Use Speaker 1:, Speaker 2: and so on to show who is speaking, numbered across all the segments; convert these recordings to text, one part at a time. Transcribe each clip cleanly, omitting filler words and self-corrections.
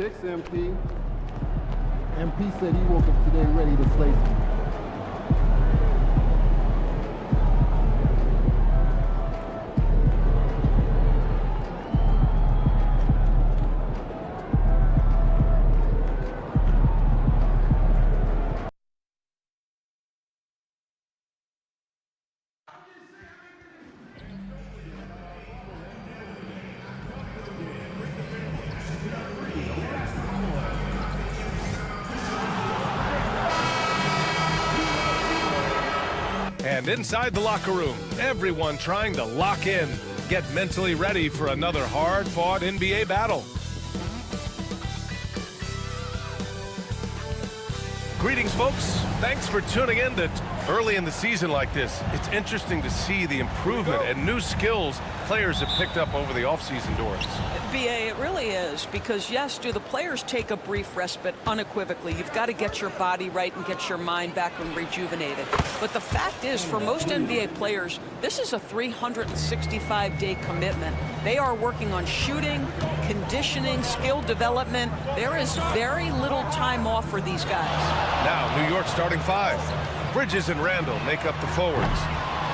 Speaker 1: Kicks MP. MP said he woke up today ready to slay some.
Speaker 2: And inside the locker room, everyone trying to lock in, get mentally ready for another hard-fought NBA battle. Greetings, folks. Thanks for tuning in to early in the season like this. It's interesting to see the improvement and new skills players have picked up over the offseason, Doris.
Speaker 3: BA, it really is, because yes, do the players take a brief respite? Unequivocally. You've got to get your body right and get your mind back and rejuvenated. But the fact is, for most NBA players, this is a 365-day commitment. They are working on shooting, conditioning, skill development. There is very little time off for these guys.
Speaker 2: Now, New York starting five. Bridges and Randall make up the forwards.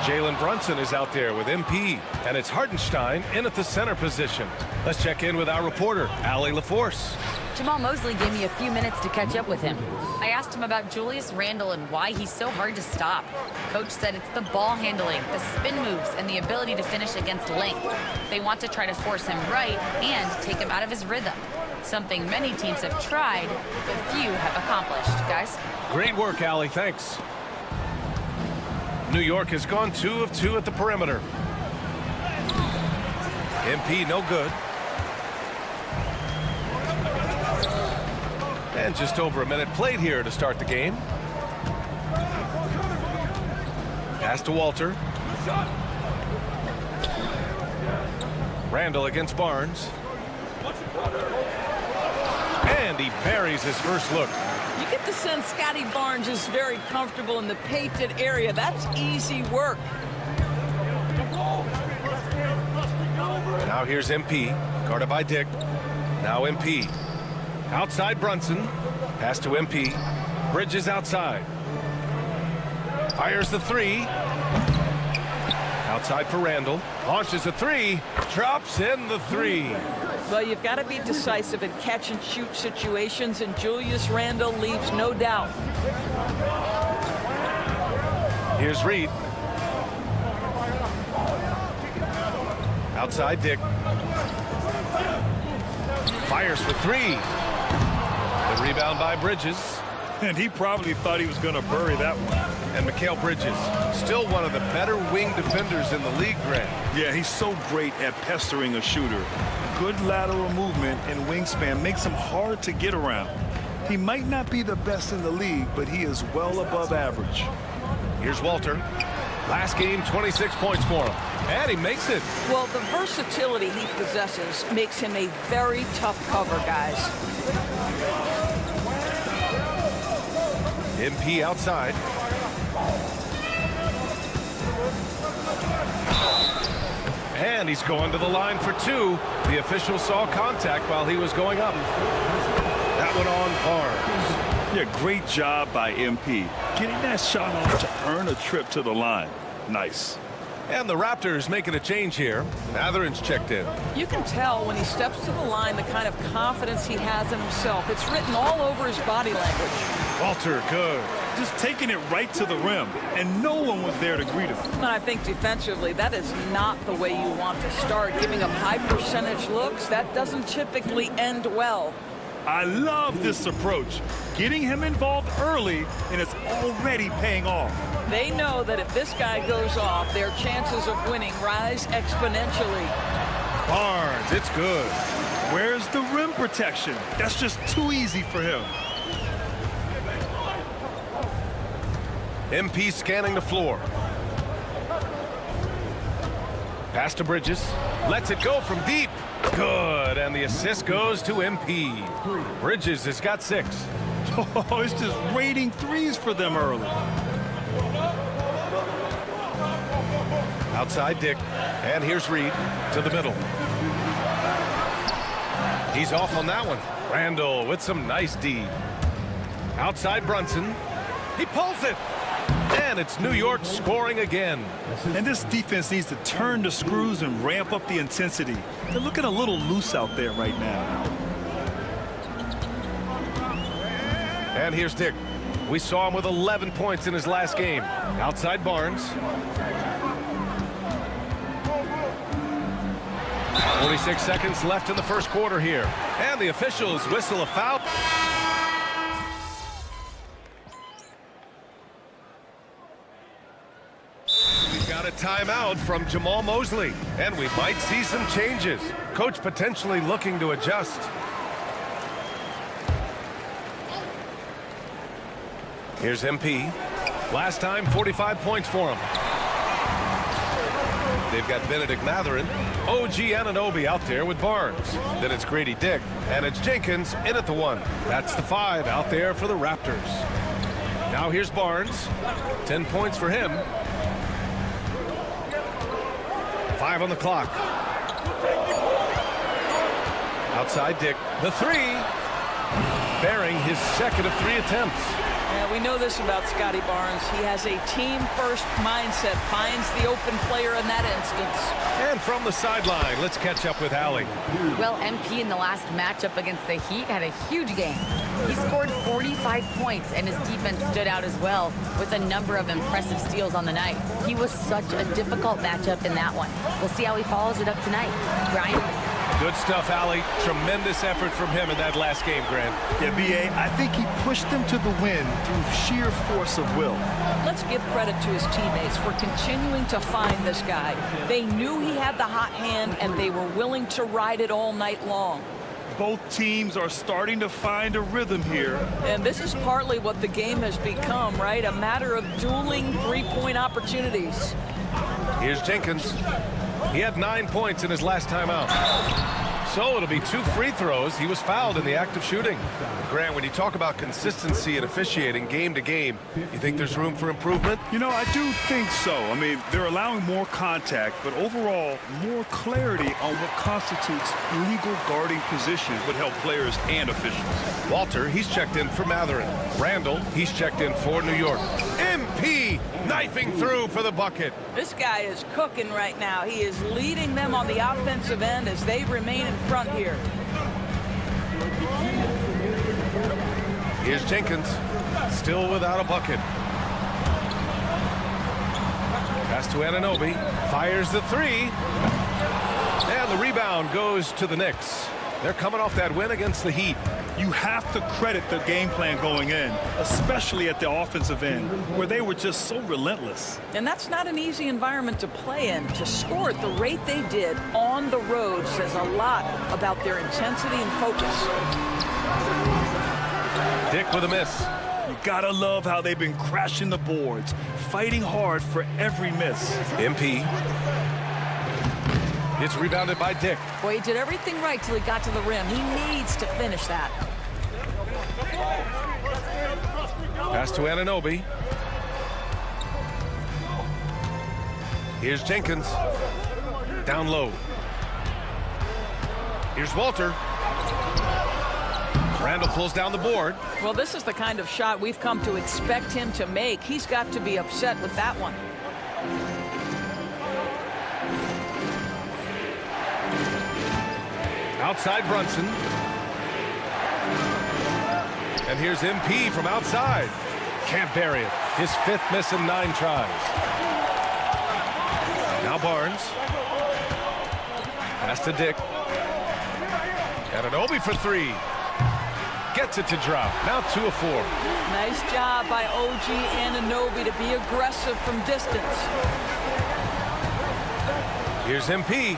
Speaker 2: Jalen Brunson is out there with MP, and it's Hartenstein in at the center position. Let's check in with our reporter, Allie LaForce.
Speaker 4: Jamal Mosley gave me a few minutes to catch up with him. I asked him about Julius Randle and why he's so hard to stop. Coach said it's the ball handling, the spin moves, and the ability to finish against length. They want to try to force him right and take him out of his rhythm. Something many teams have tried, but few have accomplished. Guys?
Speaker 2: Great work, Allie. Thanks. New York has gone 2 of 2 at the perimeter. MP no good. And just over a minute played here to start the game. Pass to Walter. Randall against Barnes. And he buries his first look.
Speaker 3: You get the sense Scotty Barnes is very comfortable in the painted area. That's easy work.
Speaker 2: Now here's MP, guarded by Dick. Now MP. Outside Brunson. Pass to MP. Bridges outside. Fires the three. Outside for Randall. Launches a three. Drops in the three.
Speaker 3: Well, you've got to be decisive in catch-and-shoot situations, and Julius Randle leaves no doubt.
Speaker 2: Here's Reed. Outside Dick. Fires for three. The rebound by Bridges.
Speaker 5: And he probably thought he was going to bury that one.
Speaker 2: And Mikal Bridges, still one of the better wing defenders in the league, Grant.
Speaker 5: Yeah, he's so great at pestering a shooter. Good lateral movement and wingspan makes him hard to get around. He might not be the best in the league, but he is well above average.
Speaker 2: Here's Walter. Last game, 26 points for him. And he makes it.
Speaker 3: Well, the versatility he possesses makes him a very tough cover, guys.
Speaker 2: MP outside. And he's going to the line for two. The official saw contact while he was going up. That one on Barnes.
Speaker 5: Yeah, great job by MP. Getting that shot off to earn a trip to the line. Nice.
Speaker 2: And the Raptors making a change here. Matherin's checked in.
Speaker 3: You can tell when he steps to the line the kind of confidence he has in himself. It's written all over his body language.
Speaker 2: Walter, good.
Speaker 5: Just taking it right to the rim, and no one was there to greet him.
Speaker 3: And I think defensively, that is not the way you want to start. Giving up high percentage looks, that doesn't typically end well.
Speaker 5: I love this approach. Getting him involved early, and it's already paying off.
Speaker 3: They know that if this guy goes off, their chances of winning rise exponentially.
Speaker 2: Barnes, it's good.
Speaker 5: Where's the rim protection? That's just too easy for him.
Speaker 2: MP scanning the floor. Pass to Bridges. Lets it go from deep. Good. And the assist goes to MP. Bridges has got 6.
Speaker 5: Oh, it's just raining threes for them early.
Speaker 2: Outside Dick. And here's Reed to the middle. He's off on that one. Randall with some nice D. Outside Brunson. He pulls it. And it's New York scoring again.
Speaker 5: And this defense needs to turn the screws and ramp up the intensity. They're looking a little loose out there right now.
Speaker 2: And here's Dick. We saw him with 11 points in his last game. Outside Barnes. 46 seconds left in the first quarter here. And the officials whistle a foul. We've got a timeout from Jamal Mosley. And we might see some changes. Coach potentially looking to adjust. Here's MP. Last time, 45 points for him. They've got Benedict Matherin, OG Anunoby out there with Barnes. Then it's Grady Dick, and it's Jenkins in at the 1. That's the 5 out there for the Raptors. Now here's Barnes. 10 points for him. 5 on the clock. Outside Dick, the 3. Bearing his second of 3 attempts.
Speaker 3: Yeah, we know this about Scotty Barnes. He has a team-first mindset, finds the open player in that instance.
Speaker 2: And from the sideline, let's catch up with Allie.
Speaker 4: Well, MP in the last matchup against the Heat had a huge game. He scored 45 points, and his defense stood out as well with a number of impressive steals on the night. He was such a difficult matchup in that one. We'll see how he follows it up tonight. Brian?
Speaker 2: Good stuff, Allie. Tremendous effort from him in that last game, Grant.
Speaker 5: Yeah, B.A., I think he pushed them to the win through sheer force of will.
Speaker 3: Let's give credit to his teammates for continuing to find this guy. They knew he had the hot hand, and they were willing to ride it all night long.
Speaker 5: Both teams are starting to find a rhythm here.
Speaker 3: And this is partly what the game has become, right? A matter of dueling three-point opportunities.
Speaker 2: Here's Jenkins. He had 9 points in his last time out. So it'll be 2 free throws. He was fouled in the act of shooting. Grant, when you talk about consistency and officiating game to game, you think there's room for improvement?
Speaker 5: You know, I do think so. I mean, they're allowing more contact, but overall, more clarity on what constitutes legal guarding positions would help players and officials.
Speaker 2: Walter, he's checked in for Matherin. Randall, he's checked in for New York. MP knifing through for the bucket.
Speaker 3: This guy is cooking right now. He is leading them on the offensive end as they remain in front here.
Speaker 2: Here's Jenkins, still without a bucket. Pass to Anunoby, fires the 3. And the rebound goes to the Knicks. They're coming off that win against the Heat.
Speaker 5: You have to credit the game plan going in, especially at the offensive end, where they were just so relentless.
Speaker 3: And that's not an easy environment to play in. To score at the rate they did on the road says a lot about their intensity and focus.
Speaker 2: Dick with a miss.
Speaker 5: You gotta love how they've been crashing the boards, fighting hard for every miss.
Speaker 2: MP. It's rebounded by Dick.
Speaker 3: Boy, he did everything right till he got to the rim. He needs to finish that.
Speaker 2: Pass to Anunoby. Here's Jenkins. Down low. Here's Walter. Randall pulls down the board.
Speaker 3: Well, this is the kind of shot we've come to expect him to make. He's got to be upset with that one.
Speaker 2: Outside Brunson. And here's MP from outside. Can't bury it. His 5th miss in 9 tries. Now Barnes. Pass to Dick. Anunoby for 3. Gets it to drop. Now 2 of 4.
Speaker 3: Nice job by OG Anunoby to be aggressive from distance.
Speaker 2: Here's MP.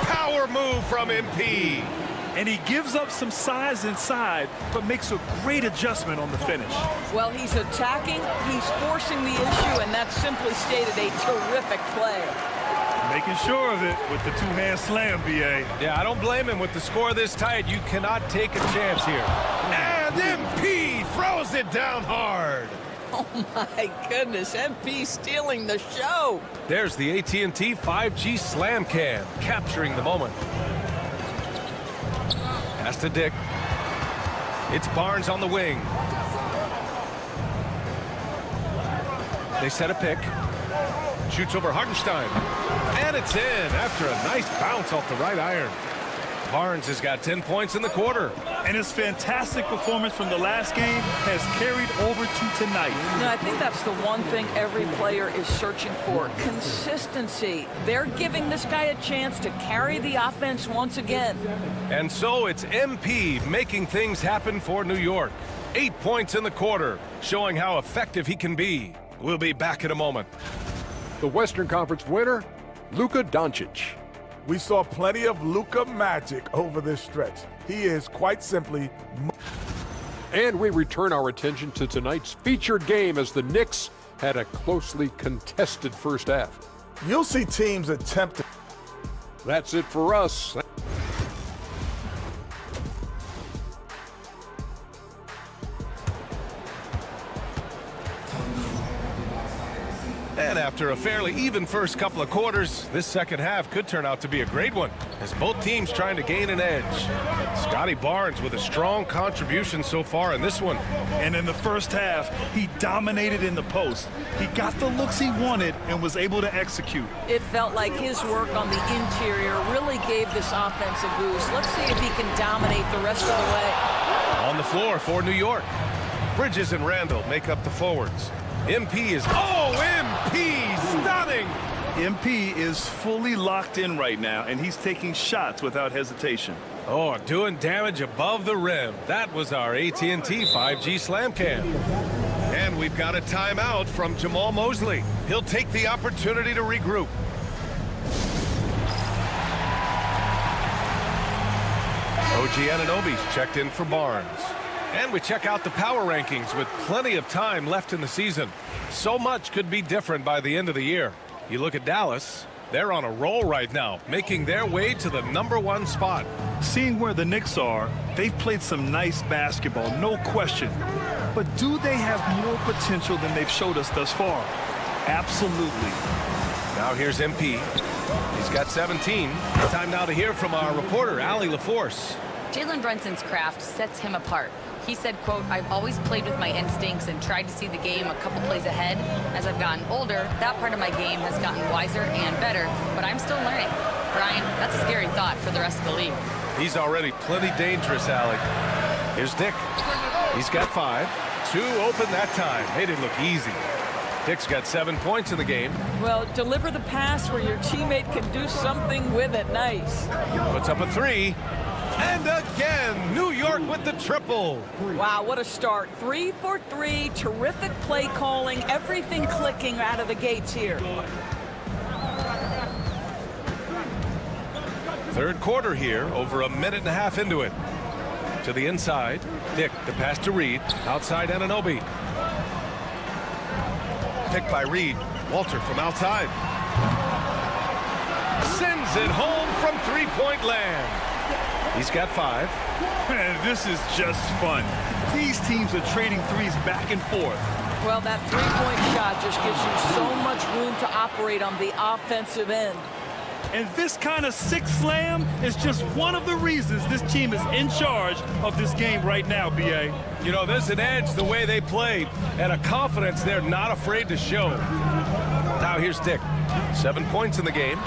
Speaker 2: Power move from MP.
Speaker 5: And he gives up some size inside, but makes a great adjustment on the finish.
Speaker 3: Well, he's attacking, he's forcing the issue, and that's simply stated a terrific play.
Speaker 5: Making sure of it with the 2-hand slam, B.A.
Speaker 2: Yeah, I don't blame him. With the score this tight, you cannot take a chance here. And MP throws it down hard.
Speaker 3: Oh, my goodness. MP stealing the show.
Speaker 2: There's the AT&T 5G Slam Cam, capturing the moment. Pass to Dick. It's Barnes on the wing. They set a pick. Shoots over Hartenstein. And it's in after a nice bounce off the right iron. Barnes has got 10 points in the quarter.
Speaker 5: And his fantastic performance from the last game has carried over to tonight.
Speaker 3: You know, I think that's the one thing every player is searching for. Consistency. They're giving this guy a chance to carry the offense once again.
Speaker 2: And so it's MP making things happen for New York. 8 points in the quarter, showing how effective he can be. We'll be back in a moment.
Speaker 6: The Western Conference winner, Luka Doncic.
Speaker 7: We saw plenty of Luka magic over this stretch. He is quite simply...
Speaker 6: And we return our attention to tonight's featured game as the Knicks had a closely contested first half.
Speaker 7: You'll see teams attempt to...
Speaker 6: That's it for us.
Speaker 2: And after a fairly even first couple of quarters, this second half could turn out to be a great one, as both teams trying to gain an edge. Scotty Barnes with a strong contribution so far in this one.
Speaker 5: And in the first half, he dominated in the post. He got the looks he wanted and was able to execute.
Speaker 3: It felt like his work on the interior really gave this offense a boost. Let's see if he can dominate the rest of the way.
Speaker 2: On the floor for New York, Bridges and Randall make up the forwards. MP is, MP, stunning!
Speaker 5: MP is fully locked in right now, and he's taking shots without hesitation.
Speaker 2: Oh, doing damage above the rim. That was our AT&T 5G Slam Cam. And we've got a timeout from Jamal Mosley. He'll take the opportunity to regroup. OG Anunoby's checked in for Barnes. And we check out the power rankings with plenty of time left in the season. So much could be different by the end of the year. You look at Dallas, they're on a roll right now, making their way to the #1 spot.
Speaker 5: Seeing where the Knicks are, they've played some nice basketball, no question. But do they have more potential than they've showed us thus far? Absolutely.
Speaker 2: Now here's MP. He's got 17. Time now to hear from our reporter, Allie LaForce.
Speaker 4: Jalen Brunson's craft sets him apart. He said, quote, "I've always played with my instincts and tried to see the game a couple plays ahead. As I've gotten older, that part of my game has gotten wiser and better, but I'm still learning." Brian, that's a scary thought for the rest of the league.
Speaker 2: He's already plenty dangerous, Allie. Here's Dick. He's got 5. 2 open that time. Made it look easy. Dick's got 7 points in the game.
Speaker 3: Well, deliver the pass where your teammate can do something with it. Nice.
Speaker 2: Puts up a 3. And again, New York with the triple.
Speaker 3: Wow, what a start. 3 for 3. Terrific play calling. Everything clicking out of the gates here.
Speaker 2: Third quarter here, over a minute and a half into it. To the inside. Dick, the pass to Reed. Outside Anunoby. Picked by Reed. Walter from outside. Sends it home from three-point land. He's got 5.
Speaker 5: Man, this is just fun. These teams are trading threes back and forth.
Speaker 3: Well, that three-point shot just gives you so much room to operate on the offensive end.
Speaker 5: And this kind of sick slam is just one of the reasons this team is in charge of this game right now, B.A.
Speaker 2: You know, there's an edge the way they play and a confidence they're not afraid to show. Now here's Dick. 7 points in the game.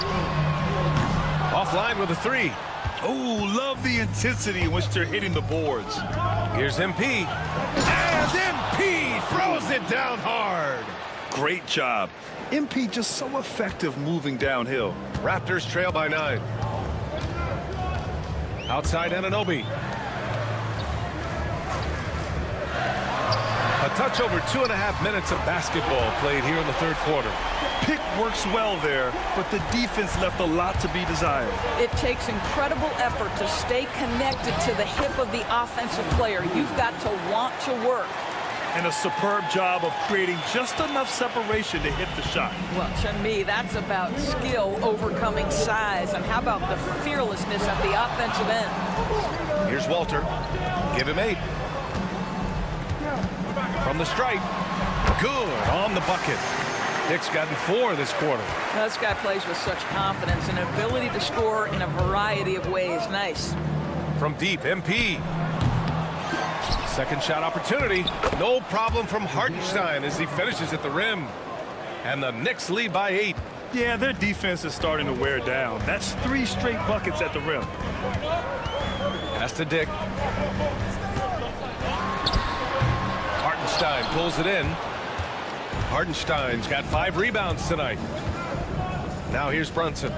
Speaker 2: Offline with a 3.
Speaker 5: Oh, love the intensity in which they're hitting the boards.
Speaker 2: Here's MP. And MP throws it down hard.
Speaker 5: Great job. MP just so effective moving downhill.
Speaker 2: Raptors trail by 9. Outside Anunoby. A touch over 2.5 minutes of basketball played here in the third quarter.
Speaker 5: Pick works well there, but the defense left a lot to be desired.
Speaker 3: It takes incredible effort to stay connected to the hip of the offensive player. You've got to want to work.
Speaker 5: And a superb job of creating just enough separation to hit the shot.
Speaker 3: Well, to me, that's about skill overcoming size. And how about the fearlessness at the offensive end?
Speaker 2: Here's Walter. Give him 8. From the stripe. Good on the bucket. Dick's gotten 4 this quarter.
Speaker 3: Now, this guy plays with such confidence and ability to score in a variety of ways. Nice.
Speaker 2: From deep, MP. Second shot opportunity. No problem from Hartenstein as he finishes at the rim. And the Knicks lead by 8.
Speaker 5: Yeah, their defense is starting to wear down. That's 3 straight buckets at the rim.
Speaker 2: Pass to Dick. Hartenstein pulls it in. Hartenstein's got 5 rebounds tonight. Now here's Brunson.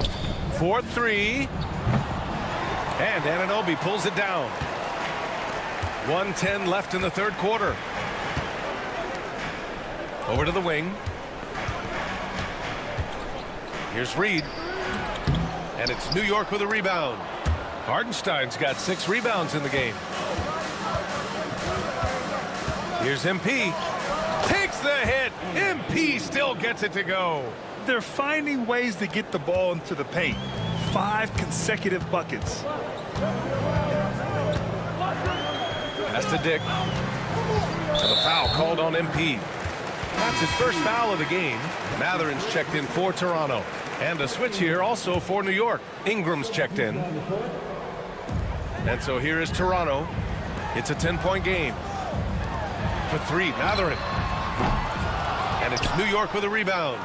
Speaker 2: 4-3. And Anunoby pulls it down. 1:10 left in the third quarter. Over to the wing. Here's Reed. And it's New York with a rebound. Hartenstein's got 6 rebounds in the game. Here's MP. Takes the hit. MP still gets it to go.
Speaker 5: They're finding ways to get the ball into the paint. 5 consecutive buckets.
Speaker 2: Pass to Dick. And the foul called on MP. That's his first foul of the game. Matherin's checked in for Toronto. And a switch here also for New York. Ingram's checked in. And so here is Toronto. It's a 10-point game. For 3, Matherin. And it's New York with a rebound.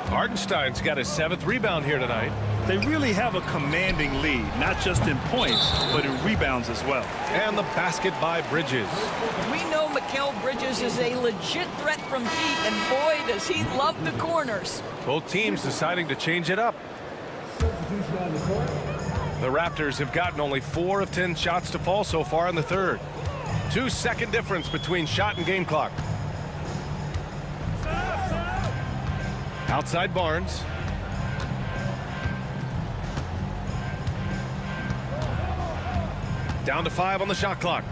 Speaker 2: Hartenstein's got his 7th rebound here tonight.
Speaker 5: They really have a commanding lead, not just in points, but in rebounds as well.
Speaker 2: And the basket by Bridges.
Speaker 3: We know Mikal Bridges is a legit threat from deep, and boy, does he love the corners.
Speaker 2: Both teams deciding to change it up. The Raptors have gotten only 4 of 10 shots to fall so far in the third. 2-second difference between shot and game clock. Outside Barnes. Down to 5 on the shot clock.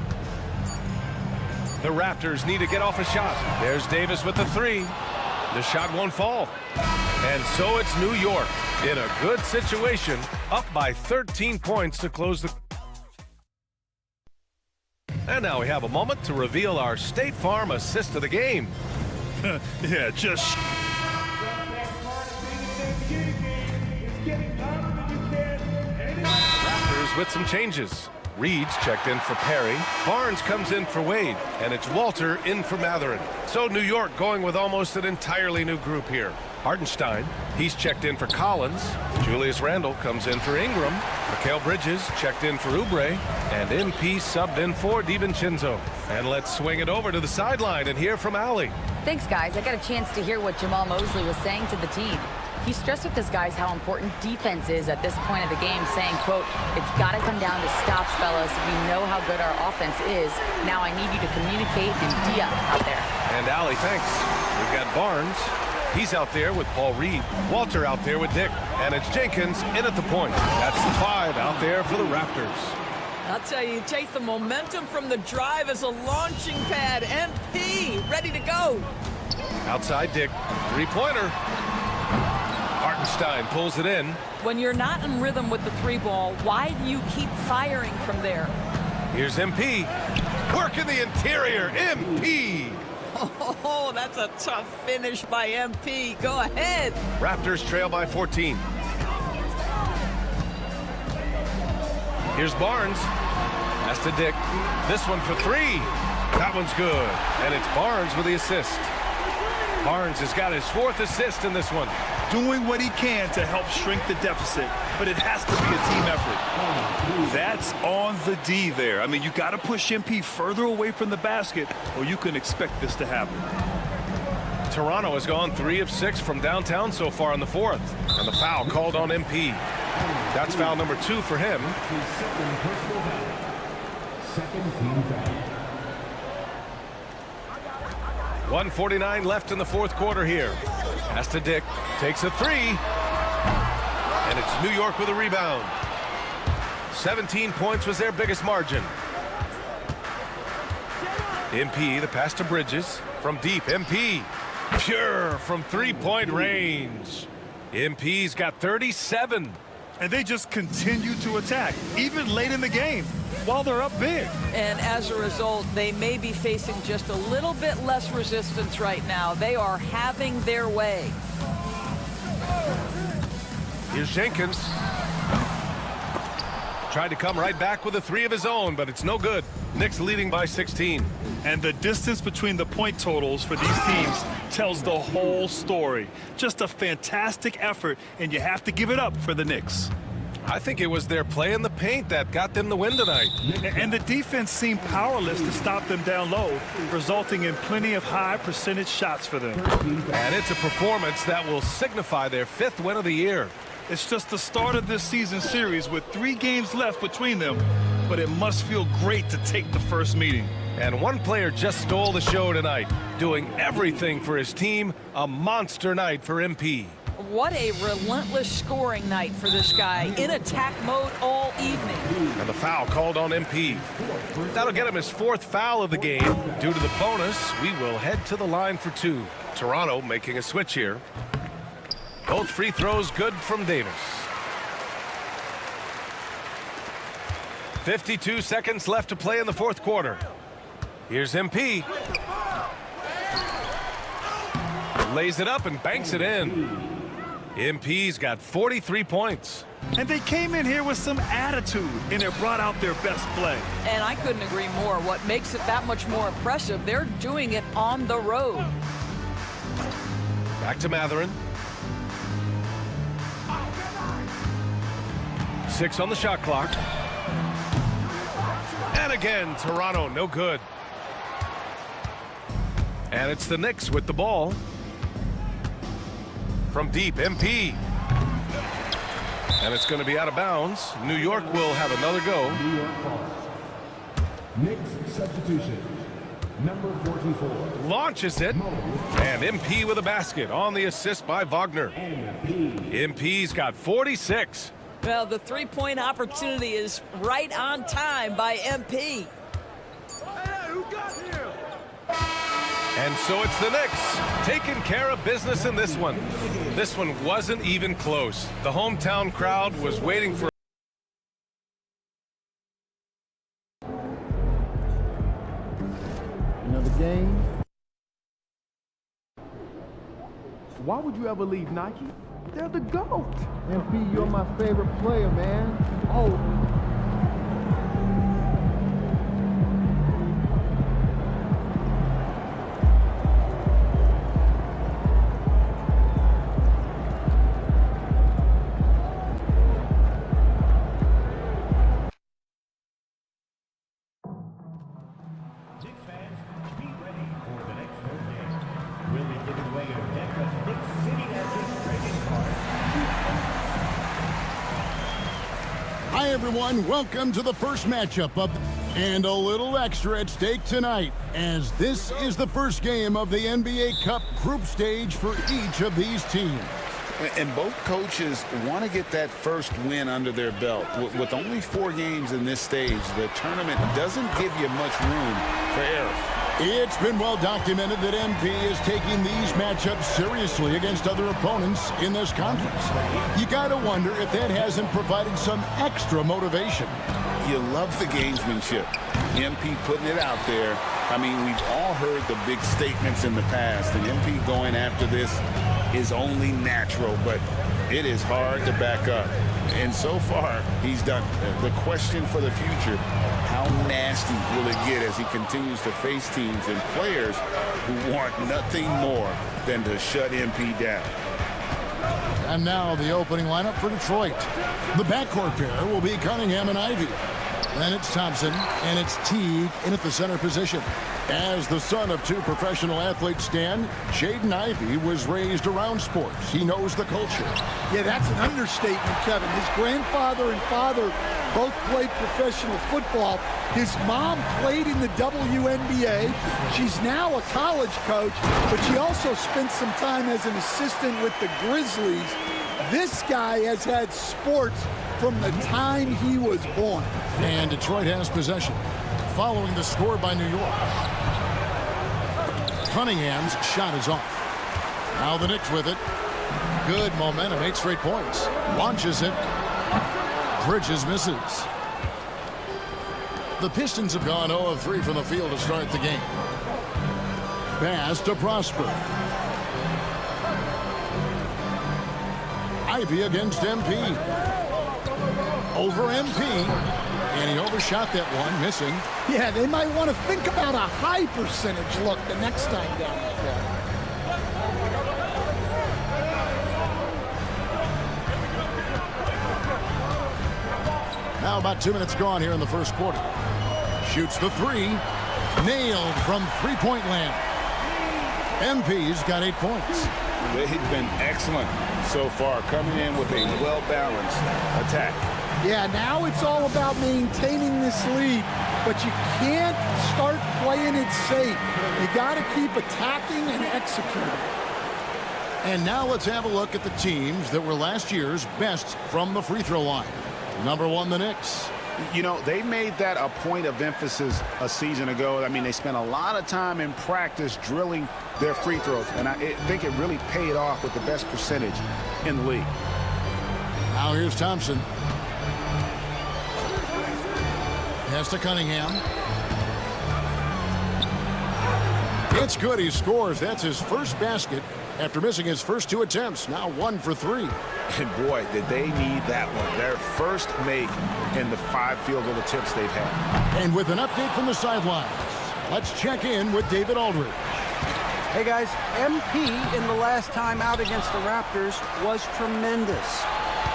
Speaker 2: The Raptors need to get off a shot. There's Davis with the 3. The shot won't fall. And so it's New York in a good situation, up by 13 points to close the... And now we have a moment to reveal our State Farm assist of the game.
Speaker 5: Yeah, just...
Speaker 2: Raptors with some changes. Reed's checked in for Perry. Barnes comes in for Wade. And it's Walter in for Matherin. So New York going with almost an entirely new group here. Hartenstein, he's checked in for Collins. Julius Randle comes in for Ingram. Mikal Bridges checked in for Oubre. And MP subbed in for DiVincenzo. And let's swing it over to the sideline and hear from Allie.
Speaker 4: Thanks, guys. I got a chance to hear what Jamal Mosley was saying to the team. He stressed with his guys how important defense is at this point of the game, saying, quote, "It's got to come down to stops, fellas. We know how good our offense is. Now I need you to communicate and D-up out there."
Speaker 2: And Allie, thanks. We've got Barnes. He's out there with Paul Reed. Walter out there with Dick. And it's Jenkins in at the point. That's the 5 out there for the Raptors.
Speaker 3: I'll tell you, take the momentum from the drive as a launching pad. MP ready to go.
Speaker 2: Outside Dick. 3-pointer. Hartenstein pulls it in.
Speaker 3: When you're not in rhythm with the 3-ball, why do you keep firing from there?
Speaker 2: Here's MP. Work in the interior. MP.
Speaker 3: Oh, that's a tough finish by MP. Go ahead.
Speaker 2: Raptors trail by 14. Here's Barnes. Pass to Dick. This one for 3. That one's good. And it's Barnes with the assist. Barnes has got his 4th assist in this one.
Speaker 5: Doing what he can to help shrink the deficit, but it has to be a team effort. That's on the D there. I mean, you got to push MP further away from the basket, or you can expect this to happen.
Speaker 2: Toronto has gone 3 of 6 from downtown so far in the 4th. And the foul called on MP. That's foul number 2 for him.
Speaker 1: Second team foul.
Speaker 2: 1:49 left in the 4th quarter here. Pass to Dick. Takes a 3. And it's New York with a rebound. 17 points was their biggest margin. MP, the pass to Bridges. From deep, MP. Pure from 3-point range. MP's got 37.
Speaker 5: And they just continue to attack, even late in the game, while they're up big.
Speaker 3: And as a result, they may be facing just a little bit less resistance right now. They are having their way.
Speaker 2: Here's Jenkins. Tried to come right back with a 3 of his own, but it's no good. Knicks leading by 16.
Speaker 5: And the distance between the point totals for these teams tells the whole story. Just a fantastic effort, and you have to give it up for the Knicks.
Speaker 2: I think it was their play in the paint that got them the win tonight.
Speaker 5: And the defense seemed powerless to stop them down low, resulting in plenty of high percentage shots for them.
Speaker 2: And it's a performance that will signify their 5th win of the year.
Speaker 5: It's just the start of this season series with 3 games left between them, but it must feel great to take the first meeting.
Speaker 2: And one player just stole the show tonight, doing everything for his team. A monster night for MP.
Speaker 3: What a relentless scoring night for this guy, in attack mode all evening.
Speaker 2: And the foul called on MP. That'll get him his 4th foul of the game. Due to the bonus, we will head to the line for 2. Toronto making a switch here. Both free throws good from Davis. 52 seconds left to play in the 4th quarter. Here's MP. Lays it up and banks it in. MP's got 43 points.
Speaker 5: And they came in here with some attitude, and it brought out their best play.
Speaker 3: And I couldn't agree more. What makes it that much more impressive, they're doing it on the road.
Speaker 2: Back to Matherin. 6 on the shot clock. And again, Toronto, no good. And it's the Knicks with the ball. From deep, MP. And it's going to be out of bounds. New York will have another go.
Speaker 1: New York calls. Knicks substitution. Number 44.
Speaker 2: Launches it. And MP with a basket on the assist by Wagner. MP's got 46.
Speaker 3: Well, the three-point opportunity is right on time by MP.
Speaker 2: And so it's the Knicks taking care of business in this one. This one wasn't even close. The hometown crowd was waiting for
Speaker 1: Another game. Why would you ever leave Nike? They're the GOAT. MP, you're my favorite player, man. Oh.
Speaker 8: Hi everyone, welcome to the first matchup of and a little extra at stake tonight, as this is the first game of the NBA Cup group stage for each of these teams.
Speaker 9: And both coaches want to get that first win under their belt. With only 4 games in this stage, the tournament doesn't give you much room for error.
Speaker 8: It's been well documented that MP is taking these matchups seriously against other opponents in this conference. You gotta wonder if that hasn't provided some extra motivation.
Speaker 9: You love the gamesmanship. MP putting it out there. I mean, we've all heard the big statements in the past, and MP going after this is only natural, but it is hard to back up. And so far, he's done. The question for the future, how nasty will it get as he continues to face teams and players who want nothing more than to shut MP down?
Speaker 8: And now the opening lineup for Detroit. The backcourt pair will be Cunningham and Ivy. Then it's Thompson, and it's Teague in at the center position. As the son of 2 professional athletes, Stan, Jaden Ivey was raised around sports. He knows the culture.
Speaker 10: Yeah, that's an understatement, Kevin. His grandfather and father both played professional football. His mom played in the WNBA. She's now a college coach, but she also spent some time as an assistant with the Grizzlies. This guy has had sports from the time he was born.
Speaker 8: And Detroit has possession, following the score by New York. Cunningham's shot is off. Now the Knicks with it. Good momentum, 8 straight points. Launches it. Bridges misses. The Pistons have gone 0 of 3 from the field to start the game. Pass to Prosper. Ivy against MP. Over MP. And he overshot that one, missing.
Speaker 10: Yeah, they might want to think about a high percentage look the next time down the floor.
Speaker 8: Now about 2 minutes gone here in the first quarter. Shoots the three. Nailed from three-point land. MP's got 8 points.
Speaker 9: They've been excellent so far, coming in with a well-balanced attack.
Speaker 10: Yeah, now it's all about maintaining this lead, but you can't start playing it safe. You got to keep attacking and executing.
Speaker 8: And now let's have a look at the teams that were last year's best from the free throw line. Number 1, the Knicks.
Speaker 9: You know, they made that a point of emphasis a season ago. I mean, they spent a lot of time in practice drilling their free throws, and I think it really paid off with the best percentage in the league.
Speaker 8: Now here's Thompson. Pass to Cunningham. It's good. He scores. That's his first basket after missing his first 2 attempts. Now 1 for 3.
Speaker 9: And boy, did they need that one. Their first make in the 5 field goal attempts they've had.
Speaker 8: And with an update from the sidelines, let's check in with David Aldridge.
Speaker 11: Hey guys, MP in the last time out against the Raptors was tremendous.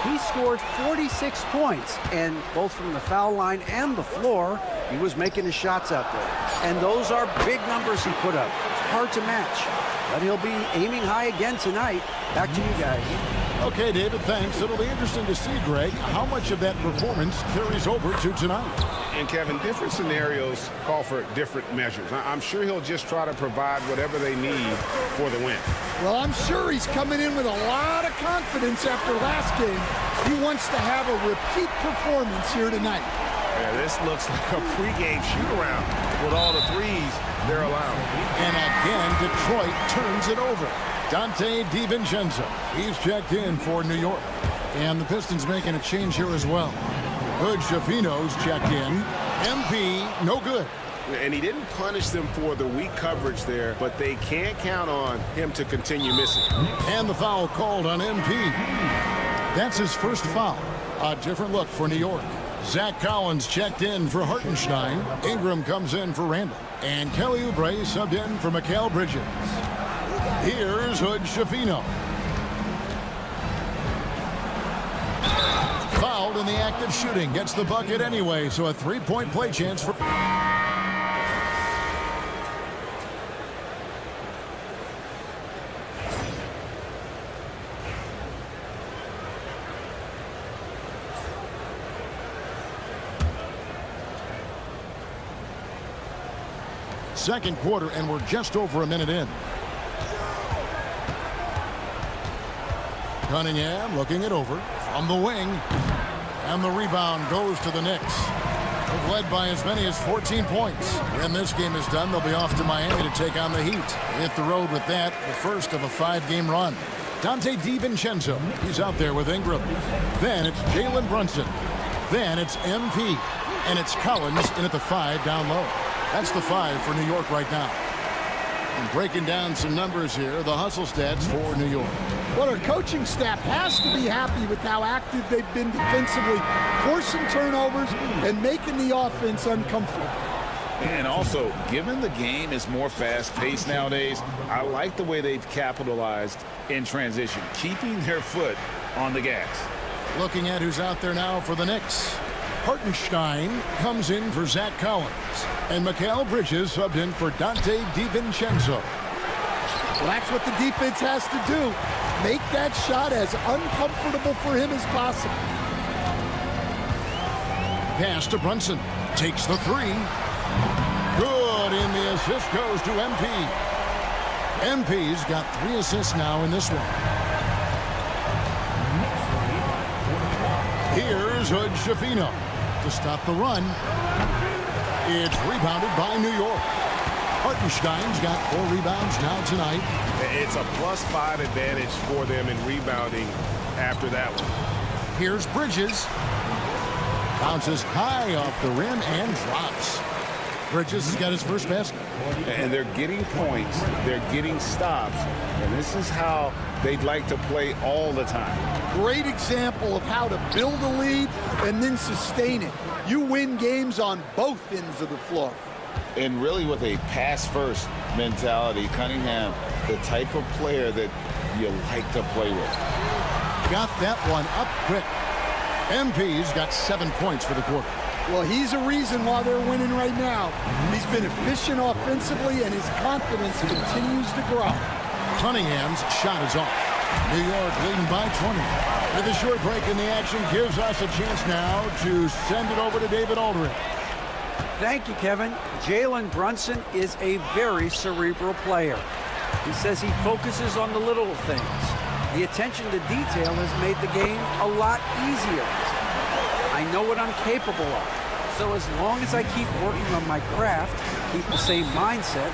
Speaker 11: He scored 46 points, and both from the foul line and the floor, he was making his shots out there. And those are big numbers he put up. It's hard to match, but he'll be aiming high again tonight. Back to you guys.
Speaker 8: Okay, David, thanks. It'll be interesting to see, Greg, how much of that performance carries over to tonight.
Speaker 9: And Kevin, different scenarios call for different measures. I'm sure he'll just try to provide whatever they need for the win.
Speaker 10: Well, I'm sure he's coming in with a lot of confidence after last game. He wants to have a repeat performance here tonight.
Speaker 9: Yeah, this looks like a pregame shoot-around with all the threes they're allowing.
Speaker 8: And again, Detroit turns it over. Dante DiVincenzo, he's checked in for New York. And the Pistons making a change here as well. Hood Schifino's checked in. MP, no good.
Speaker 9: And he didn't punish them for the weak coverage there, but they can't count on him to continue missing.
Speaker 8: And the foul called on MP. That's his first foul. A different look for New York. Zach Collins checked in for Hartenstein. Ingram comes in for Randall. And Kelly Oubre subbed in for Mikal Bridges. Here's Hood Schifino. Fouled in the act of shooting. Gets the bucket anyway, so a 3-point play chance for... Second quarter, and we're just over a minute in. Cunningham looking it over from the wing. And the rebound goes to the Knicks. They've led by as many as 14 points. When this game is done, they'll be off to Miami to take on the Heat. Hit the road with that, the first of a 5-game run. Dante DiVincenzo, he's out there with Ingram. Then it's Jalen Brunson. Then it's MP. And it's Collins in at the 5 down low. That's the 5 for New York right now. And breaking down some numbers here, the hustle stats for New York.
Speaker 10: Well, our coaching staff has to be happy with how active they've been defensively, forcing turnovers and making the offense uncomfortable.
Speaker 9: And also, given the game is more fast-paced nowadays, I like the way they've capitalized in transition, keeping their foot on the gas.
Speaker 8: Looking at who's out there now for the Knicks. Hartenstein comes in for Zach Collins. And Mikal Bridges subbed in for Dante DiVincenzo.
Speaker 10: Well, that's what the defense has to do. Make that shot as uncomfortable for him as possible.
Speaker 8: Pass to Brunson. Takes the 3. Good, and the assist goes to MP. MP's got 3 assists now in this one. Here's Hood Schifino to stop the run. It's rebounded by New York. Hartenstein's got 4 rebounds now tonight.
Speaker 9: It's a +5 advantage for them in rebounding after that one.
Speaker 8: Here's Bridges. Bounces high off the rim and drops. Bridges has got his first basket.
Speaker 9: And they're getting points. They're getting stops. And this is how they'd like to play all the time.
Speaker 10: Great example of how to build a lead and then sustain it. You win games on both ends of the floor.
Speaker 9: And really with a pass-first mentality, Cunningham, the type of player that you like to play with.
Speaker 8: Got that one up quick. MP's got 7 points for the quarter.
Speaker 10: Well, he's a reason why they're winning right now. He's been efficient offensively, and his confidence continues to grow.
Speaker 8: Cunningham's shot is off. New York leading by 20. With a short break in the action gives us a chance now to send it over to David Aldridge.
Speaker 11: Thank you, Kevin. Jalen Brunson is a very cerebral player. He says he focuses on the little things. The attention to detail has made the game a lot easier. I know what I'm capable of. So as long as I keep working on my craft, keep the same mindset,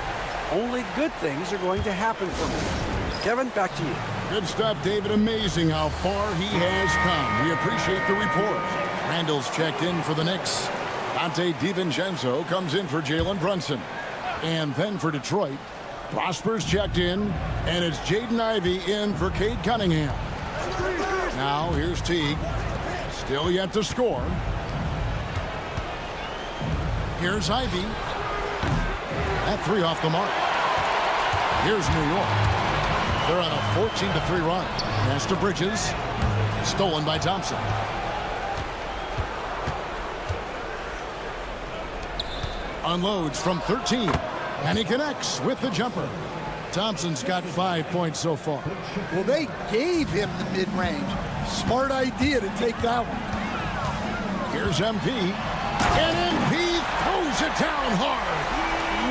Speaker 11: only good things are going to happen for me. Kevin, back to you.
Speaker 8: Good stuff, David. Amazing how far he has come. We appreciate the report. Randall's checked in for the Knicks. Dante DiVincenzo comes in for Jalen Brunson. And then for Detroit, Prosper's checked in, and it's Jaden Ivey in for Cade Cunningham. Now here's Teague. Still yet to score. Here's Ivey. That three off the mark. Here's New York. They're on a 14-3 run. Pass to Bridges. Stolen by Thompson. Unloads from 13. And he connects with the jumper. Thompson's got 5 points so far.
Speaker 10: Well, they gave him the mid-range. Smart idea to take that one.
Speaker 8: Here's MP. And MP throws it down hard.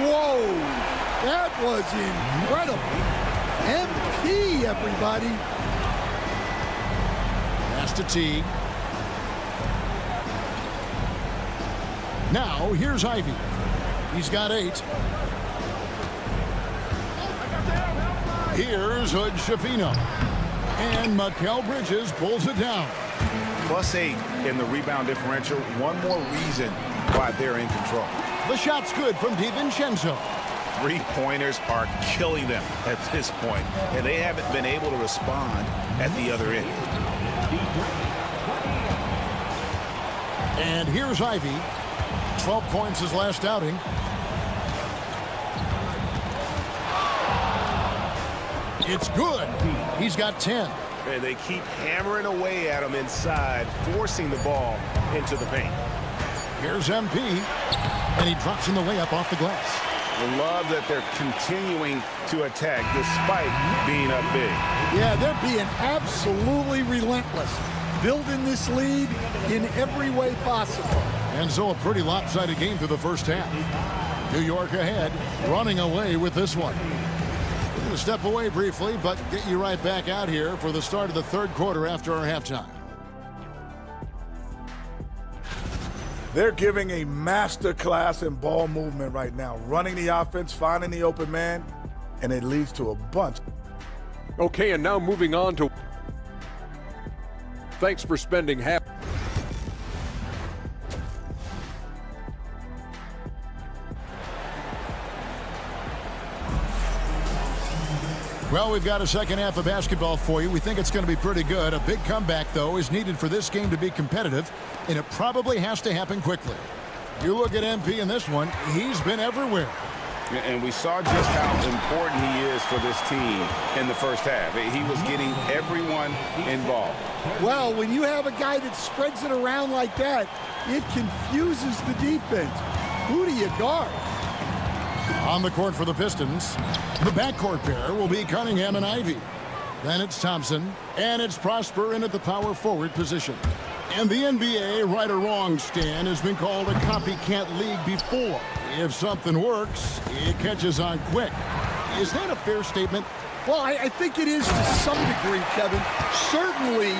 Speaker 10: Whoa, that was incredible. MP, everybody.
Speaker 8: Pass to Teague. Now, here's Ivey. He's got 8. Here's Hood Schifino. And Mikal Bridges pulls it down.
Speaker 9: +8 in the rebound differential. One more reason why they're in control.
Speaker 8: The shot's good from DiVincenzo.
Speaker 9: Three-pointers are killing them at this point, and they haven't been able to respond at the other end.
Speaker 8: And here's Ivey. 12 points his last outing. It's good. He's got 10.
Speaker 2: And they keep hammering away at him inside, forcing the ball into the paint.
Speaker 8: Here's MP. And he drops in the layup off the glass.
Speaker 9: I love that they're continuing to attack despite being up big.
Speaker 10: Yeah, they're being absolutely relentless. Building this lead in every way possible.
Speaker 8: And so a pretty lopsided game through the first half. New York ahead, running away with this one. We're going to step away briefly, but get you right back out here for the start of the third quarter after our halftime.
Speaker 7: They're giving a master class in ball movement right now. Running the offense, finding the open man, and it leads to a bunch.
Speaker 6: Okay, and now moving on to... Thanks for spending half...
Speaker 8: Well, we've got a second half of basketball for you. We think it's going to be pretty good. A big comeback, though, is needed for this game to be competitive, and it probably has to happen quickly. You look at MP in this one, he's been everywhere.
Speaker 9: And we saw just how important he is for this team in the first half. He was getting everyone involved.
Speaker 10: Well, when you have a guy that spreads it around like that, it confuses the defense. Who do you guard?
Speaker 8: On the court for the Pistons, the backcourt pair will be Cunningham and Ivey. Then it's Thompson, and it's Prosper in at the power forward position. And the NBA, right or wrong, Stan, has been called a copycat league before. If something works, it catches on quick. Is that a fair statement?
Speaker 10: Well, I think it is to some degree, Kevin. Certainly,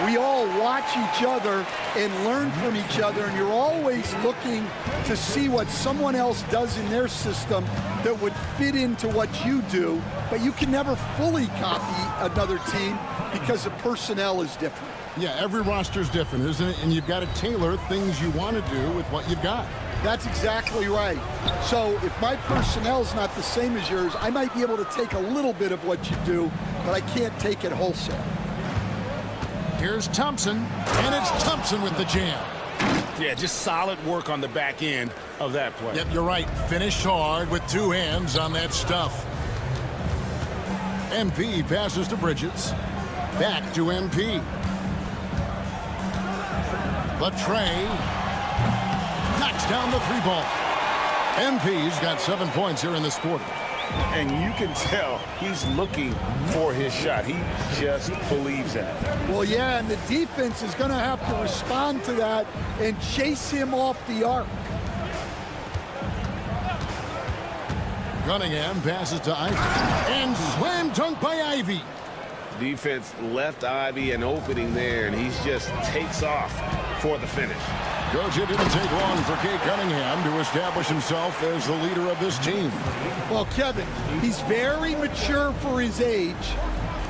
Speaker 10: we all watch each other and learn from each other, and you're always looking to see what someone else does in their system that would fit into what you do, but you can never fully copy another team because the personnel is different.
Speaker 8: Yeah, every roster's different, isn't it? And you've got to tailor things you want to do with what you've got.
Speaker 10: That's exactly right. So if my personnel's not the same as yours, I might be able to take a little bit of what you do, but I can't take it wholesale.
Speaker 8: Here's Thompson, and it's Thompson with the jam.
Speaker 9: Yeah, just solid work on the back end of that play.
Speaker 8: Yep, you're right. Finished hard with 2 hands on that stuff. MP passes to Bridges. Back to MP. Latre knocks down the 3-ball. MP's got 7 points here in this quarter.
Speaker 9: And you can tell he's looking for his shot. He just believes in it.
Speaker 10: Well, yeah, and the defense is going to have to respond to that and chase him off the arc.
Speaker 8: Cunningham passes to Ivy. And slam dunk by Ivy.
Speaker 9: Defense left Ivy an opening there, and he just takes off for the finish.
Speaker 8: Coach, it didn't take long for Kate Cunningham to establish himself as the leader of this team.
Speaker 10: Well, Kevin, he's very mature for his age.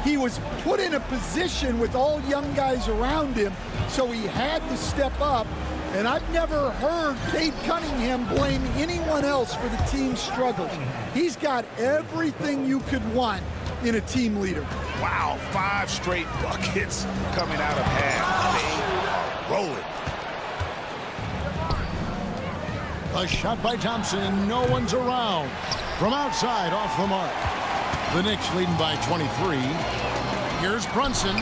Speaker 10: He was put in a position with all young guys around him, so he had to step up. And I've never heard Kate Cunningham blame anyone else for the team's struggles. He's got everything you could want in a team leader.
Speaker 9: Wow, 5 straight buckets coming out of half. They are rolling.
Speaker 8: A shot by Thompson. No one's around. From outside, off the mark. The Knicks leading by 23. Here's Brunson.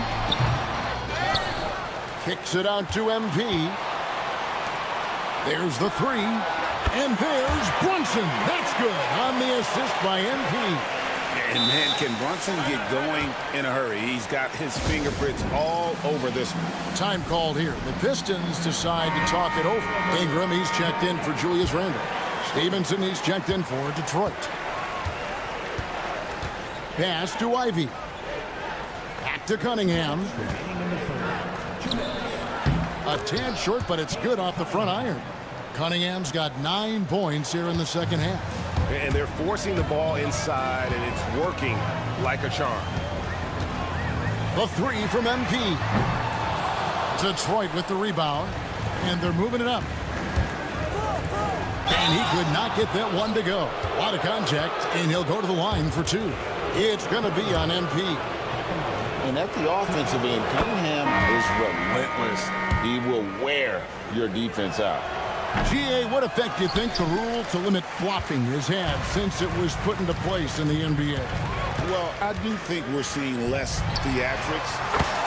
Speaker 8: Kicks it out to MP. There's the 3. And there's Brunson. That's good on the assist by MP.
Speaker 9: And man, can Brunson get going in a hurry? He's got his fingerprints all over this one.
Speaker 8: Time called here. The Pistons decide to talk it over. Ingram, he's checked in for Julius Randle. Stevenson, he's checked in for Detroit. Pass to Ivy. Back to Cunningham. A tad short, but it's good off the front iron. Cunningham's got 9 points here in the second half.
Speaker 2: And they're forcing the ball inside, and it's working like a charm.
Speaker 8: The 3 from MP. Detroit with the rebound, and they're moving it up. And he could not get that one to go. A lot of contact, and he'll go to the line for 2. It's going to be on MP.
Speaker 9: And at the offensive end, Cunningham is relentless. He will wear your defense out.
Speaker 8: GA, what effect do you think the rule to limit flopping has had since it was put into place in the NBA?
Speaker 9: Well, I do think we're seeing less theatrics,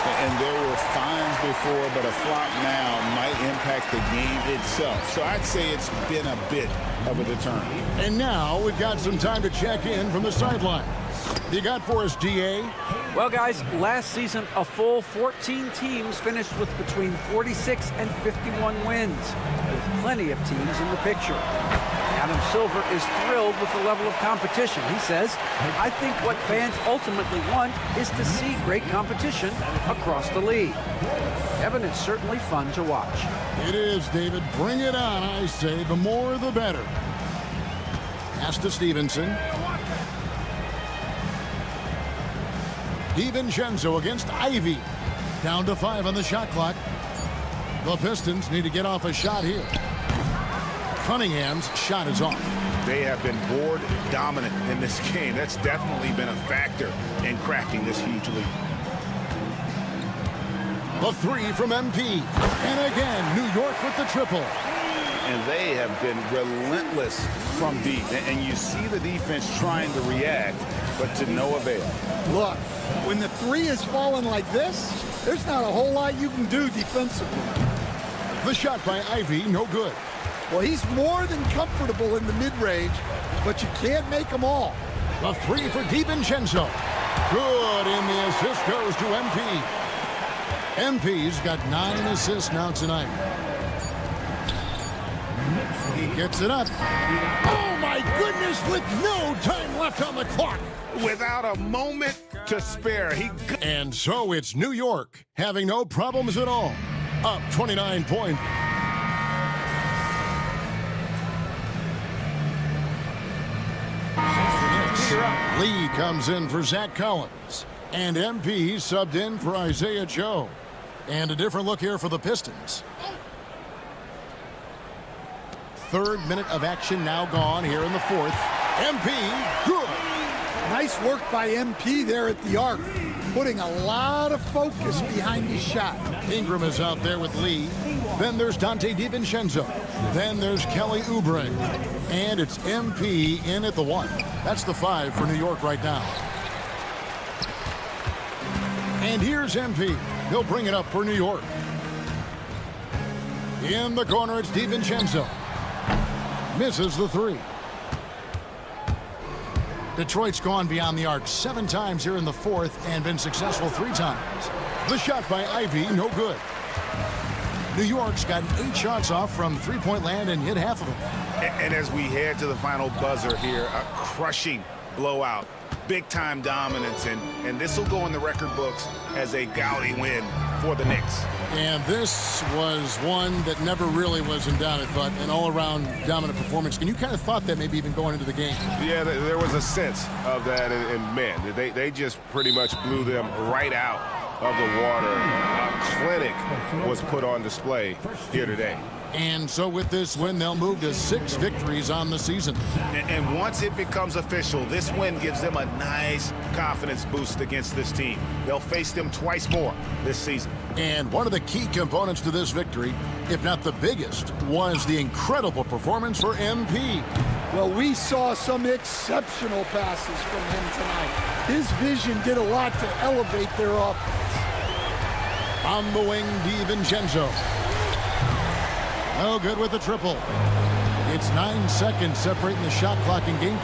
Speaker 9: and there were fines before, but a flop now might impact the game itself. So I'd say it's been a bit of a deterrent.
Speaker 8: And now we've got some time to check in from the sideline. You got for us, DA?
Speaker 11: Well, guys, last season, a full 14 teams finished with between 46 and 51 wins, with plenty of teams in the picture. Adam Silver is thrilled with the level of competition. He says, I think what fans ultimately want is to see great competition across the league. Kevin, it's certainly fun to watch.
Speaker 8: It is, David. Bring it on, I say. The more, the better. Pass to Stevenson. DiVincenzo against Ivy. Down to 5 on the shot clock. The Pistons need to get off a shot here. Cunningham's shot is off.
Speaker 9: They have been board dominant in this game. That's definitely been a factor in crafting this huge lead.
Speaker 8: The 3 from MP. And again, New York with the triple.
Speaker 9: And they have been relentless from deep. And you see the defense trying to react, but to no avail.
Speaker 10: Look, when the 3 is falling like this, there's not a whole lot you can do defensively.
Speaker 8: The shot by Ivy, no good.
Speaker 10: Well, he's more than comfortable in the mid-range, but you can't make them all.
Speaker 8: The 3 for DiVincenzo. Good, and the assist goes to MP. MP's got 9 assists now tonight. He gets it up. Oh, my goodness, with no time left on the clock.
Speaker 9: Without a moment to spare.
Speaker 8: And so it's New York having no problems at all. Up 29 points. Lee comes in for Zach Collins. And MP subbed in for Isaiah Joe. And a different look here for the Pistons. 3rd minute of action now gone here in the 4th. MP, good.
Speaker 10: Nice work by MP there at the arc. putting a lot of focus behind his shot.
Speaker 8: Ingram is out there with Lee. Then there's Dante DiVincenzo. Then there's Kelly Oubre. And it's MP in at the 1. That's the 5 for New York right now. And here's MP. He'll bring it up for New York. In the corner, it's DiVincenzo. Misses the 3. Detroit's gone beyond the arc 7 times here in the 4th and been successful 3 times. The shot by Ivy, no good. New York's gotten 8 shots off from three-point land and hit half of them.
Speaker 9: And as we head to the final buzzer here, a crushing blowout. Big-time dominance, and this will go in the record books as a gaudy win for the Knicks.
Speaker 8: And this was one that never really was in doubt, I thought, an all-around dominant performance. And you kind of thought that maybe even going into the game.
Speaker 12: Yeah, there was a sense of that, and man, they just pretty much blew them right out of the water. A clinic was put on display here today.
Speaker 8: And so with this win, they'll move to 6 victories on the season.
Speaker 9: And once it becomes official, this win gives them a nice confidence boost against this team. They'll face them twice more this season.
Speaker 8: And one of the key components to this victory, if not the biggest, was the incredible performance for MP.
Speaker 10: Well, we saw some exceptional passes from him tonight. His vision did a lot to elevate their offense.
Speaker 8: On the wing, DiVincenzo. No good with the triple. It's 9 seconds separating the shot clock and game.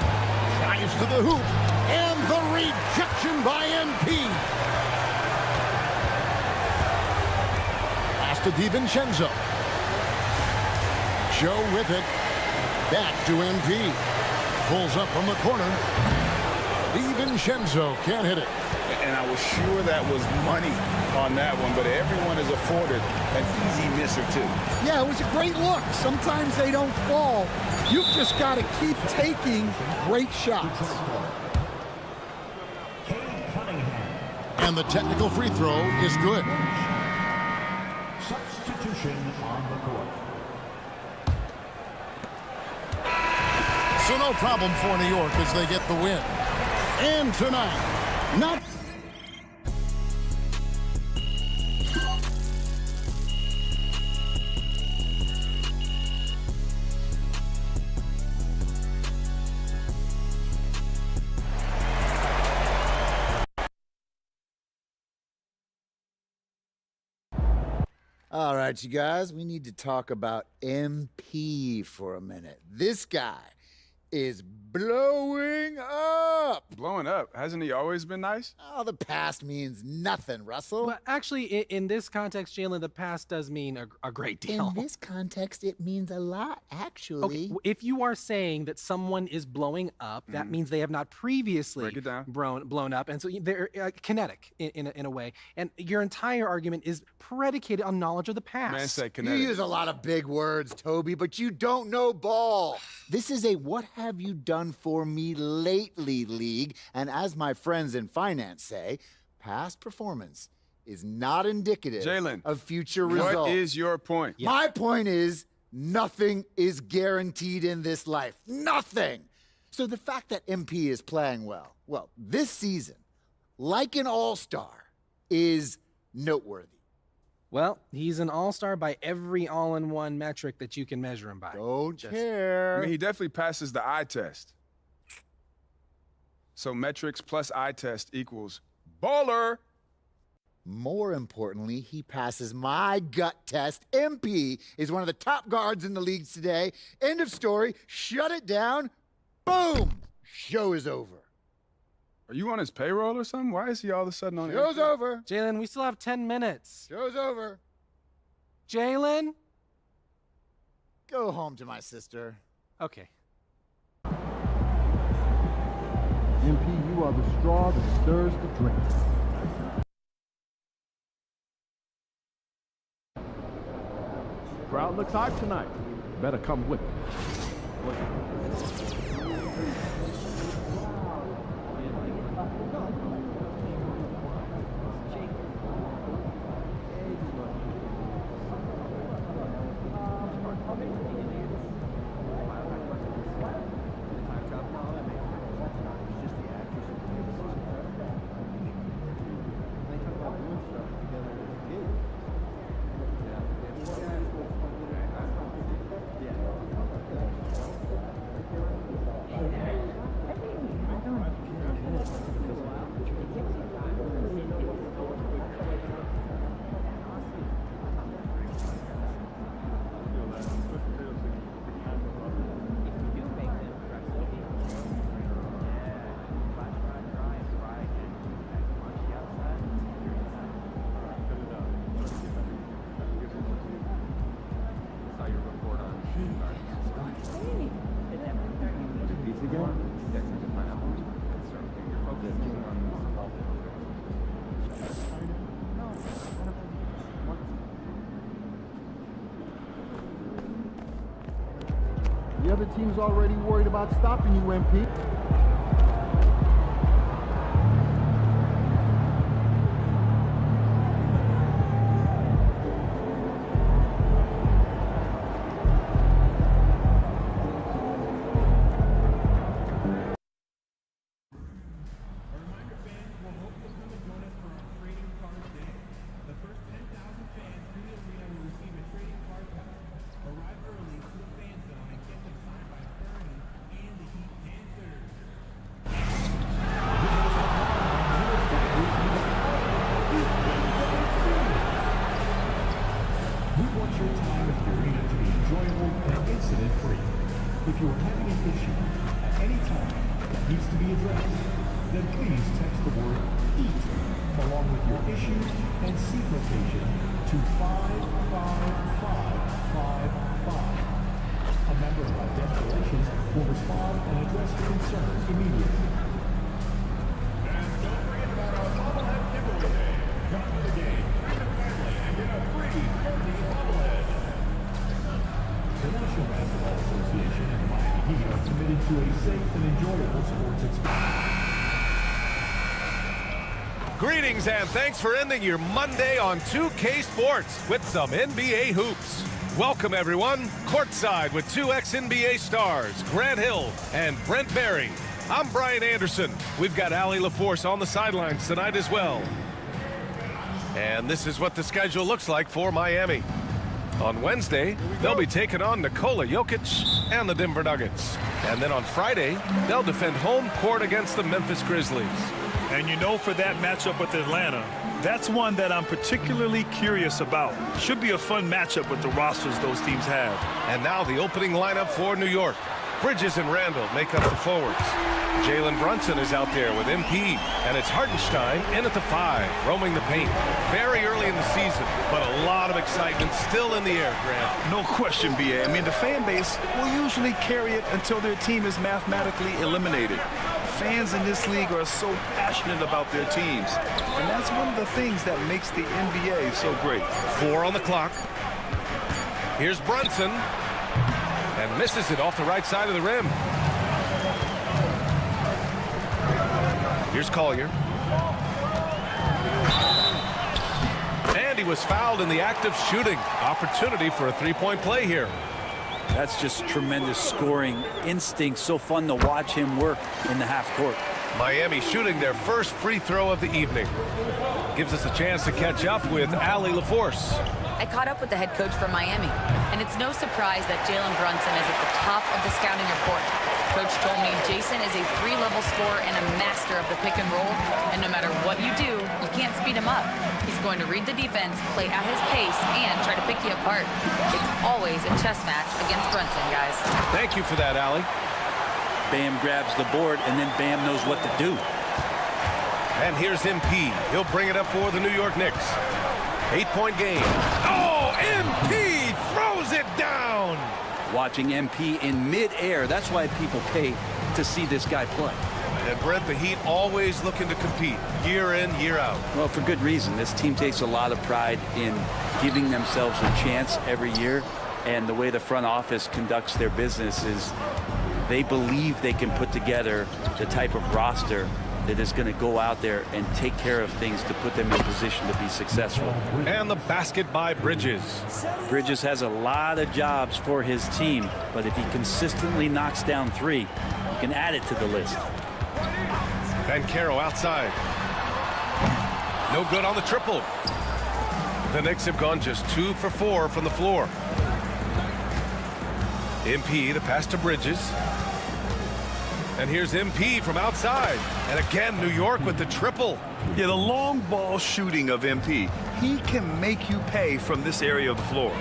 Speaker 8: Drives to the hoop. And the rejection by MP. Pass to DiVincenzo. Joe with it. Back to MP. Pulls up from the corner. DiVincenzo can't hit it.
Speaker 9: And I was sure that was money on that one, but everyone is afforded an easy misser too.
Speaker 10: Yeah, it was a great look. Sometimes they don't fall. You've just got to keep taking great shots.
Speaker 8: And the technical free throw is good.
Speaker 13: Substitution on the court.
Speaker 8: So no problem for New York as they get the win. And tonight, not
Speaker 14: All right, you guys, we need to talk about MP for a minute. This guy is blowing up.
Speaker 12: Blowing up? Hasn't he always been nice?
Speaker 14: Oh, the past means nothing, Russell.
Speaker 15: Well, actually, in this context, Jalen, the past does mean a great deal.
Speaker 14: In this context, it means a lot, actually.
Speaker 15: Okay, if you are saying that someone is blowing up, that means they have not previously
Speaker 12: Break it down.
Speaker 15: blown up, and so they're kinetic in a way. And your entire argument is predicated on knowledge of the past.
Speaker 12: Man said
Speaker 14: You
Speaker 12: kinetic.
Speaker 14: use a lot of big words, Toby, but you don't know ball. This is a what have you done for me lately league, and as my friends in finance say, past performance is not indicative
Speaker 12: Jalen,
Speaker 14: of future results.
Speaker 12: What is your point?
Speaker 14: My point is nothing is guaranteed in this life. Nothing. So the fact that MP is playing well, this season, like an all-star, is noteworthy.
Speaker 15: Well, he's an all-star by every all-in-one metric that you can measure him by.
Speaker 14: Don't care.
Speaker 12: I mean, he definitely passes the eye test. So metrics plus eye test equals baller.
Speaker 14: More importantly, he passes my gut test. MP is one of the top guards in the leagues today. End of story. Shut it down. Boom. Show is over.
Speaker 12: Are you on his payroll or something? Why is he all of a sudden on
Speaker 14: Show's
Speaker 12: MP?
Speaker 14: over.
Speaker 15: Jalen, we still have 10 minutes.
Speaker 14: Show's over.
Speaker 15: Jalen?
Speaker 14: Go home to my sister.
Speaker 15: Okay.
Speaker 1: MP, you are the straw that stirs the drink. Crowd looks hot tonight. Better come with me. other team's already worried about stopping you, MP.
Speaker 13: If you are having an issue at any time that needs to be addressed, then please text the word EAT along with your issue and seat location to 55555. A member of our guest relations will respond and address your concern immediately. And don't forget about our bobblehead giveaway. Come to the game, bring a family, and get a free Kirby bobblehead. The National Basketball Association and the Miami Heat are committed to a safe and enjoyable sports experience.
Speaker 2: Greetings and thanks for ending your Monday on 2K Sports with some NBA hoops. Welcome everyone, courtside with two ex-NBA stars, Grant Hill and Brent Barry. I'm Brian Anderson. We've got Allie LaForce on the sidelines tonight as well. And this is what the schedule looks like for Miami. On Wednesday, they'll be taking on Nikola Jokic and the Denver Nuggets. And then on Friday, they'll defend home court against the Memphis Grizzlies.
Speaker 5: And you know, for that matchup with Atlanta, that's one that I'm particularly curious about. Should be a fun matchup with the rosters those teams have.
Speaker 2: And now the opening lineup for New York. Bridges and Randall make up the forwards. Jalen Brunson is out there with MP, and it's Hartenstein in at the 5, roaming the paint. Very early in the season, but a lot of excitement still in the air, Grant.
Speaker 5: No question, BA. I mean, the fan base will usually carry it until their team is mathematically eliminated. Fans in this league are so passionate about their teams, and that's one of the things that makes the NBA so great.
Speaker 2: 4 on the clock. Here's Brunson, and misses it off the right side of the rim. Here's Collier. And he was fouled in the act of shooting. Opportunity for a three-point play here.
Speaker 16: That's just tremendous scoring instinct. So fun to watch him work in the half court.
Speaker 2: Miami shooting their first free throw of the evening. Gives us a chance to catch up with Allie LaForce.
Speaker 4: I caught up with the head coach from Miami, and it's no surprise that Jalen Brunson is at the top of the scouting report. Coach told me Jason is a 3-level scorer and a master of the pick and roll, and no matter what you do, you can't speed him up. He's going to read the defense, play at his pace, and try to pick you apart. It's always a chess match against Brunson, guys.
Speaker 2: Thank you for that, Allie.
Speaker 16: Bam grabs the board, and then Bam knows what to do.
Speaker 2: And here's MP. He'll bring it up for the New York Knicks. 8-point game. Oh, MP throws it down.
Speaker 16: Watching MP in mid-air, that's why people pay to see this guy play.
Speaker 2: And Brent, the Heat always looking to compete year in, year out.
Speaker 16: Well, for good reason. This team takes a lot of pride in giving themselves a chance every year. And the way the front office conducts their business is they believe they can put together the type of roster that is going to go out there and take care of things to put them in position to be successful.
Speaker 2: And the basket by Bridges.
Speaker 16: Bridges has a lot of jobs for his team, but if he consistently knocks down 3, you can add it to the list.
Speaker 2: And Caro outside. No good on the triple. The Knicks have gone just 2 for 4 from the floor. MP, the pass to Bridges. And here's MP from outside. And again, New York with the triple.
Speaker 5: Yeah, the long ball shooting of MP. He can make you pay from this area of the floor.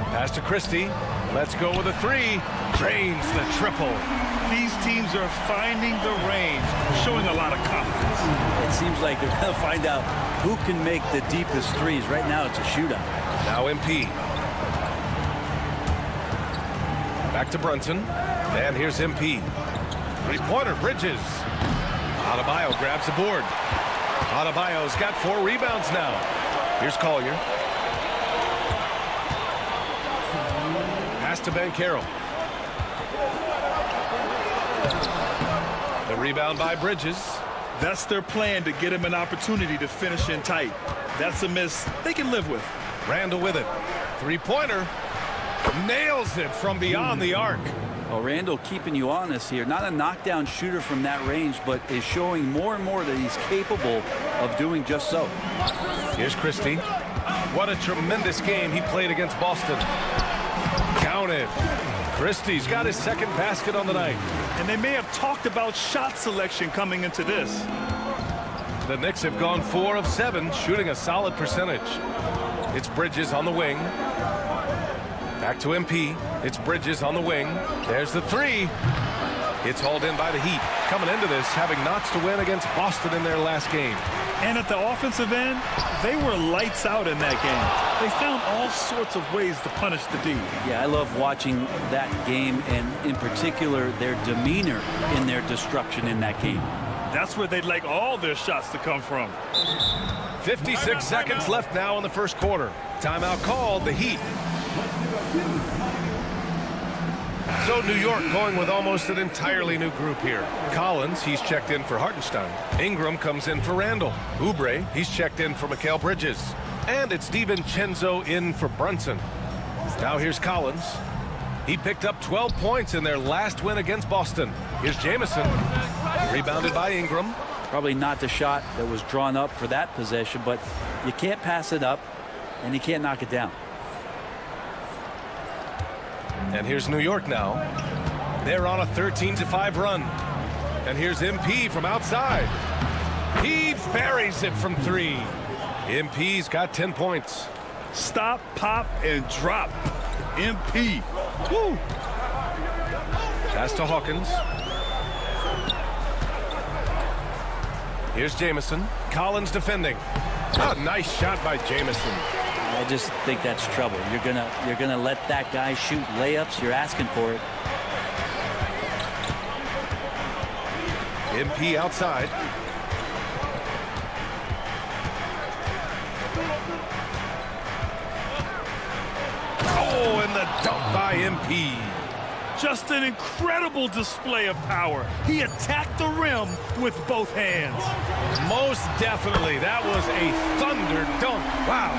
Speaker 2: Pass to Christie. Let's go with a 3. Drains the triple.
Speaker 5: These teams are finding the range, showing a lot of confidence.
Speaker 16: It seems like they're going to find out who can make the deepest threes. Right now, it's a shootout.
Speaker 2: Now MP. Back to Brunson. And here's MP. Three-pointer, Bridges. Adebayo grabs the board. Adebayo's got 4 rebounds now. Here's Collier. Pass to Banchero. The rebound by Bridges.
Speaker 5: That's their plan, to get him an opportunity to finish in tight. That's a miss they can live with.
Speaker 2: Randall with it. Three-pointer. Nails it from beyond the arc.
Speaker 16: Well, Randall keeping you honest here. Not a knockdown shooter from that range, but is showing more and more that he's capable of doing just so.
Speaker 2: Here's Christie. What a tremendous game he played against Boston. Counted. Christie's got his second basket on the night.
Speaker 5: And they may have talked about shot selection coming into this.
Speaker 2: The Knicks have gone 4 of 7, shooting a solid percentage. It's Bridges on the wing. Back to MP. It's Bridges on the wing. There's the three. It's hauled in by the Heat. Coming into this, having knots to win against Boston in their last game.
Speaker 5: And at the offensive end, they were lights out in that game. They found all sorts of ways to punish the D.
Speaker 16: Yeah, I love watching that game, and in particular, their demeanor in their destruction in that game.
Speaker 5: That's where they'd like all their shots to come from.
Speaker 2: 56 seconds left now in the first quarter. Timeout called, the Heat. So New York going with almost an entirely new group here. Collins, he's checked in for Hartenstein. Ingram comes in for Randall. Oubre, he's checked in for Mikal Bridges. And it's DiVincenzo in for Brunson. Now here's Collins. He picked up 12 points in their last win against Boston. Here's Jamison. Rebounded by Ingram.
Speaker 16: Probably not the shot that was drawn up for that possession, but you can't pass it up, and you can't knock it down.
Speaker 2: And here's New York now. They're on a 13-5 run. And here's MP from outside. He buries it from 3. MP's got 10 points.
Speaker 5: Stop, pop, and drop. MP. Woo.
Speaker 2: Pass to Hawkins. Here's Jamison. Collins defending. Oh, nice shot by Jamison.
Speaker 16: I just think that's trouble. You're gonna let that guy shoot layups. You're asking for it.
Speaker 2: MP outside. Oh, and the dunk by MP.
Speaker 5: Just an incredible display of power. He attacked the rim with both hands.
Speaker 2: Most definitely. That was a thunder dunk. Wow.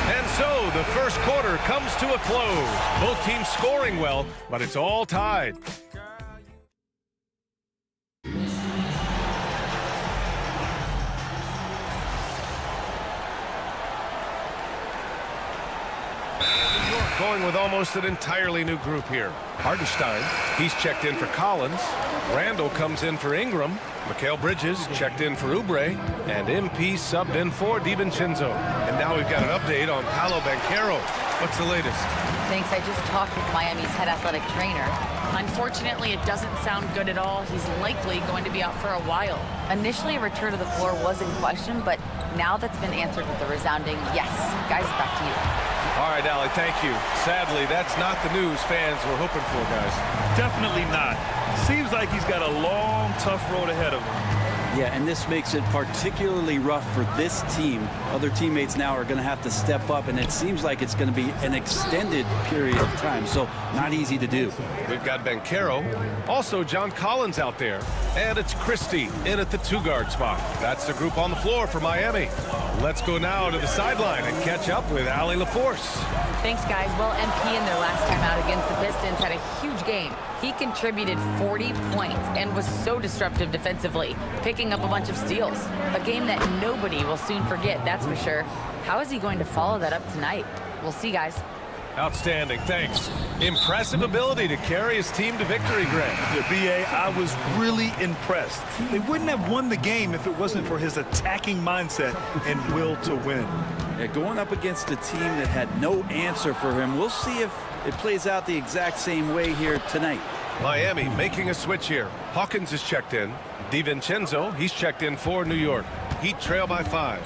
Speaker 2: And so the first quarter comes to a close. Both teams scoring well, but it's all tied. Going with almost an entirely new group here. Hartenstein, he's checked in for Collins. Randall comes in for Ingram. Mikal Bridges checked in for Oubre. And MP subbed in for DiVincenzo. And now we've got an update on Paolo Banchero. What's the latest?
Speaker 4: Thanks. I just talked with Miami's head athletic trainer. Unfortunately, it doesn't sound good at all. He's likely going to be out for a while. Initially, a return to the floor was in question, but now that's been answered with a resounding yes. Guys, back to you.
Speaker 2: All right, Allie, thank you. Sadly, that's not the news fans were hoping for, guys.
Speaker 5: Definitely not. Seems like he's got a long, tough road ahead of him.
Speaker 16: Yeah, and this makes it particularly rough for this team. Other teammates now are going to have to step up, and it seems like it's going to be an extended period of time, so not easy to do.
Speaker 2: We've got Banchero, also John Collins out there, and it's Christie in at the 2-guard spot. That's the group on the floor for Miami. Let's go now to the sideline and catch up with Allie LaForce.
Speaker 4: Thanks, guys. Well, MP in their last time out against the Pistons had a huge game. He contributed 40 points and was so disruptive defensively, picking up a bunch of steals. A game that nobody will soon forget, that's for sure. How is he going to follow that up tonight? We'll see, guys.
Speaker 2: Outstanding, thanks. Impressive ability to carry his team to victory, Greg.
Speaker 5: Yeah, B.A., I was really impressed. They wouldn't have won the game if it wasn't for his attacking mindset and will to win.
Speaker 16: Yeah, going up against a team that had no answer for him, we'll see if it plays out the exact same way here tonight.
Speaker 2: Miami making a switch here. Hawkins is checked in. DiVincenzo, he's checked in for New York. Heat trail by 5.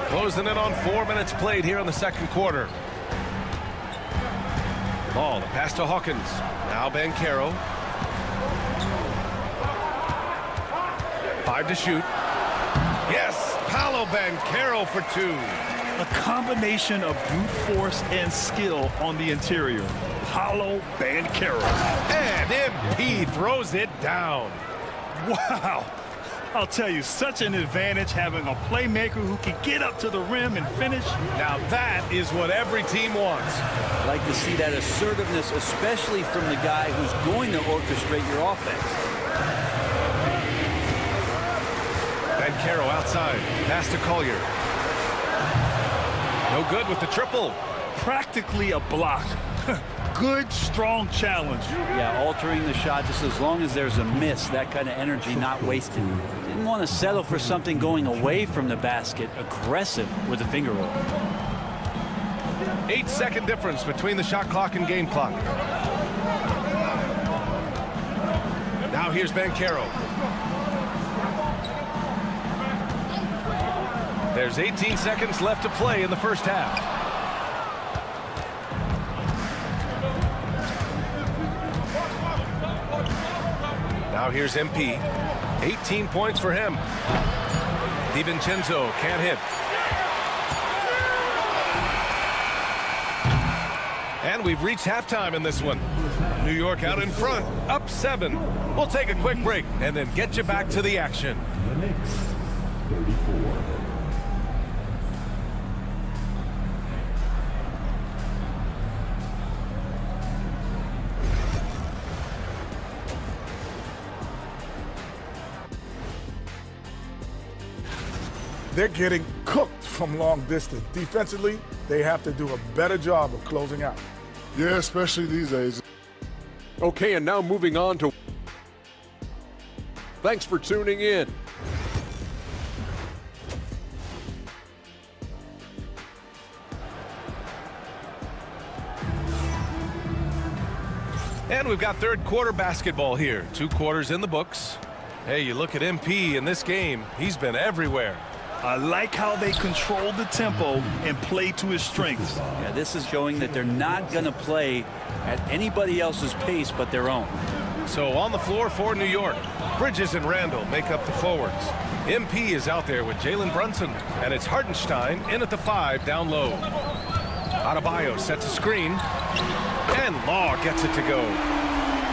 Speaker 2: Closing in on 4 minutes played here in the second quarter. Ball, the pass to Hawkins. Now Banchero. 5 to shoot. Yes, Paolo Banchero for 2.
Speaker 5: A combination of brute force and skill on the interior. Paulo Banchero.
Speaker 2: And MP throws it down.
Speaker 5: Wow. I'll tell you, such an advantage having a playmaker who can get up to the rim and finish.
Speaker 2: Now that is what every team wants.
Speaker 16: I like to see that assertiveness, especially from the guy who's going to orchestrate your offense.
Speaker 2: Banchero outside. Pass to Collier. No good with the triple.
Speaker 5: Practically a block. Good, strong challenge.
Speaker 16: Yeah, altering the shot just as long as there's a miss, that kind of energy not wasted. Didn't want to settle for something going away from the basket. Aggressive with the finger roll.
Speaker 2: 8-second difference between the shot clock and game clock. Now here's Banchero. There's 18 seconds left to play in the first half. Now here's MP. 18 points for him. DiVincenzo can't hit. And we've reached halftime in this one. New York out in front, up 7. We'll take a quick break and then get you back to the action.
Speaker 13: The Knicks, 34.
Speaker 7: They're getting cooked from long distance. Defensively, they have to do a better job of closing out.
Speaker 8: Yeah, especially these days.
Speaker 6: Okay, and now moving on to... Thanks for tuning in.
Speaker 2: And we've got third quarter basketball here. 2 quarters in the books. Hey, you look at MP in this game, he's been everywhere.
Speaker 5: I like how they control the tempo and play to his strengths.
Speaker 16: Yeah, this is showing that they're not going to play at anybody else's pace but their own.
Speaker 2: So on the floor for New York, Bridges and Randall make up the forwards. MP is out there with Jalen Brunson, and it's Hartenstein in at the 5 down low. Adebayo sets a screen, and Law gets it to go.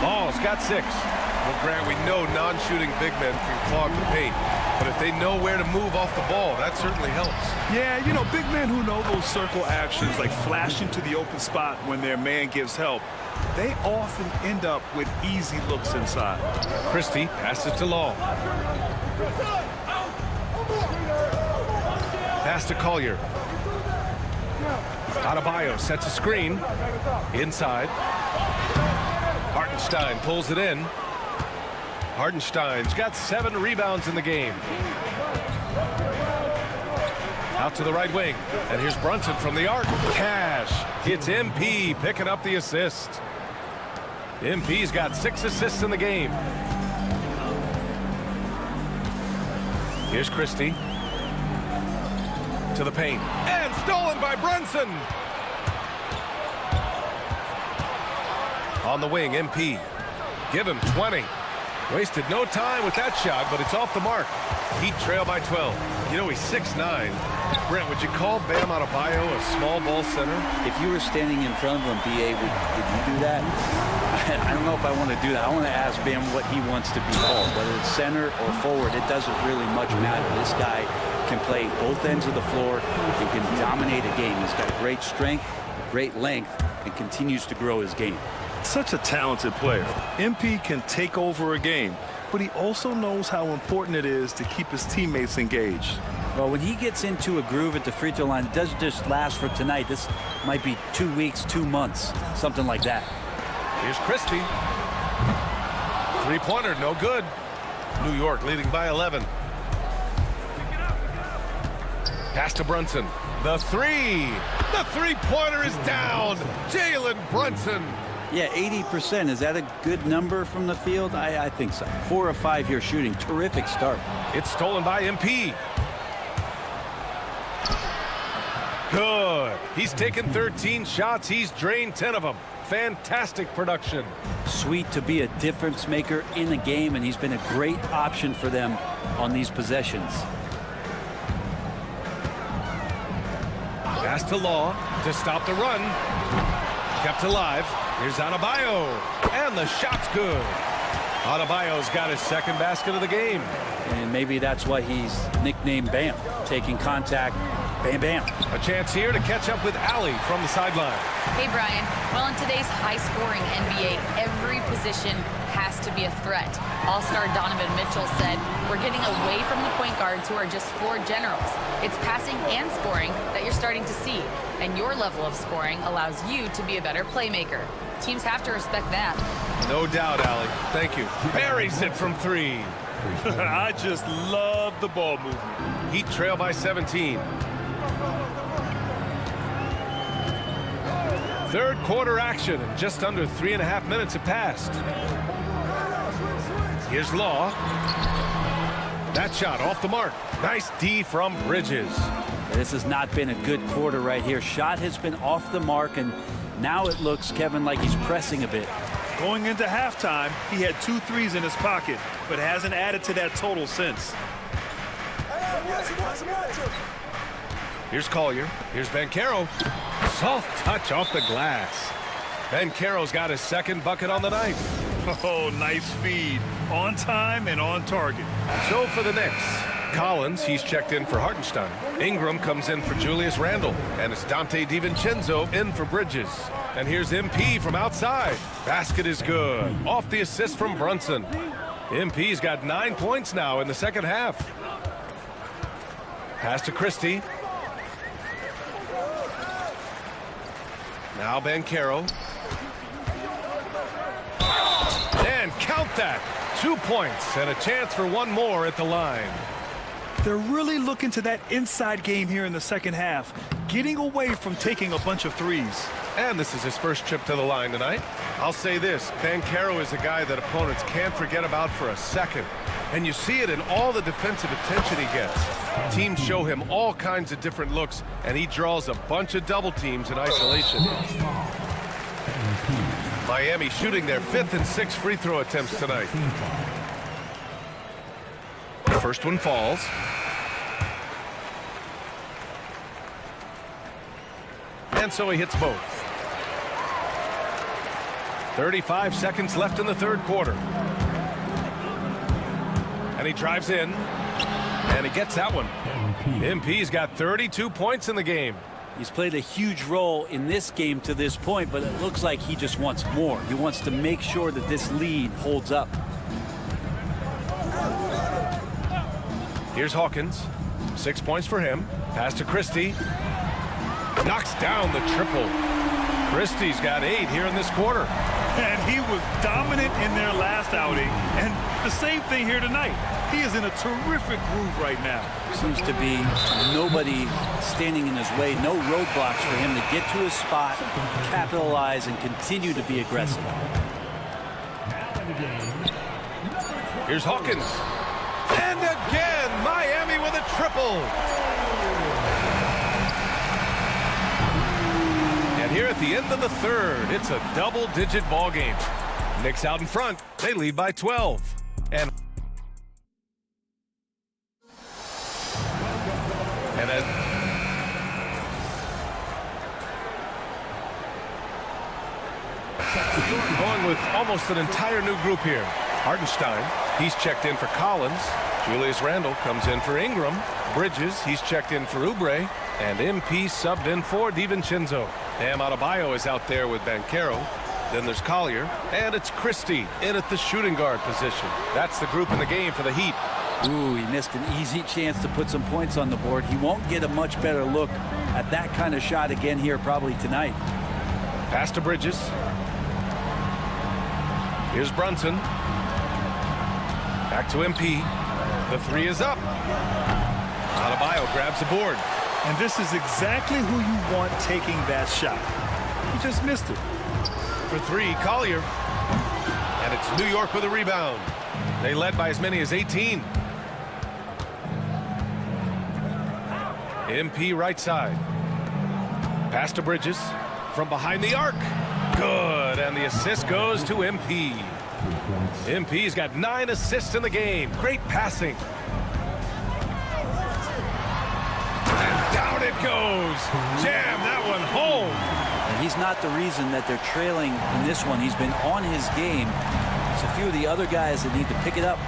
Speaker 2: Law's got 6. Well, Grant, we know non-shooting big men can clog the paint, but if they know where to move off the ball, that certainly helps.
Speaker 5: Yeah, you know, big men who know those circle actions, like flashing to the open spot when their man gives help, they often end up with easy looks inside.
Speaker 2: Christie passes to Law. Pass to Collier. Adebayo sets a screen. Inside. Hartenstein pulls it in. Hartenstein's got 7 rebounds in the game. Out to the right wing. And here's Brunson from the arc. Cash. It's MP picking up the assist. MP's got 6 assists in the game. Here's Christie. To the paint. And stolen by Brunson. On the wing, MP. Give him 20. Wasted no time with that shot, but it's off the mark. Heat trail by 12. You know, he's 6'9". Brent, would you call Bam Adebayo a small ball center?
Speaker 16: If you were standing in front of him, BA, would you do that? I don't know if I want to do that. I want to ask Bam what he wants to be called. Whether it's center or forward, it doesn't really much matter. This guy can play both ends of the floor and can dominate a game. He's got great strength, great length, and continues to grow his game.
Speaker 5: Such a talented player. MP can take over a game, but he also knows how important it is to keep his teammates engaged.
Speaker 16: Well, when he gets into a groove at the free throw line, it doesn't just last for tonight. This might be 2 weeks, 2 months, something like that.
Speaker 2: Here's Christie. 3-pointer, no good. New York leading by 11. Pass to Brunson. The 3. The 3-pointer is down. Jalen Brunson.
Speaker 16: Yeah, 80%. Is that a good number from the field? I think so. 4 of 5 here shooting. Terrific start.
Speaker 2: It's stolen by MP. Good. He's taken 13 shots. He's drained 10 of them. Fantastic production.
Speaker 16: Sweet to be a difference maker in the game, and he's been a great option for them on these possessions.
Speaker 2: Pass to Law to stop the run. Kept alive. Here's Adebayo. And the shot's good. Adebayo's got his second basket of the game.
Speaker 16: And maybe that's why he's nicknamed Bam. Taking contact, bam, bam.
Speaker 2: A chance here to catch up with Allie from the sideline.
Speaker 4: Hey, Brian. Well, in today's high-scoring NBA, every position has to be a threat. All-star Donovan Mitchell said, we're getting away from the point guards who are just floor generals. It's passing and scoring that you're starting to see. And your level of scoring allows you to be a better playmaker. Teams have to respect that.
Speaker 2: No doubt, Allie. Thank you. Buries it from 3.
Speaker 5: I just love the ball movement.
Speaker 2: Heat trail by 17. Third quarter action, and just under 3.5 minutes have passed. Here's Law. That shot off the mark. Nice D from Bridges.
Speaker 16: This has not been a good quarter right here. Shot has been off the mark, and now it looks, Kevin, like he's pressing a bit.
Speaker 5: Going into halftime, he had 2 threes in his pocket, but hasn't added to that total since.
Speaker 2: Here's Collier. Here's Banchero. Soft touch off the glass. Banchero's got his second bucket on the night.
Speaker 5: Oh, nice feed. On time and on target.
Speaker 2: So for the Knicks, Collins, he's checked in for Hartenstein. Ingram comes in for Julius Randle. And it's Dante DiVincenzo in for Bridges. And here's MP from outside. Basket is good. Off the assist from Brunson. MP's got 9 points now in the second half. Pass to Christie. Now Banchero. And count that. 2 points and a chance for one more at the line.
Speaker 5: They're really looking to that inside game here in the second half, getting away from taking a bunch of threes.
Speaker 2: And this is his first trip to the line tonight. I'll say this, Banchero is a guy that opponents can't forget about for a second. And you see it in all the defensive attention he gets. Teams show him all kinds of different looks, and he draws a bunch of double teams in isolation. Miami shooting their 5th and 6th free throw attempts tonight. The first one falls. And so he hits both. 35 seconds left in the third quarter. And he drives in. And he gets that one. MP's got 32 points in the game.
Speaker 16: He's played a huge role in this game to this point, but it looks like he just wants more. He wants to make sure that this lead holds up.
Speaker 2: Here's Hawkins. 6 points for him. Pass to Christie. Knocks down the triple. Christie's got 8 here in this quarter.
Speaker 5: And he was dominant in their last outing. And the same thing here tonight. He is in a terrific groove right now.
Speaker 16: Seems to be nobody standing in his way. No roadblocks for him to get to his spot, capitalize, and continue to be aggressive.
Speaker 2: Here's Hawkins. And again, Miami with a triple. And here at the end of the third, it's a double-digit ball game. Knicks out in front. They lead by 12. And then going with almost an entire new group here. Hartenstein, he's checked in for Collins. Julius Randle comes in for Ingram. Bridges, he's checked in for Oubre. And MP subbed in for DiVincenzo. Bam Adebayo is out there with Banchero. Then there's Collier. And it's Christie in at the shooting guard position. That's the group in the game for the Heat.
Speaker 16: Ooh, he missed an easy chance to put some points on the board. He won't get a much better look at that kind of shot again here probably tonight.
Speaker 2: Pass to Bridges. Here's Brunson. Back to MP. The 3 is up. Adebayo grabs the board.
Speaker 5: And this is exactly who you want taking that shot. He just missed it.
Speaker 2: For 3, Collier. And it's New York with a rebound. They led by as many as 18. MP right side. Pass to Bridges. From behind the arc. Good. And the assist goes to MP. MP's got 9 assists in the game. Great passing. And down it goes. Jam that one home.
Speaker 16: And he's not the reason that they're trailing in this one. He's been on his game. There's a few of the other guys that need to pick it up.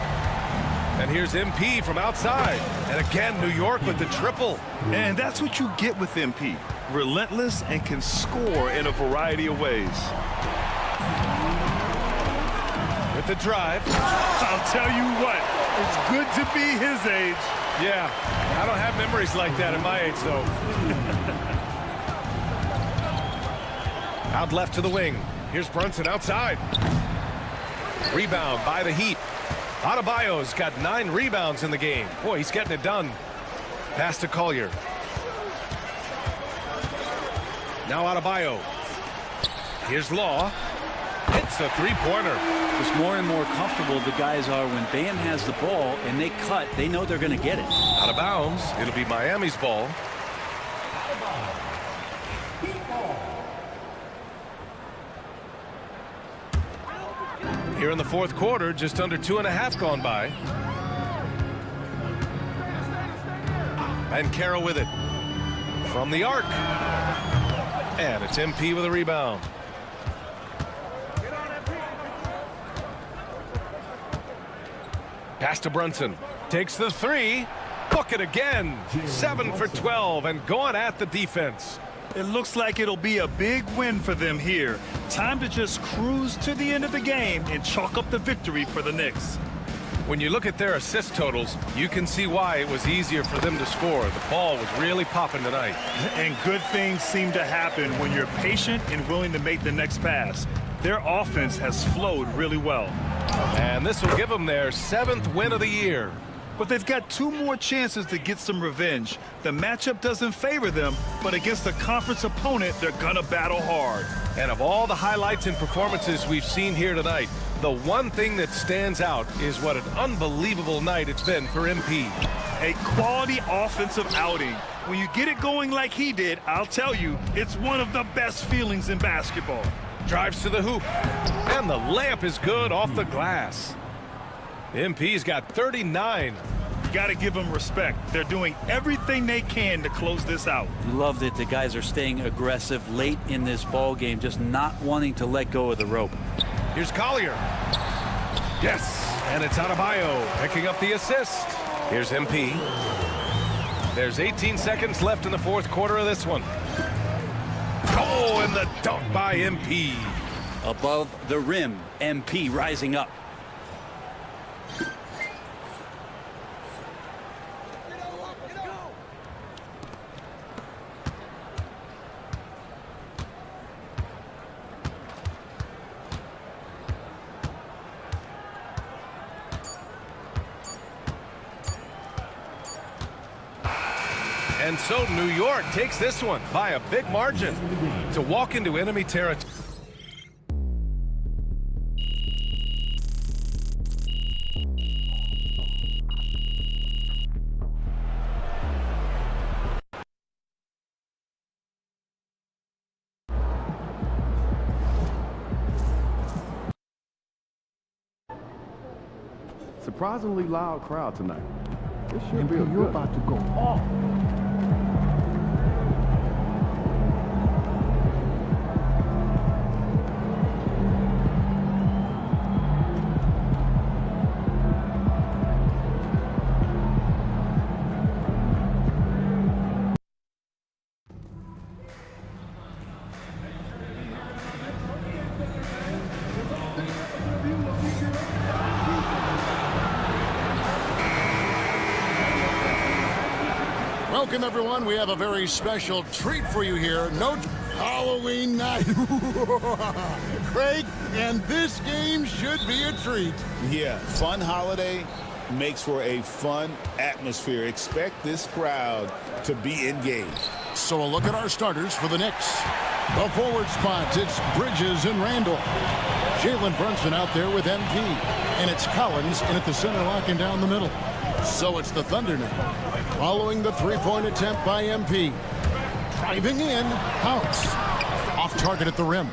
Speaker 2: And here's MP from outside. And again, New York with the triple.
Speaker 5: And that's what you get with MP. Relentless and can score in a variety of ways.
Speaker 2: With the drive.
Speaker 5: I'll tell you what, it's good to be his age.
Speaker 2: Yeah, I don't have memories like that at my age, though. Out left to the wing. Here's Brunson outside. Rebound by the Heat. Adebayo's got 9 rebounds in the game. Boy, he's getting it done. Pass to Collier. Now Adebayo. Here's Law. Hits a three-pointer.
Speaker 16: Just more and more comfortable the guys are when Bam has the ball and they cut. They know they're going to get it.
Speaker 2: Out of bounds. It'll be Miami's ball. Here in the fourth quarter, just under 2.5 gone by. And Carroll with it. From the arc. And it's MP with a rebound. Pass to Brunson. Takes the three. Bucket again. 7 for 12 and going at the defense.
Speaker 5: It looks like it'll be a big win for them here. Time to just cruise to the end of the game and chalk up the victory for the Knicks.
Speaker 2: When you look at their assist totals, you can see why it was easier for them to score. The ball was really popping tonight.
Speaker 5: And good things seem to happen when you're patient and willing to make the next pass. Their offense has flowed really well.
Speaker 2: And this will give them their 7th win of the year.
Speaker 5: But they've got 2 more chances to get some revenge. The matchup doesn't favor them, but against a conference opponent, they're gonna battle hard.
Speaker 2: And of all the highlights and performances we've seen here tonight, the one thing that stands out is what an unbelievable night it's been for MP.
Speaker 5: A quality offensive outing. When you get it going like he did, I'll tell you, it's one of the best feelings in basketball.
Speaker 2: Drives to the hoop. And the layup is good off the glass. MP's got 39.
Speaker 5: You got to give them respect. They're doing everything they can to close this out.
Speaker 16: Love that the guys are staying aggressive late in this ball game, just not wanting to let go of the rope.
Speaker 2: Here's Collier. Yes, and it's Adebayo picking up the assist. Here's MP. There's 18 seconds left in the fourth quarter of this one. Oh, and the dunk by MP.
Speaker 16: Above the rim, MP rising up.
Speaker 2: And so New York takes this one by a big margin to walk into enemy territory.
Speaker 1: Surprisingly loud crowd tonight. This should be you're about to go off.
Speaker 8: Welcome, everyone. We have a very special treat for you here. No Halloween night. Craig, and this game should be a treat.
Speaker 9: Yeah, fun holiday makes for a fun atmosphere. Expect this crowd to be engaged.
Speaker 8: So a look at our starters for the Knicks. The forward spots, it's Bridges and Randall. Jalen Brunson out there with MP. And it's Collins in at the center, locking down the middle. So it's the Thunder now. Following the three-point attempt by MP. Driving in, House. Off target at the rim.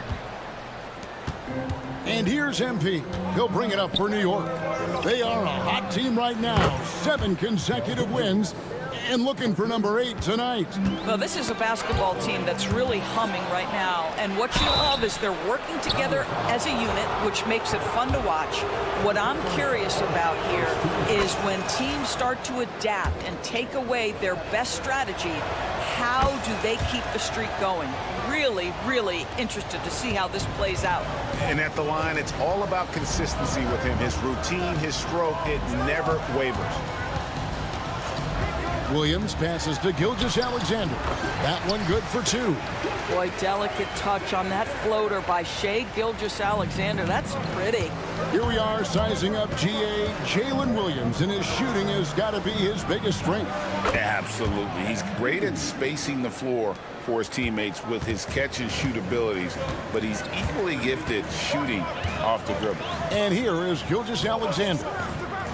Speaker 8: And here's MP. He'll bring it up for New York. They are a hot team right now. 7 consecutive wins. And looking for number 8 tonight.
Speaker 3: Well, this is a basketball team that's really humming right now. And what you love is they're working together as a unit, which makes it fun to watch. What I'm curious about here is when teams start to adapt and take away their best strategy, how do they keep the streak going? Really, really interested to see how this plays out.
Speaker 12: And at the line, it's all about consistency with him. His routine, his stroke, it never wavers.
Speaker 8: Williams passes to Gilgeous-Alexander. That one good for 2.
Speaker 3: Boy, delicate touch on that floater by Shai Gilgeous-Alexander. That's pretty.
Speaker 8: Here we are sizing up GA Jalen Williams, and his shooting has got to be his biggest strength.
Speaker 9: Absolutely. He's great at spacing the floor for his teammates with his catch and shoot abilities, but he's equally gifted shooting off the dribble.
Speaker 8: And here is Gilgeous-Alexander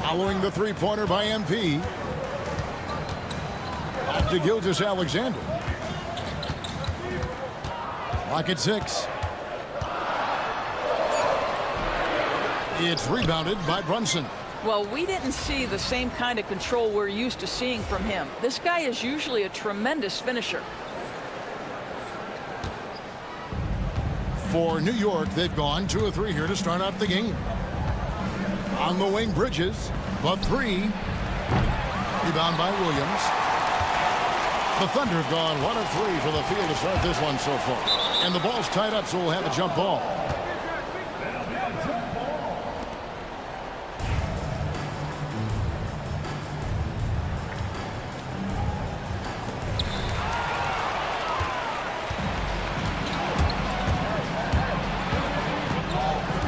Speaker 8: following the three-pointer by MP. Back to Gilgeous-Alexander. Clock at 6. It's rebounded by Brunson.
Speaker 3: Well, we didn't see the same kind of control we're used to seeing from him. This guy is usually a tremendous finisher.
Speaker 8: For New York, they've gone 2 of 3 here to start out the game. On the wing, Bridges, but 3. Rebound by Williams. The Thunder have gone 1 of 3 for the field to start this one so far. And the ball's tied up, so we'll have a jump ball.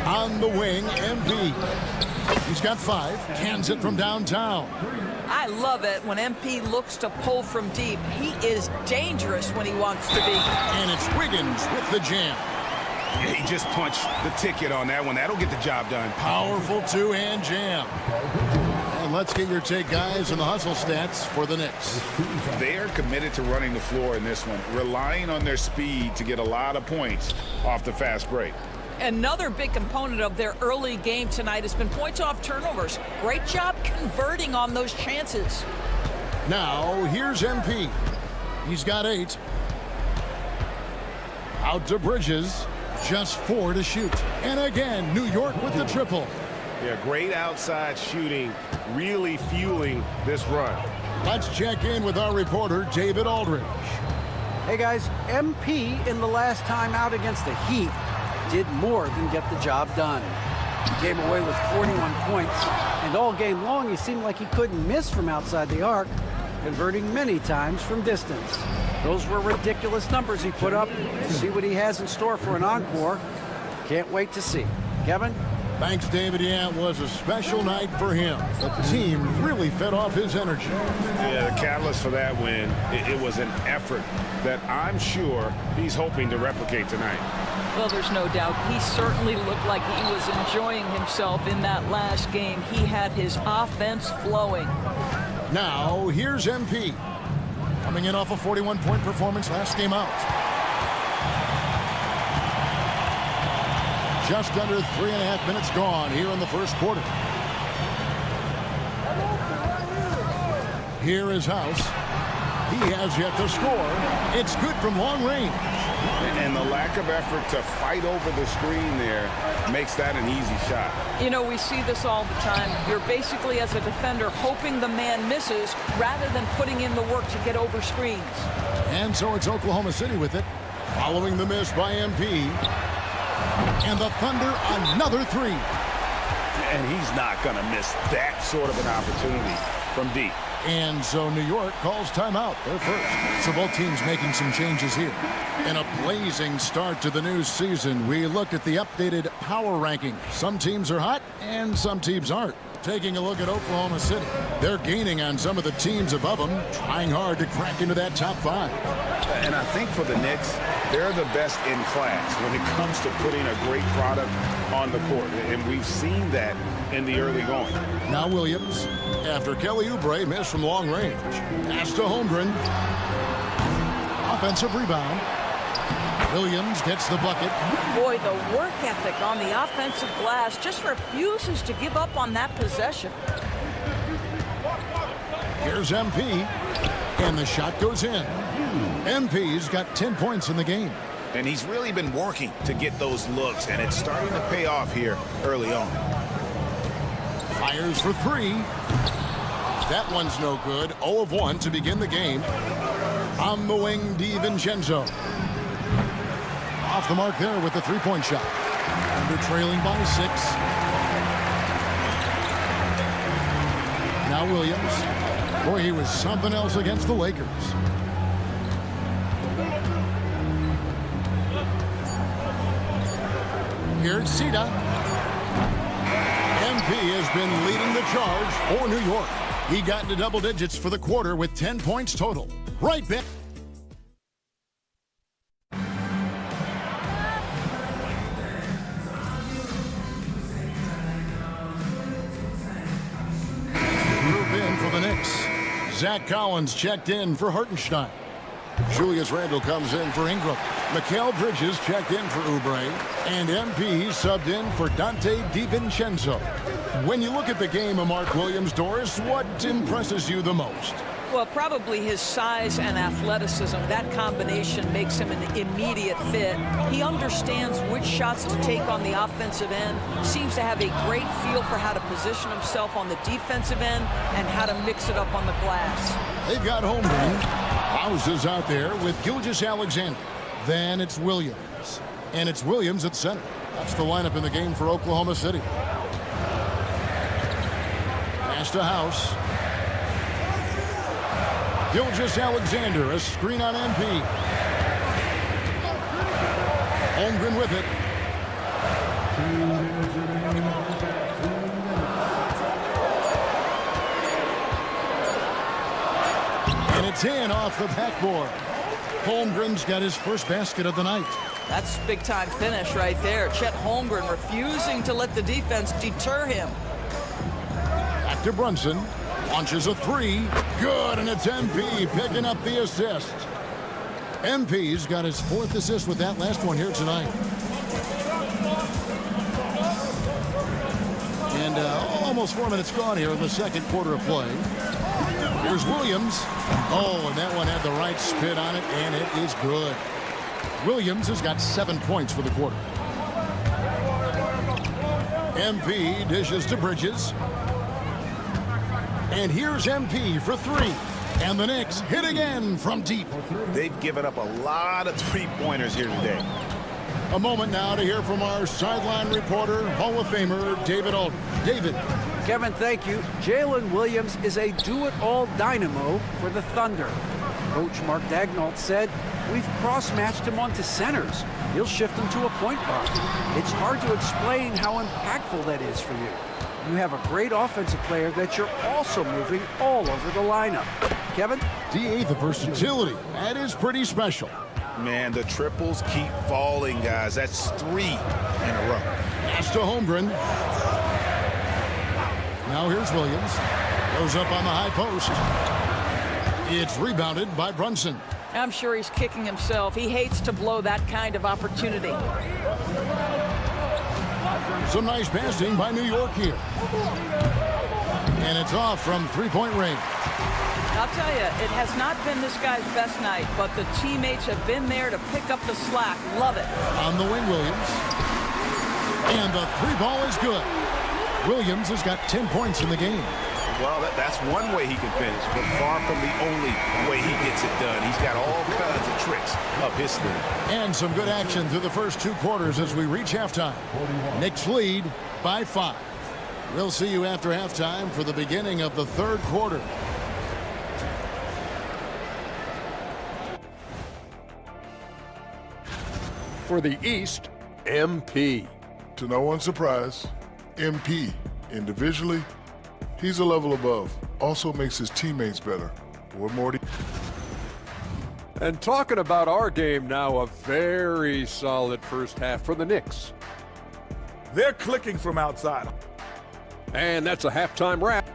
Speaker 8: On the wing, MP. He's got 5, cans it from downtown.
Speaker 3: I love it when MP looks to pull from deep. He is dangerous when he wants to be.
Speaker 8: And it's Wiggins with the jam.
Speaker 12: Yeah, he just punched the ticket on that one. That'll get the job done.
Speaker 8: Powerful two-hand jam. And let's get your take, guys, on the hustle stats for the Knicks.
Speaker 9: They are committed to running the floor in this one, relying on their speed to get a lot of points off the fast break.
Speaker 3: Another big component of their early game tonight has been points off turnovers. Great job converting on those chances.
Speaker 8: Now, here's MP. He's got 8. Out to Bridges. Just 4 to shoot. And again, New York with the triple.
Speaker 12: Yeah, great outside shooting, really fueling this run.
Speaker 8: Let's check in with our reporter, David Aldridge.
Speaker 11: Hey, guys, MP in the last time out against the Heat did more than get the job done. He came away with 41 points, and all game long he seemed like he couldn't miss from outside the arc, converting many times from distance. Those were ridiculous numbers he put up. See what he has in store for an encore. Can't wait to see. Kevin?
Speaker 8: Thanks, David. Yeah, it was a special night for him. The team really fed off his energy.
Speaker 12: Yeah, the catalyst for that win, it was an effort that I'm sure he's hoping to replicate tonight.
Speaker 3: Well, there's no doubt. He certainly looked like he was enjoying himself in that last game. He had his offense flowing.
Speaker 8: Now, here's MP. Coming in off a 41-point performance last game out. Just under 3.5 minutes gone here in the first quarter. Here is House. He has yet to score. It's good from long range.
Speaker 9: And the lack of effort to fight over the screen there makes that an easy shot.
Speaker 3: You know, we see this all the time. You're basically, as a defender, hoping the man misses rather than putting in the work to get over screens.
Speaker 8: And so it's Oklahoma City with it, following the miss by MP. And the Thunder, another 3.
Speaker 9: And he's not going to miss that sort of an opportunity from deep.
Speaker 8: And so New York calls timeout. They're first. So both teams making some changes here. In a blazing start to the new season, we look at the updated power ranking. Some teams are hot and some teams aren't. Taking a look at Oklahoma City, they're gaining on some of the teams above them, trying hard to crack into that top 5.
Speaker 9: And I think for the Knicks, they're the best in class when it comes to putting a great product on the court. And we've seen that in the early going.
Speaker 8: Now Williams, after Kelly Oubre missed from long range. Pass to Holmgren. Offensive rebound. Williams gets the bucket.
Speaker 3: Boy, the work ethic on the offensive glass just refuses to give up on that possession.
Speaker 8: Here's MP. And the shot goes in. MP's got 10 points in the game.
Speaker 9: And he's really been working to get those looks, and it's starting to pay off here early on.
Speaker 8: Fires for three. That one's no good. 0 of 1 to begin the game. On the wing, DiVincenzo. Off the mark there with the three-point shot. And they're trailing by 6. Now Williams. Boy, he was something else against the Lakers. Here's Sita. MP has been leading the charge for New York. He got into double digits for the quarter with 10 points total. Right back. Group in for the Knicks. Zach Collins checked in for Hartenstein. Julius Randle comes in for Ingram. Mikal Bridges checked in for Oubre. And MP subbed in for Dante DiVincenzo. When you look at the game of Mark Williams, Doris, what impresses you the most?
Speaker 3: Well, probably his size and athleticism. That combination makes him an immediate fit. He understands which shots to take on the offensive end, seems to have a great feel for how to position himself on the defensive end and how to mix it up on the glass.
Speaker 8: They've got Holmgren. Houses out there with Gilgeous-Alexander. Then it's Williams. And it's Williams at center. That's the lineup in the game for Oklahoma City. Pass to House. Gilgeous-Alexander, a screen on MP. Holmgren with it. And it's in off the backboard. Holmgren's got his first basket of the night.
Speaker 3: That's big-time finish right there. Chet Holmgren refusing to let the defense deter him.
Speaker 8: Back to Brunson. Launches a three. Good, and it's MP picking up the assist. MP's got his 4th assist with that last one here tonight. And almost 4 minutes gone here in the second quarter of play. Here's Williams. Oh, and that one had the right spin on it, and it is good. Williams has got 7 points for the quarter. MP dishes to Bridges. And here's MP for three. And the Knicks hit again from deep.
Speaker 9: They've given up a lot of three-pointers here today.
Speaker 8: A moment now to hear from our sideline reporter, Hall of Famer David Alden. David.
Speaker 11: Kevin, thank you. Jalen Williams is a do-it-all dynamo for the Thunder. Coach Mark Daigneault said, "We've cross-matched him onto centers. He'll shift him to a point guard. It's hard to explain how impactful that is for you. You have a great offensive player that you're also moving all over the lineup." Kevin?
Speaker 8: DA, the versatility. That is pretty special.
Speaker 9: Man, the triples keep falling, guys. That's 3 in a row.
Speaker 8: Pass to Holmgren. Now here's Williams. Goes up on the high post. It's rebounded by Brunson.
Speaker 3: I'm sure he's kicking himself. He hates to blow that kind of opportunity.
Speaker 8: Some nice passing by New York here. And it's off from three-point range.
Speaker 3: I'll tell you, it has not been this guy's best night, but the teammates have been there to pick up the slack. Love it.
Speaker 8: On the wing, Williams. And the three ball is good. Williams has got 10 points in the game.
Speaker 9: Well, that's one way he can finish, but far from the only way he gets it done. He's got all kinds of tricks up his sleeve.
Speaker 8: And some good action through the first 2 quarters as we reach halftime. Knicks lead by 5. We'll see you after halftime for the beginning of the third quarter.
Speaker 6: For the East, MP.
Speaker 7: To no one's surprise, MP, individually, he's a level above. Also makes his teammates better. What more do you...
Speaker 6: And talking about our game now, a very solid first half for the Knicks.
Speaker 7: They're clicking from outside.
Speaker 6: And that's a halftime wrap.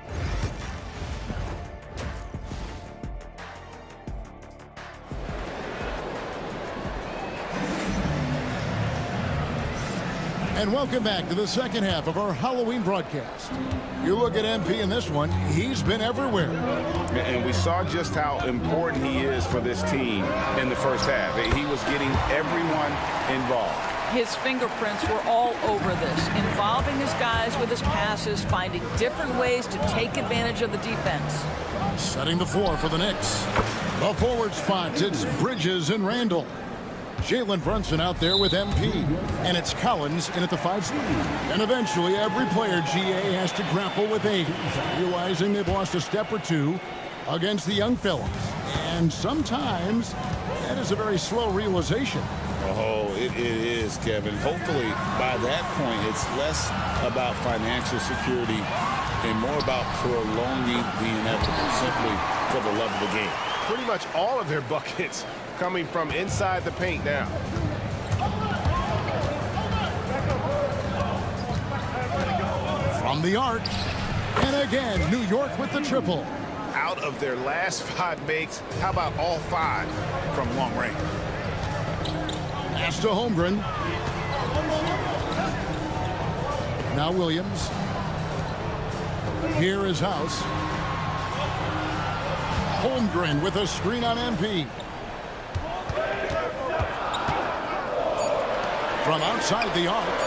Speaker 8: And welcome back to the second half of our Halloween broadcast. You look at MP in this one, he's been everywhere.
Speaker 12: And we saw just how important he is for this team in the first half. He was getting everyone involved.
Speaker 3: His fingerprints were all over this, involving his guys with his passes, finding different ways to take advantage of the defense.
Speaker 8: Setting the floor for the Knicks. The forward spots, it's Bridges and Randall. Jalen Brunson out there with MP. And it's Collins in at the 5 spot. And eventually every player GA has to grapple with age, realizing they've lost a step or two against the young fellas. And sometimes that is a very slow realization.
Speaker 9: Oh, it is, Kevin. Hopefully by that point it's less about financial security and more about prolonging the inevitable, simply for the love of the game.
Speaker 12: Pretty much all of their buckets coming from inside the paint now.
Speaker 8: From the arc. And again, New York with the triple.
Speaker 12: Out of their last 5 makes, how about all 5 from long range?
Speaker 8: Pass to Holmgren. Now Williams. Here is House. Holmgren with a screen on MP. From outside the arc.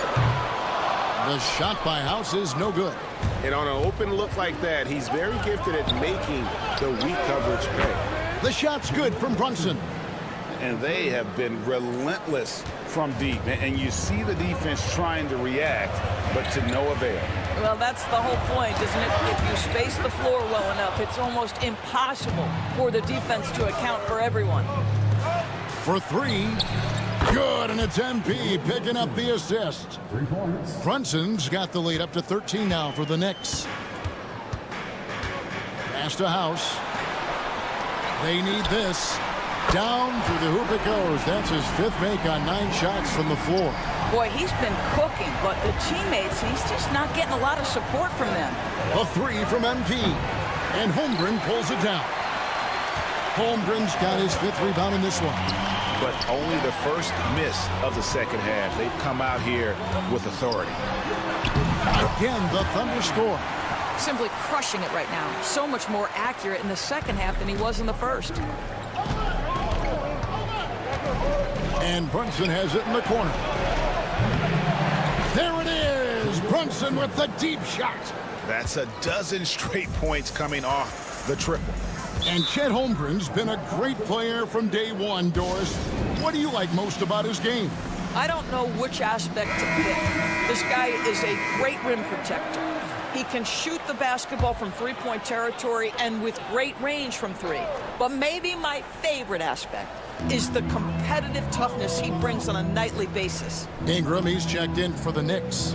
Speaker 8: The shot by House is no good.
Speaker 12: And on an open look like that, he's very gifted at making the weak coverage pay.
Speaker 8: The shot's good from Brunson.
Speaker 9: And they have been relentless from deep. And you see the defense trying to react, but to no avail.
Speaker 3: Well, that's the whole point, isn't it? If you space the floor well enough, it's almost impossible for the defense to account for everyone.
Speaker 8: For 3. Good, and it's MP picking up the assist. Brunson's got the lead up to 13 now for the Knicks. Pass to House. They need this. Down through the hoop it goes. That's his 5th make on 9 shots from the floor.
Speaker 3: Boy, he's been cooking, but the teammates, he's just not getting a lot of support from them.
Speaker 8: A 3 from MP. And Holmgren pulls it down. Holmgren's got his 5th rebound in this one.
Speaker 12: But only the first miss of the second half. They've come out here with authority.
Speaker 8: Again, the Thunder score.
Speaker 3: Simply crushing it right now. So much more accurate in the second half than he was in the first.
Speaker 8: And Brunson has it in the corner. There it is! Brunson with the deep shot.
Speaker 12: That's a dozen straight points coming off the triple.
Speaker 8: And Chet Holmgren's been a great player from day one, Doris. What do you like most about his game?
Speaker 3: I don't know which aspect to pick. This guy is a great rim protector. He can shoot the basketball from 3-point territory and with great range from 3. But maybe my favorite aspect is the competitive toughness he brings on a nightly basis.
Speaker 8: Ingram, he's checked in for the Knicks.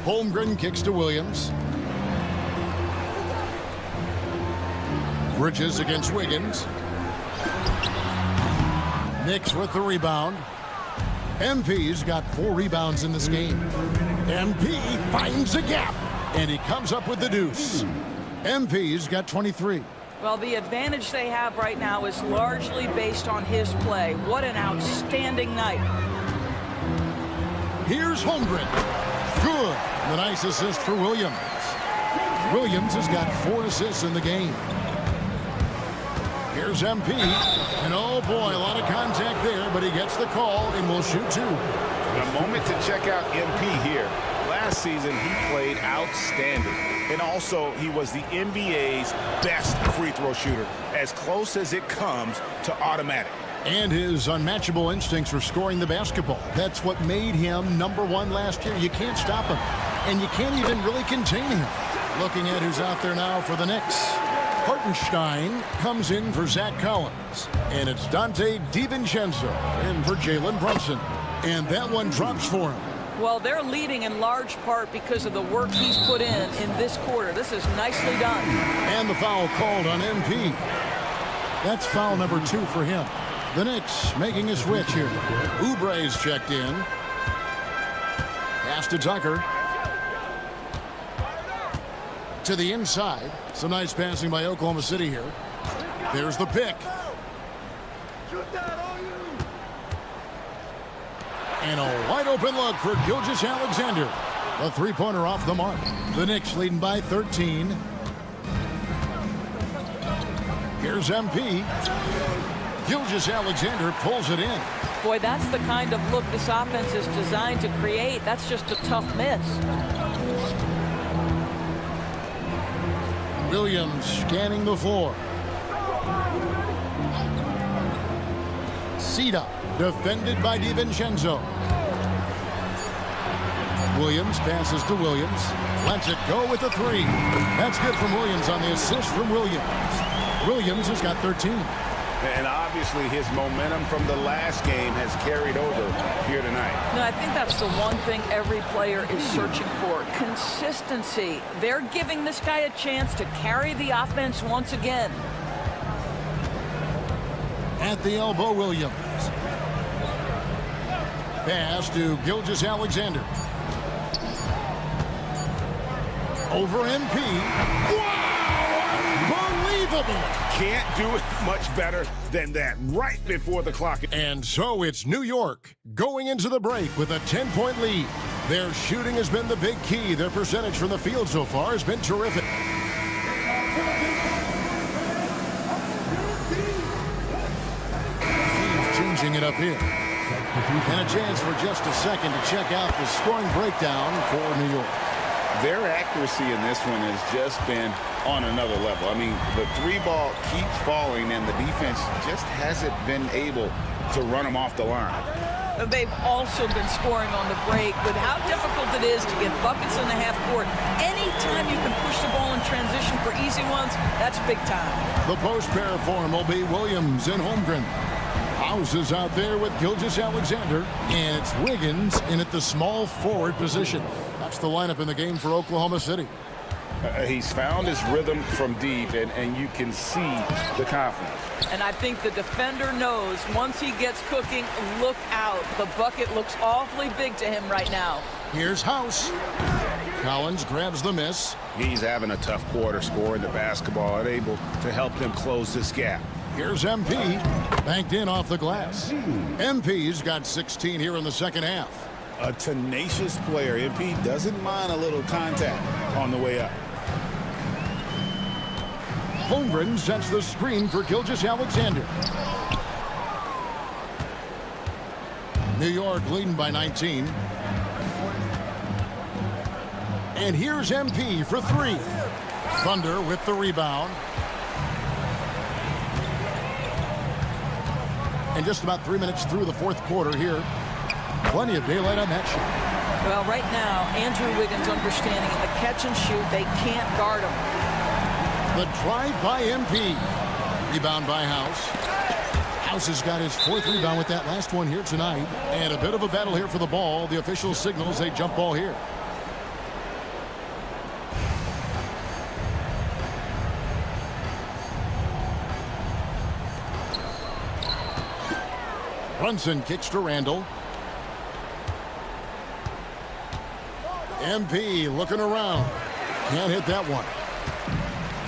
Speaker 8: Holmgren kicks to Williams. Bridges against Wiggins. Knicks with the rebound. MP's got 4 rebounds in this game. MP finds a gap, and he comes up with the deuce. MP's got 23.
Speaker 3: Well, the advantage they have right now is largely based on his play. What an outstanding night.
Speaker 8: Here's Holmgren. Good. The nice assist for Williams. Williams has got 4 assists in the game. Here's MP. And oh boy, a lot of contact there, but he gets the call and will shoot 2.
Speaker 12: A moment to check out MP here. Last season, he played outstanding. And also, he was the NBA's best free throw shooter, as close as it comes to automatic.
Speaker 8: And his unmatchable instincts for scoring the basketball. That's what made him #1 last year. You can't stop him, and you can't even really contain him. Looking at who's out there now for the Knicks. Hartenstein comes in for Zach Collins. And it's Dante DiVincenzo in for Jalen Brunson. And that one drops for him.
Speaker 3: Well, they're leading in large part because of the work he's put in this quarter. This is nicely done.
Speaker 8: And the foul called on MP. That's foul number 2 for him. The Knicks making a switch here. Oubre's checked in. Pass to Tucker. To the inside. Some nice passing by Oklahoma City here. There's the pick. And a wide open look for Gilgeous-Alexander. The three-pointer off the mark. The Knicks leading by 13. Here's MP. Gilgeous-Alexander pulls it in.
Speaker 3: Boy, that's the kind of look this offense is designed to create. That's just a tough miss.
Speaker 8: Williams scanning the floor. Sita defended by DiVincenzo. Williams passes to Williams. Lets it go with the three. That's good from Williams on the assist from Williams. Williams has got 13.
Speaker 12: And obviously his momentum from the last game has carried over here tonight.
Speaker 3: No, I think that's the one thing every player is searching for. Consistency. They're giving this guy a chance to carry the offense once again.
Speaker 8: At the elbow, Williams. Pass to Gilgeous-Alexander. Over MP. Wow! Unbelievable!
Speaker 12: Can't do it much better than that right before the clock.
Speaker 8: And so it's New York going into the break with a 10-point lead. Their shooting has been the big key. Their percentage from the field so far has been terrific. He's changing it up here. And a chance for just a second to check out the scoring breakdown for New York.
Speaker 12: Their accuracy in this one has just been on another level. I mean, the three ball keeps falling, and the defense just hasn't been able to run them off the line.
Speaker 3: They've also been scoring on the break. With how difficult it is to get buckets in the half court, anytime you can push the ball in transition for easy ones, that's big time. The
Speaker 8: post pair form will be Williams and Holmgren. House is out there with Gilgeous-Alexander, and it's Wiggins in at the small forward position. That's the lineup in the game for Oklahoma City.
Speaker 12: He's found his rhythm from deep, and you can see the confidence.
Speaker 3: And I think the defender knows once he gets cooking, look out. The bucket looks awfully big to him right now.
Speaker 8: Here's House. Collins grabs the miss.
Speaker 12: He's having a tough quarter scoring the basketball and able to help them close this gap.
Speaker 8: Here's MP, banked in off the glass. MP's got 16 here in the second half.
Speaker 12: A tenacious player. MP doesn't mind a little contact on the way up.
Speaker 8: Holmgren sets the screen for Gilgeous-Alexander. New York leading by 19. And here's MP for three. Thunder with the rebound. And just about 3 minutes through the fourth quarter here. Plenty of daylight on that shot.
Speaker 3: Well, right now, Andrew Wiggins understanding in the catch and shoot, they can't guard him.
Speaker 8: The drive by MP. Rebound by House. House has got his fourth rebound with that last one here tonight. And a bit of a battle here for the ball. The official signals a jump ball here. Brunson kicks to Randall. MP looking around. Can't hit that one.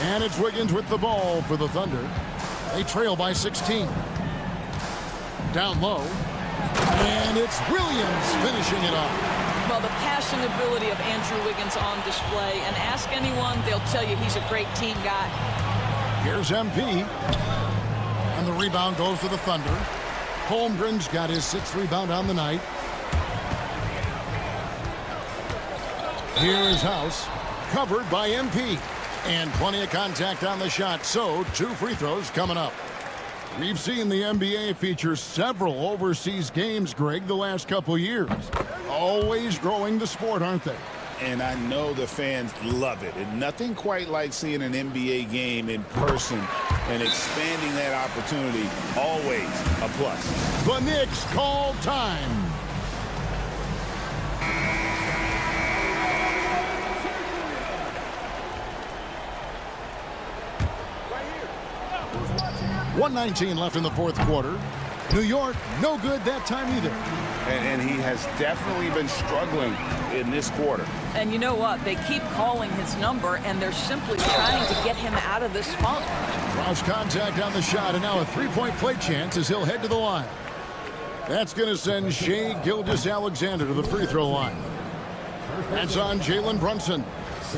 Speaker 8: And it's Wiggins with the ball for the Thunder. They trail by 16. Down low. And it's Williams finishing it off.
Speaker 3: Well, the passing ability of Andrew Wiggins on display. And ask anyone, they'll tell you he's a great team guy.
Speaker 8: Here's MP. And the rebound goes to the Thunder. Holmgren's got his sixth rebound on the night. Here is House, covered by MP. And plenty of contact on the shot, so 2 free throws coming up. We've seen the NBA feature several overseas games, Greg, the last couple years. Always growing the sport, aren't they?
Speaker 12: And I know the fans love it. And nothing quite like seeing an NBA game in person and expanding that opportunity, always a plus.
Speaker 8: The Knicks call time. .119 left in the fourth quarter. New York, no good that time either.
Speaker 12: And he has definitely been struggling in this quarter.
Speaker 3: And you know what? They keep calling his number, and they're simply trying to get him out of this funk.
Speaker 8: Cross contact on the shot, and now a three-point play chance as he'll head to the line. That's going to send Shai Gilgeous-Alexander to the free throw line. That's on Jalen Brunson.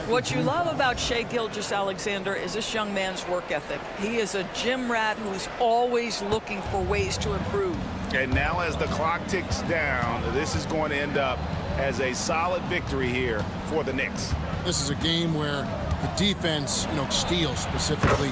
Speaker 3: What you love about Shai Gilgeous-Alexander is this young man's work ethic. He is a gym rat who's always looking for ways to improve.
Speaker 12: And now as the clock ticks down, this is going to end up as a solid victory here for the Knicks.
Speaker 8: This is a game where the defense, steals specifically,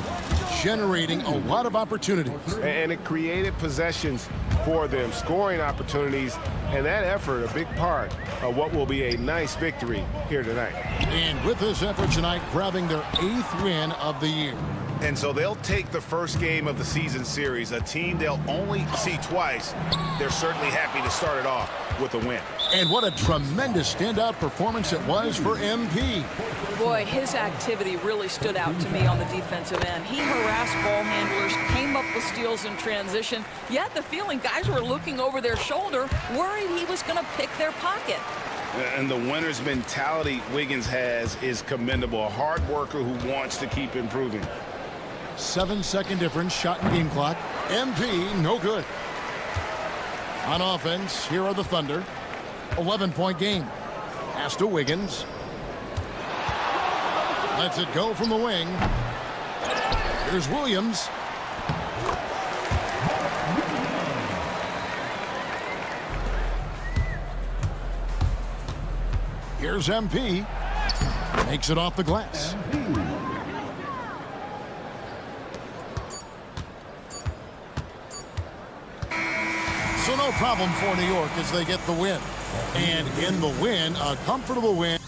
Speaker 8: generating a lot of opportunities.
Speaker 12: And it created possessions for them, scoring opportunities, and that effort a big part of what will be a nice victory here tonight.
Speaker 8: And with this effort tonight, grabbing their 8th win of the year.
Speaker 12: And so they'll take the first game of the season series, a team they'll only see twice. They're certainly happy to start it off with a win.
Speaker 8: And what a tremendous standout performance it was for MP.
Speaker 3: Boy, his activity really stood out to me on the defensive end. He harassed ball handlers, came up with steals in transition. You had the feeling guys were looking over their shoulder, worried he was going to pick their pocket.
Speaker 12: And the winner's mentality Wiggins has is commendable. A hard worker who wants to keep improving.
Speaker 8: 7-second difference, shot and game clock. MP, no good. On offense, here are the Thunder. 11-point game. Pass to Wiggins. Lets it go from the wing. Here's Williams. Here's MP. Makes it off the glass. So no problem for New York as they get the win. And in the win, a comfortable win.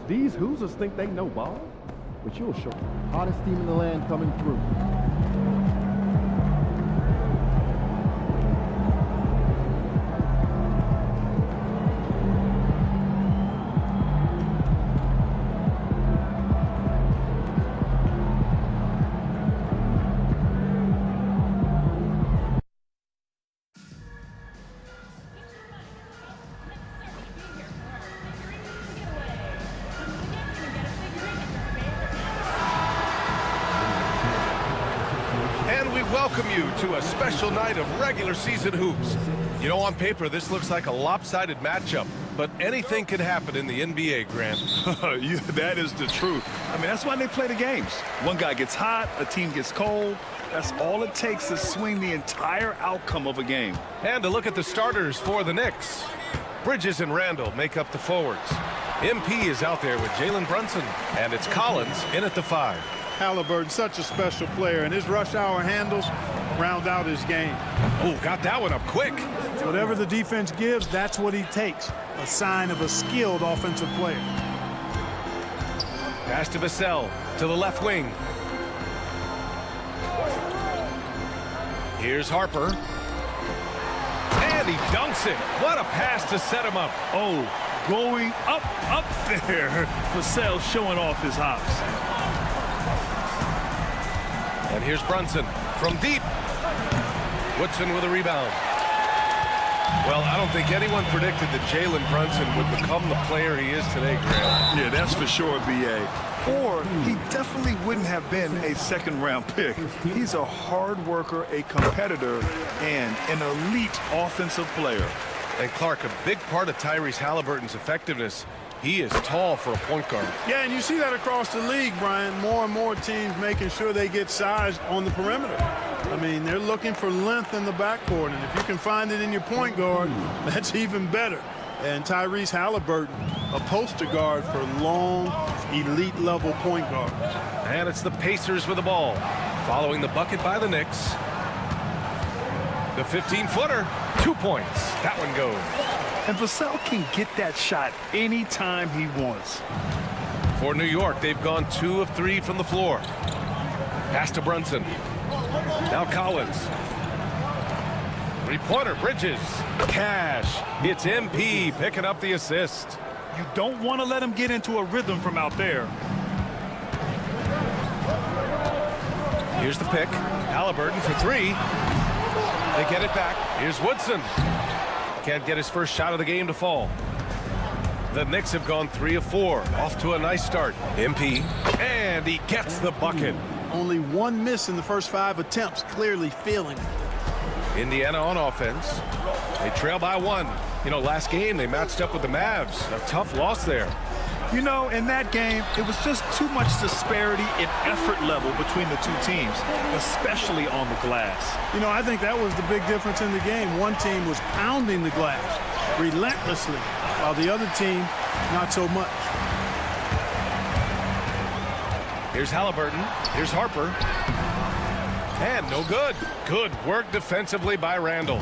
Speaker 1: These Hoosiers think they know ball, but you'll show them. Hottest team in the land coming through.
Speaker 2: Welcome you to a special night of regular season hoops. You know, on paper, this looks like a lopsided matchup, but anything can happen in the NBA, Grant.
Speaker 5: Yeah, that is the truth. I mean, that's why they play the games. One guy gets hot, a team gets cold. That's all it takes to swing the entire outcome of a game.
Speaker 2: And to look at the starters for the Knicks. Bridges and Randall make up the forwards. MP is out there with Jalen Brunson, and it's Collins in at the 5.
Speaker 17: Halliburton, such a special player, and his rush hour handles round out his game.
Speaker 2: Oh, got that one up quick.
Speaker 17: Whatever the defense gives, that's what he takes. A sign of a skilled offensive player.
Speaker 2: Pass to Vassell to the left wing. Here's Harper. And he dunks it. What a pass to set him up.
Speaker 5: Oh, going up there. Vassell showing off his hops.
Speaker 2: And here's Brunson from deep. Woodson with a rebound. Well, I don't think anyone predicted that Jalen Brunson would become the player he is today, Grant.
Speaker 5: Yeah, that's for sure, B.A. Or he definitely wouldn't have been a second-round pick. He's a hard worker, a competitor, and an elite offensive player.
Speaker 2: And Clark, a big part of Tyrese Halliburton's effectiveness, he is tall for a point guard.
Speaker 17: Yeah, and you see that across the league, Brian. More and more teams making sure they get size on the perimeter. I mean, they're looking for length in the backcourt, and if you can find it in your point guard, that's even better. And Tyrese Halliburton, a poster guard for long, elite-level point guard.
Speaker 2: And it's the Pacers with the ball, following the bucket by the Knicks. The 15-footer, 2 points. That one goes.
Speaker 5: And Vassell can get that shot anytime he wants.
Speaker 2: For New York, they've gone 2 of 3 from the floor. Pass to Brunson. Now Collins. Three-pointer, Bridges. Cash. It's MP picking up the assist.
Speaker 5: You don't want to let him get into a rhythm from out there.
Speaker 2: Here's the pick. Halliburton for three. They get it back. Here's Woodson. Can't get his first shot of the game to fall. The Knicks have gone 3 of 4. Off to a nice start. MP. And he gets the bucket.
Speaker 17: Only one miss in the first 5 attempts. Clearly feeling it.
Speaker 2: Indiana on offense. They trail by 1. You know, last game they matched up with the Mavs. A tough loss there.
Speaker 5: You know, in that game, it was just too much disparity in effort level between the two teams, especially on the glass.
Speaker 17: You know, I think that was the big difference in the game. One team was pounding the glass relentlessly, while the other team, not so much.
Speaker 2: Here's Halliburton. Here's Harper. And no good. Good work defensively by Randall.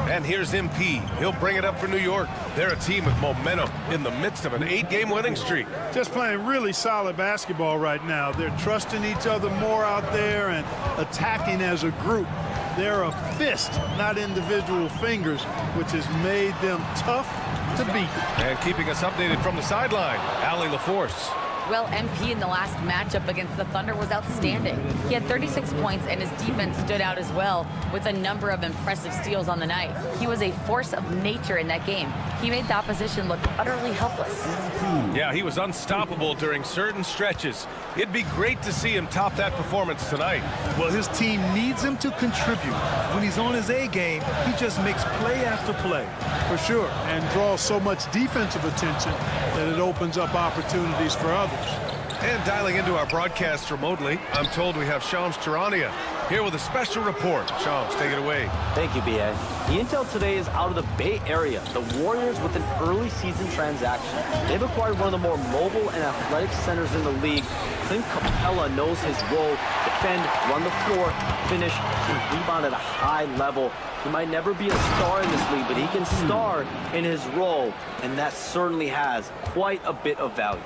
Speaker 2: And here's MP. He'll bring it up for New York. They're a team with momentum in the midst of an 8-game winning streak.
Speaker 17: Just playing really solid basketball right now. They're trusting each other more out there and attacking as a group. They're a fist, not individual fingers, which has made them tough to beat.
Speaker 2: And keeping us updated from the sideline, Allie LaForce.
Speaker 4: Well, MP in the last matchup against the Thunder was outstanding. He had 36 points, and his defense stood out as well, with a number of impressive steals on the night. He was a force of nature in that game. He made the opposition look utterly helpless.
Speaker 2: Yeah, he was unstoppable during certain stretches. It'd be great to see him top that performance tonight.
Speaker 5: Well, his team needs him to contribute. When he's on his A game, he just makes play after play.
Speaker 17: For sure, and draws so much defensive attention that it opens up opportunities for others.
Speaker 2: And dialing into our broadcast remotely, I'm told we have Shams Charania here with a special report. Shams, take it away.
Speaker 18: Thank you, B.A. The intel today is out of the Bay Area. The Warriors with an early season transaction. They've acquired one of the more mobile and athletic centers in the league. Clint Capella knows his role: defend, run the floor, finish, and rebound at a high level. He might never be a star in this league, but he can star in his role, and that certainly has quite a bit of value.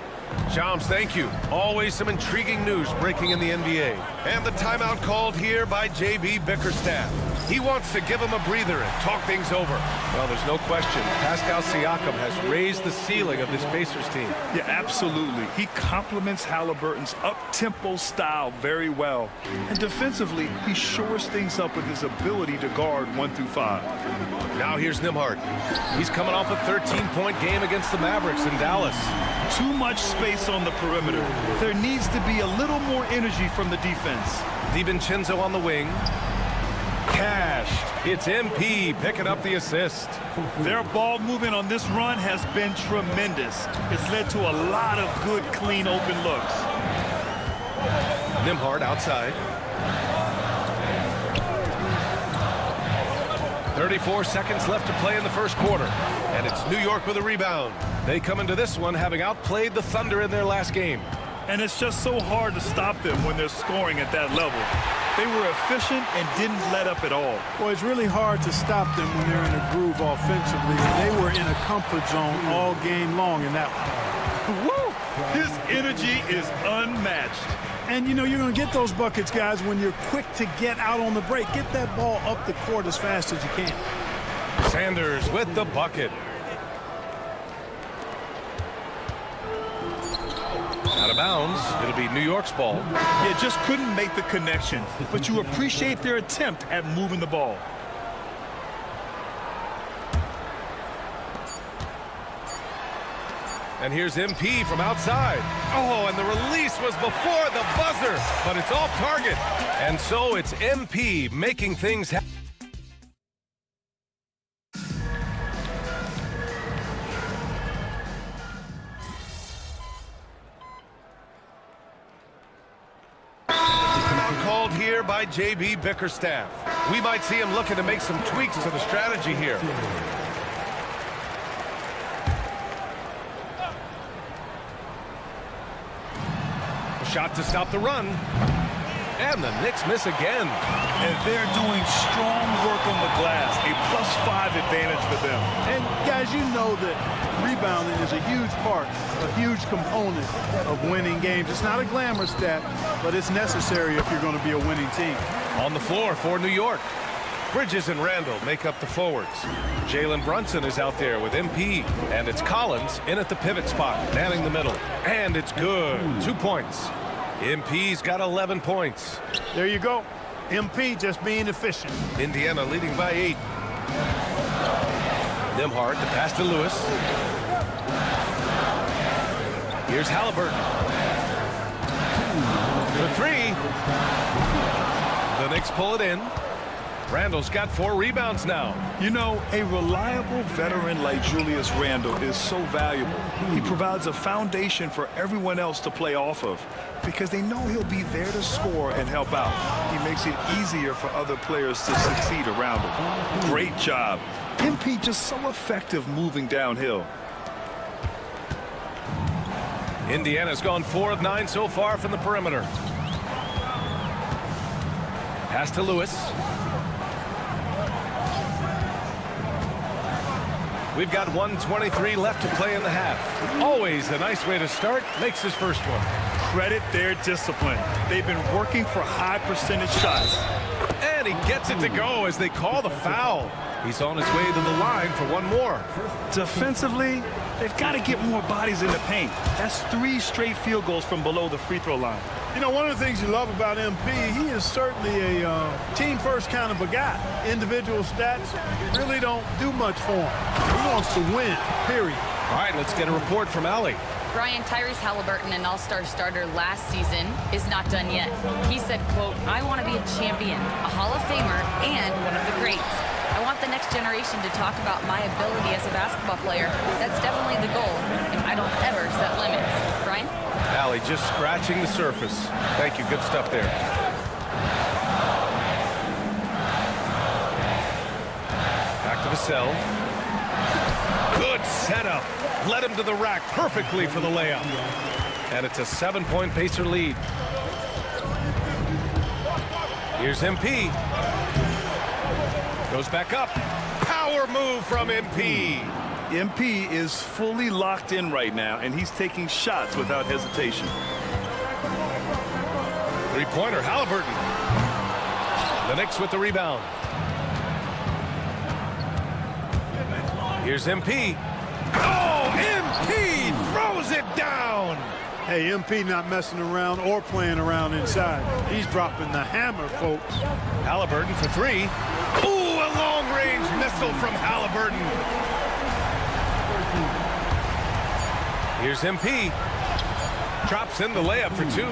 Speaker 2: Shams, thank you. Always some intriguing news breaking in the NBA. And the timeout called here by J.B. Bickerstaff. He wants to give him a breather and talk things over. Well, there's no question. Pascal Siakam has raised the ceiling of this Pacers team.
Speaker 5: Yeah, absolutely. He complements Halliburton's up-tempo style very well. And defensively, he shores things up with his ability to guard 1 through 5.
Speaker 2: Now here's Nembhard. He's coming off a 13-point game against the Mavericks in Dallas.
Speaker 5: Too much space on the perimeter. There needs to be a little more energy from the defense.
Speaker 2: DiVincenzo on the wing. Cashed. It's MP picking up the assist.
Speaker 5: Their ball movement on this run has been tremendous. It's led to a lot of good, clean, open looks.
Speaker 2: Nembhard outside. 34 seconds left to play in the first quarter. And it's New York with a rebound. They come into this one having outplayed the Thunder in their last game.
Speaker 5: And it's just so hard to stop them when they're scoring at that level. They were efficient and didn't let up at all.
Speaker 17: Well, it's really hard to stop them when they're in a groove offensively. They were in a comfort zone all game long in that one.
Speaker 5: Woo! His energy is unmatched.
Speaker 17: And, you know, you're going to get those buckets, guys, when you're quick to get out on the break. Get that ball up the court as fast as you can.
Speaker 2: Sanders with the bucket. Out of bounds. It'll be New York's ball.
Speaker 5: Yeah, just couldn't make the connection. But you appreciate their attempt at moving the ball.
Speaker 2: And here's MP from outside. Oh, and the release was before the buzzer, but it's off target. And so it's MP making things happen. Called here by J.B. Bickerstaff. We might see him looking to make some tweaks to the strategy here. Shot to stop the run. And the Knicks miss again.
Speaker 5: And they're doing strong work on the glass. A +5 advantage for them.
Speaker 17: And guys, you know that rebounding is a huge part, a huge component of winning games. It's not a glamour stat, but it's necessary if you're going to be a winning team.
Speaker 2: On the floor for New York. Bridges and Randall make up the forwards. Jalen Brunson is out there with MP. And it's Collins in at the pivot spot, manning the middle. And it's good. 2 points. MP's got 11 points.
Speaker 17: There you go. MP just being efficient.
Speaker 2: Indiana leading by 8. Nimhard, the pass to Lewis. Here's Halliburton. For 3. The Knicks pull it in. Randall's got 4 rebounds now.
Speaker 5: You know, a reliable veteran like Julius Randle is so valuable. He provides a foundation for everyone else to play off of because they know he'll be there to score and help out. He makes it easier for other players to succeed around him. Great job. MP just so effective moving downhill.
Speaker 2: Indiana's gone 4 of 9 so far from the perimeter. Pass to Lewis. We've got 1:23 left to play in the half. Always a nice way to start. Makes his first one.
Speaker 5: Credit their discipline. They've been working for high percentage shots.
Speaker 2: And he gets it to go as they call the foul. He's on his way to the line for one more.
Speaker 5: Defensively, they've got to get more bodies in the paint. That's 3 straight field goals from below the free throw line.
Speaker 17: You know, one of the things you love about MP, he is certainly a team-first kind of a guy. Individual stats really don't do much for him. He wants to win, period.
Speaker 2: All right, let's get a report from Allie.
Speaker 4: Brian, Tyrese Halliburton, an all-star starter last season, is not done yet. He said, quote, "I want to be a champion, a Hall of Famer, and one of the greats. I want the next generation to talk about my ability as a basketball player. That's definitely the goal, and I don't ever set limits." Brian?
Speaker 2: Allie just scratching the surface. Thank you. Good stuff there. Back to Vassell. Good setup. Led him to the rack perfectly for the layup. And it's a 7-point Pacer lead. Here's MP. Goes back up. Power move from MP.
Speaker 5: MP is fully locked in right now, and he's taking shots without hesitation.
Speaker 2: 3-pointer, Halliburton. The Knicks with the rebound. Here's MP. Oh, MP throws it down.
Speaker 17: Hey, MP not messing around or playing around inside. He's dropping the hammer, folks.
Speaker 2: Halliburton for 3. Ooh, a long-range missile from Halliburton. Here's MP. Drops in the layup for 2.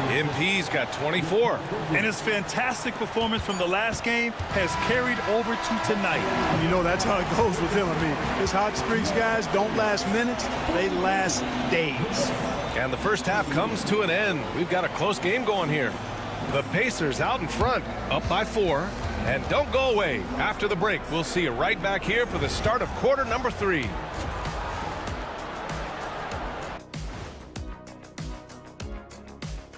Speaker 2: MP's got 24.
Speaker 5: And his fantastic performance from the last game has carried over to tonight.
Speaker 17: You know, that's how it goes with him. I mean, his hot streaks, guys, don't last minutes. They last days.
Speaker 2: And the first half comes to an end. We've got a close game going here. The Pacers out in front, up by 4. And don't go away. After the break, we'll see you right back here for the start of quarter number 3.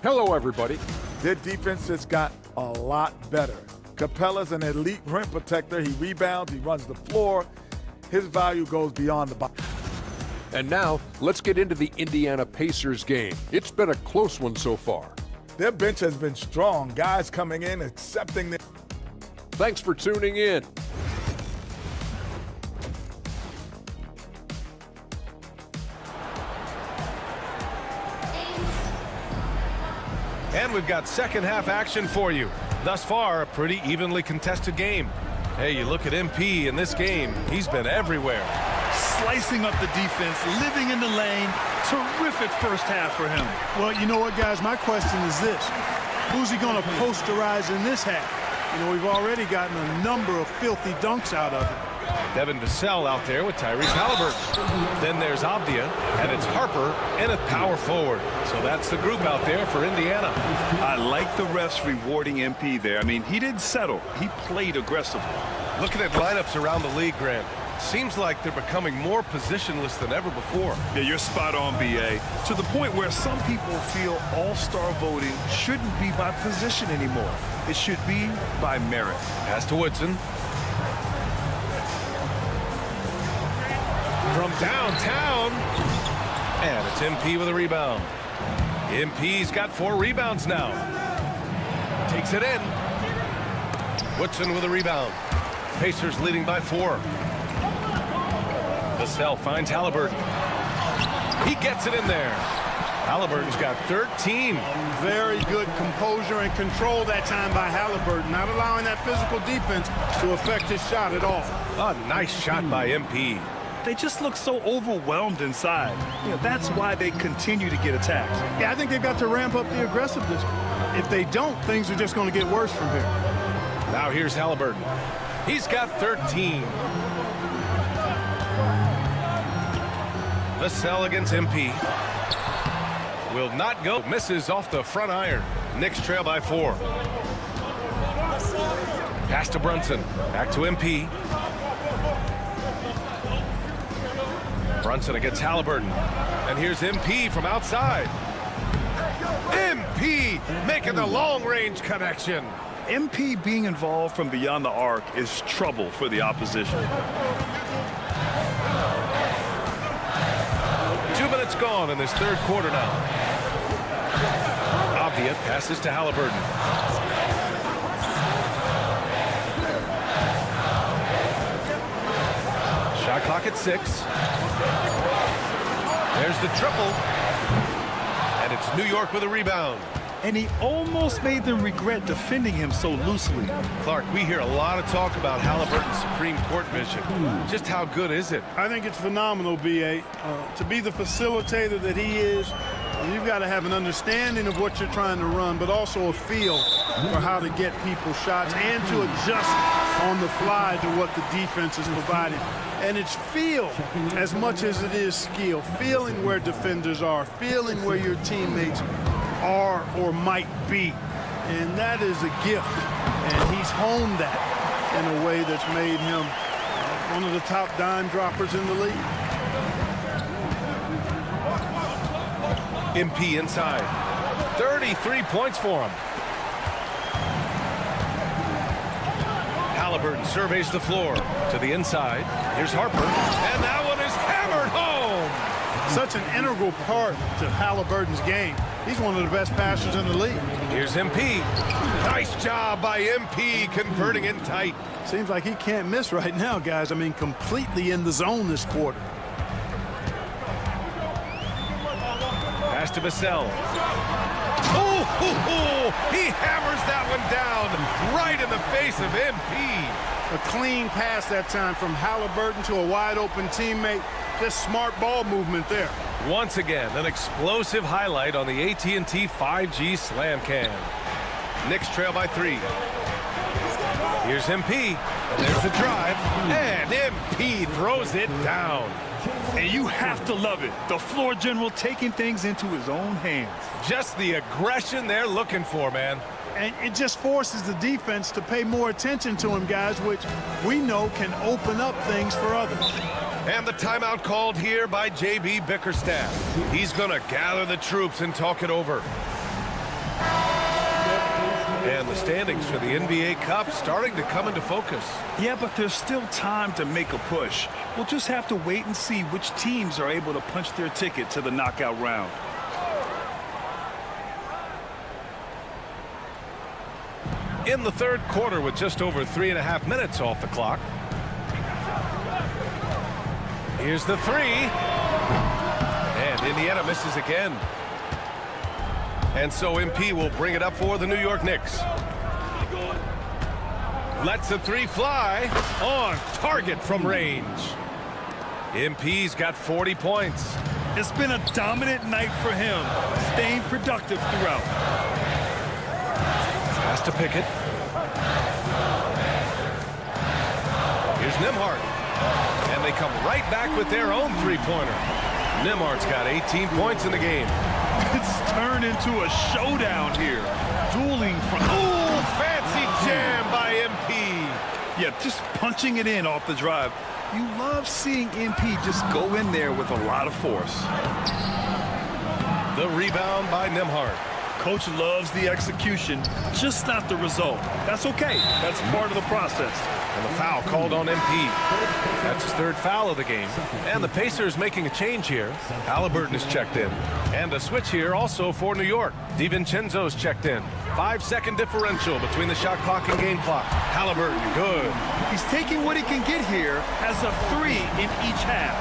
Speaker 6: Hello, everybody.
Speaker 7: Their defense has got a lot better. Capella's an elite rim protector. He rebounds, he runs the floor. His value goes beyond the box.
Speaker 6: And now, let's get into the Indiana Pacers game. It's been a close one so far.
Speaker 7: Their bench has been strong. Guys coming in, accepting the...
Speaker 6: Thanks for tuning in.
Speaker 2: And we've got second half action for you. Thus far, a pretty evenly contested game. Hey, you look at MP in this game, he's been everywhere.
Speaker 5: Slicing up the defense, living in the lane. Terrific first half for him.
Speaker 17: Well, you know what, guys? My question is this. Who's he going to posterize in this half? You know, we've already gotten a number of filthy dunks out of it.
Speaker 2: Devin Vassell out there with Tyrese Halliburton. Then there's Abdia, and it's Harper and a power forward. So that's the group out there for Indiana.
Speaker 5: I like the refs rewarding MP there. I mean, he didn't settle. He played aggressively.
Speaker 2: Looking at lineups around the league, Grant, seems like they're becoming more positionless than ever before.
Speaker 5: Yeah, you're spot on, BA. To the point where some people feel all-star voting shouldn't be by position anymore. It should be by merit.
Speaker 2: Pass to Woodson. From downtown. And it's MP with a rebound. MP's got 4 rebounds now. Takes it in. Woodson with a rebound. Pacers leading by 4. Vassell finds Halliburton. He gets it in there. Halliburton's got 13.
Speaker 17: Very good composure and control that time by Halliburton, not allowing that physical defense to affect his shot at all.
Speaker 2: A nice shot by MP.
Speaker 5: They just look so overwhelmed inside. You know, that's why they continue to get attacked.
Speaker 17: Yeah, I think they've got to ramp up the aggressiveness. If they don't, things are just going to get worse from here.
Speaker 2: Now here's Halliburton. He's got 13. Vassell against MP. Will not go. Misses off the front iron. Knicks trail by 4. Pass to Brunson. Back to MP. Brunson against Halliburton. And here's MP from outside. MP making the long-range connection.
Speaker 5: MP being involved from beyond the arc is trouble for the opposition.
Speaker 2: 2 minutes gone in this third quarter now. Avdia passes to Halliburton. Shot clock at 6. There's the triple. And it's New York with a rebound.
Speaker 5: And he almost made them regret defending him so loosely.
Speaker 2: Clark, we hear a lot of talk about Halliburton's Supreme Court vision. Just how good is it?
Speaker 17: I think it's phenomenal, B.A. To be the facilitator that he is, you've got to have an understanding of what you're trying to run, but also a feel for how to get people shots and to adjust on the fly to what the defense is providing. And it's feel as much as it is skill. Feeling where defenders are, feeling where your teammates are or might be. And that is a gift. And he's honed that in a way that's made him one of the top dime droppers in the league.
Speaker 2: MP inside. 33 points for him. Halliburton surveys the floor to the inside. Here's Harper. And that one is hammered home.
Speaker 17: Such an integral part to Halliburton's game. He's one of the best passers in the league.
Speaker 2: Here's MP. Nice job by MP converting in tight.
Speaker 17: Seems like he can't miss right now, guys. I mean, completely in the zone this quarter.
Speaker 2: Pass to Vassell. Oh, he hammers that one down right in the face of MP.
Speaker 17: A clean pass that time from Halliburton to a wide open teammate. Just smart ball movement there.
Speaker 2: Once again, an explosive highlight on the AT&T 5G Slam Cam. Knicks trail by 3. Here's MP, and there's the drive, and MP throws it down.
Speaker 5: And you have to love it. The floor general taking things into his own hands.
Speaker 2: Just the aggression they're looking for, man.
Speaker 17: And it just forces the defense to pay more attention to him, guys, which we know can open up things for others.
Speaker 2: And the timeout called here by J.B. Bickerstaff. He's going to gather the troops and talk it over. And the standings for the NBA Cup starting to come into focus.
Speaker 5: Yeah, but there's still time to make a push. We'll just have to wait and see which teams are able to punch their ticket to the knockout round.
Speaker 2: In the third quarter with just over 3.5 minutes off the clock. Here's the 3. And Indiana misses again. And so MP will bring it up for the New York Knicks. Lets the 3 fly on target from range. MP's got 40 points.
Speaker 5: It's been a dominant night for him, staying productive throughout.
Speaker 2: Pass to Pickett. Here's Nembhard. And they come right back with their own three-pointer. Nembhard's got 18 points in the game.
Speaker 5: It's turned into a showdown here. Dueling from...
Speaker 2: Ooh, fancy jam by MP.
Speaker 5: Yeah, just punching it in off the drive. You love seeing MP just go in there with a lot of force.
Speaker 2: The rebound by Nembhard.
Speaker 5: Coach loves the execution, just not the result. That's okay. That's part of the process.
Speaker 2: And the foul called on MP. That's his third foul of the game. And the Pacers making a change here. Halliburton is checked in. And a switch here also for New York. DiVincenzo's checked in. 5-second differential between the shot clock and game clock. Halliburton, good.
Speaker 5: He's taking what he can get here as a 3 in each half.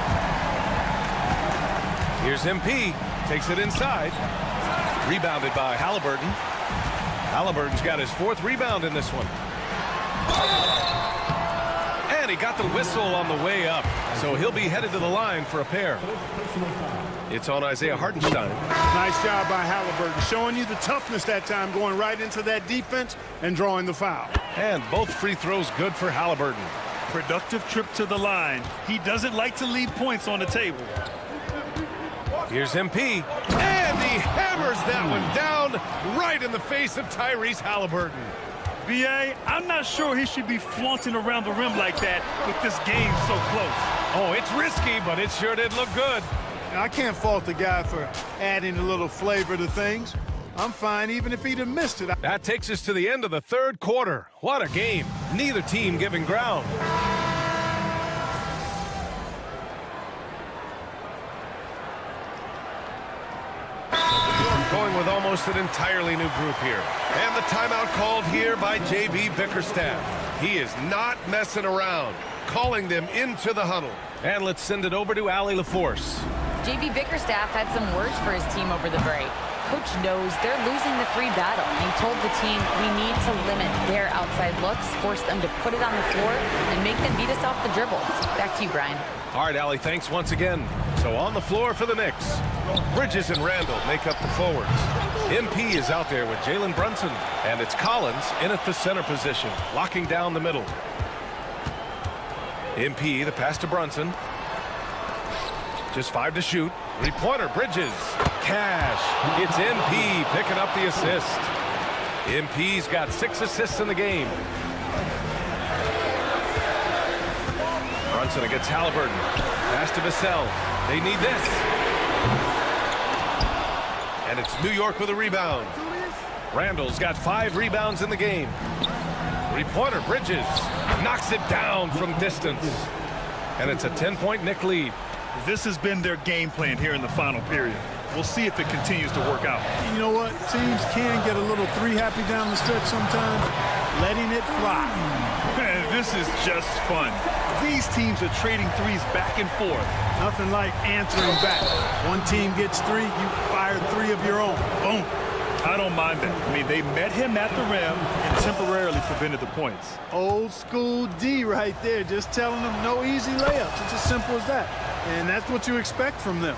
Speaker 2: Here's MP. Takes it inside. Rebounded by Halliburton. Halliburton's got his 4th rebound in this one. And he got the whistle on the way up. So he'll be headed to the line for a pair. It's on Isaiah Hartenstein.
Speaker 17: Nice job by Halliburton, showing you the toughness that time, going right into that defense and drawing the foul.
Speaker 2: And both free throws good for Halliburton.
Speaker 5: Productive trip to the line. He doesn't like to leave points on the table.
Speaker 2: Here's MP, and he hammers that one down right in the face of Tyrese Halliburton.
Speaker 5: B.A., I'm not sure he should be flaunting around the rim like that with this game so close.
Speaker 2: Oh, it's risky, but it sure did look good.
Speaker 17: I can't fault the guy for adding a little flavor to things. I'm fine even if he'd have missed it.
Speaker 2: That takes us to the end of the 3rd quarter. What a game. Neither team giving ground. Going with almost an entirely new group here. And the timeout called here by J.B. Bickerstaff. He is not messing around, calling them into the huddle. And let's send it over to Allie LaForce.
Speaker 4: J.B. Bickerstaff had some words for his team over the break. Coach knows they're losing the 3 battle. He told the team we need to limit their outside looks, force them to put it on the floor, and make them beat us off the dribble. Back to you, Brian.
Speaker 2: All right, Allie, thanks once again. So on the floor for the Knicks, Bridges and Randall make up the forwards. MP is out there with Jalen Brunson, and it's Collins in at the center position, locking down the middle. MP, the pass to Brunson. Just 5 to shoot. 3-pointer, Bridges. Cash. It's MP picking up the assist. MP's got 6 assists in the game. Brunson against Halliburton. Pass to Vassell. They need this. And it's New York with a rebound. Randall's got 5 rebounds in the game. 3-pointer, Bridges. Knocks it down from distance. And it's a 10-point Knick lead.
Speaker 5: This has been their game plan here in the final period. We'll see if it continues to work out.
Speaker 17: You know what? Teams can get a little 3-happy down the stretch sometimes. Letting it fly.
Speaker 5: Man, this is just fun. These teams are trading threes back and forth.
Speaker 17: Nothing like answering back. One team gets 3, you fire 3 of your own. Boom.
Speaker 5: I don't mind that. I mean, they met him at the rim and temporarily prevented the points.
Speaker 17: Old school D right there, just telling them no easy layups. It's as simple as that. And that's what you expect from them.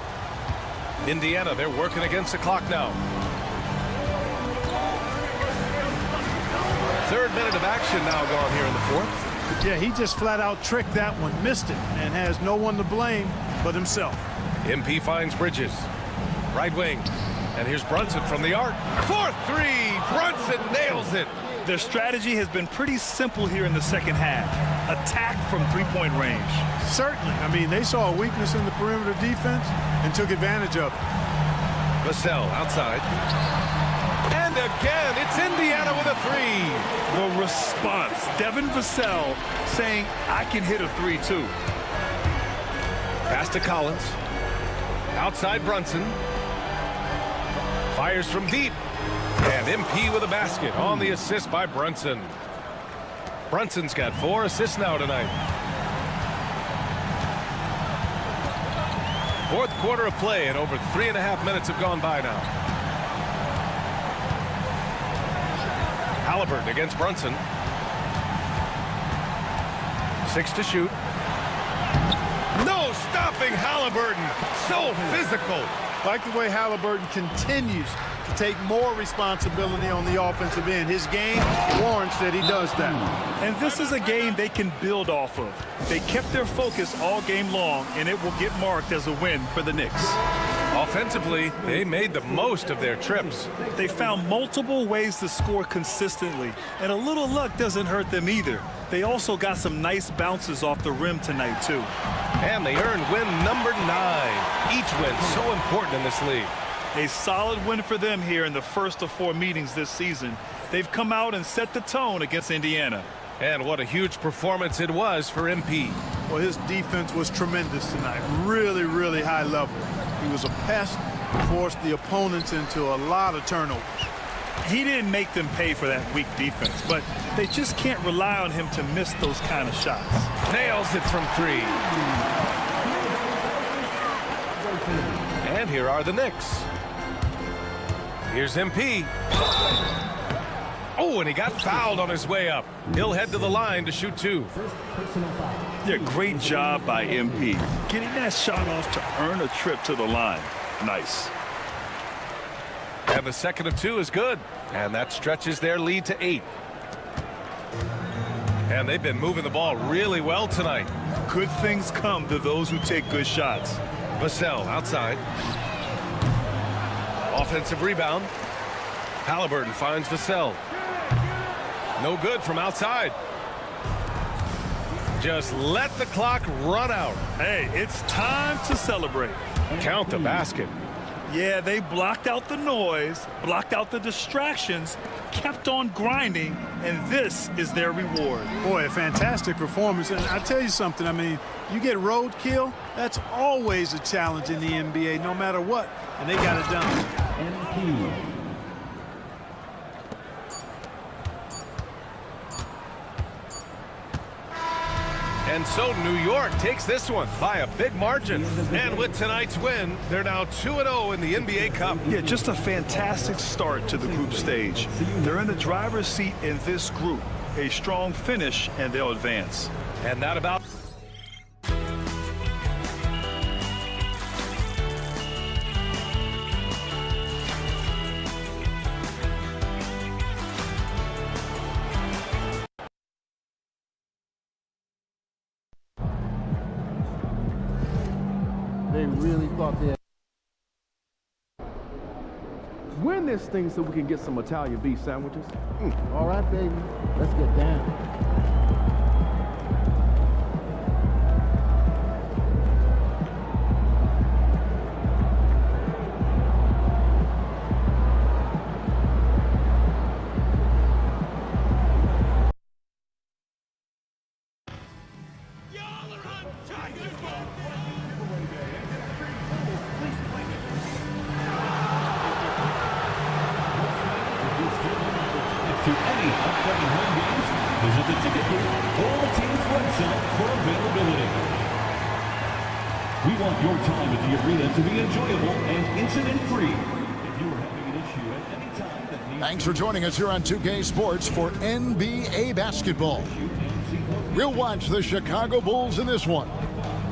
Speaker 2: Indiana, they're working against the clock now. 3rd minute of action now gone here in the 4th.
Speaker 17: Yeah, he just flat out tricked that one, missed it, and has no one to blame but himself.
Speaker 2: MP finds Bridges. Right wing. And here's Brunson from the arc. 4-3. Brunson nails it.
Speaker 5: Their strategy has been pretty simple here in the second half. Attack from 3-point range.
Speaker 17: Certainly. I mean, they saw a weakness in the perimeter defense and took advantage of it.
Speaker 2: Vassell outside. And again, it's Indiana with a 3.
Speaker 5: The response. Devin Vassell saying, I can hit a 3 too.
Speaker 2: Pass to Collins. Outside Brunson. Fires from deep. And MP with a basket on the assist by Brunson. Brunson's got 4 assists now tonight. 4th quarter of play, and over 3.5 minutes have gone by now. Halliburton against Brunson. 6 to shoot. No stopping Halliburton. So physical.
Speaker 17: Like the way Halliburton continues to take more responsibility on the offensive end. His game warrants that he does that.
Speaker 5: And this is a game they can build off of. They kept their focus all game long, and it will get marked as a win for the Knicks.
Speaker 2: Offensively, they made the most of their trips.
Speaker 5: They found multiple ways to score consistently, and a little luck doesn't hurt them either. They also got some nice bounces off the rim tonight, too.
Speaker 2: And they earned win number 9. Each win so important in this league.
Speaker 5: A solid win for them here in the first of 4 meetings this season. They've come out and set the tone against Indiana.
Speaker 2: And what a huge performance it was for MP.
Speaker 17: Well, his defense was tremendous tonight. Really, really high level. He was a pest, forced the opponents into a lot of turnovers.
Speaker 5: He didn't make them pay for that weak defense, but they just can't rely on him to miss those kind of shots.
Speaker 2: Nails it from 3. And here are the Knicks. Here's MP. Oh, and he got fouled on his way up. He'll head to the line to shoot 2.
Speaker 5: Yeah, great job by MP. Getting that shot off to earn a trip to the line. Nice.
Speaker 2: And the second of 2 is good. And that stretches their lead to 8. And they've been moving the ball really well tonight.
Speaker 5: Good things come to those who take good shots.
Speaker 2: Vassell outside. Offensive rebound. Halliburton finds Vassell. No good from outside. Just let the clock run out.
Speaker 5: Hey, it's time to celebrate.
Speaker 2: Count the basket.
Speaker 5: Yeah, they blocked out the noise, blocked out the distractions, kept on grinding, and this is their reward.
Speaker 17: Boy, a fantastic performance. And I tell you something, I mean, you get roadkill, that's always a challenge in the NBA, no matter what. And they got it done.
Speaker 13: MP.
Speaker 2: And so New York takes this one by a big margin. And with tonight's win, they're now 2-0 in the NBA Cup.
Speaker 5: Yeah, just a fantastic start to the group stage. They're in the driver's seat in this group. A strong finish, and they'll advance.
Speaker 2: And that about...
Speaker 1: They really thought they had... Win this thing so we can get some Italian beef sandwiches.
Speaker 8: All right, baby. Let's get down.
Speaker 13: To any upcoming home games, visit the ticket booth or the team's website for availability. We want your time at the arena to be enjoyable and incident-free. If you are having an issue at any time that needs...
Speaker 8: Thanks for joining us here on 2K Sports for NBA basketball. We'll watch the Chicago Bulls in this one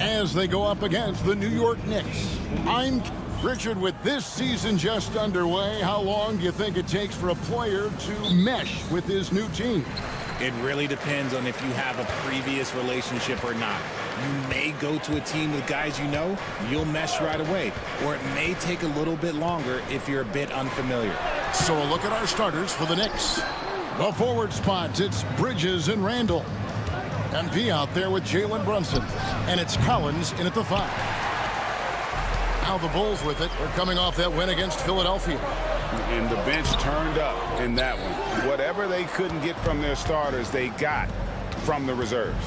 Speaker 8: as they go up against the New York Knicks. I'm Richard. With this season just underway, how long do you think it takes for a player to mesh with his new team?
Speaker 12: It really depends on if you have a previous relationship or not. You may go to a team with guys you know, you'll mesh right away. Or it may take a little bit longer if you're a bit unfamiliar.
Speaker 8: So a look at our starters for the Knicks. The forward spots, it's Bridges and Randall. MP out there with Jalen Brunson. And it's Collins in at the 5. Now the Bulls with it. They're coming off that win against Philadelphia.
Speaker 9: And the bench turned up in that one. Whatever they couldn't get from their starters, they got from the reserves.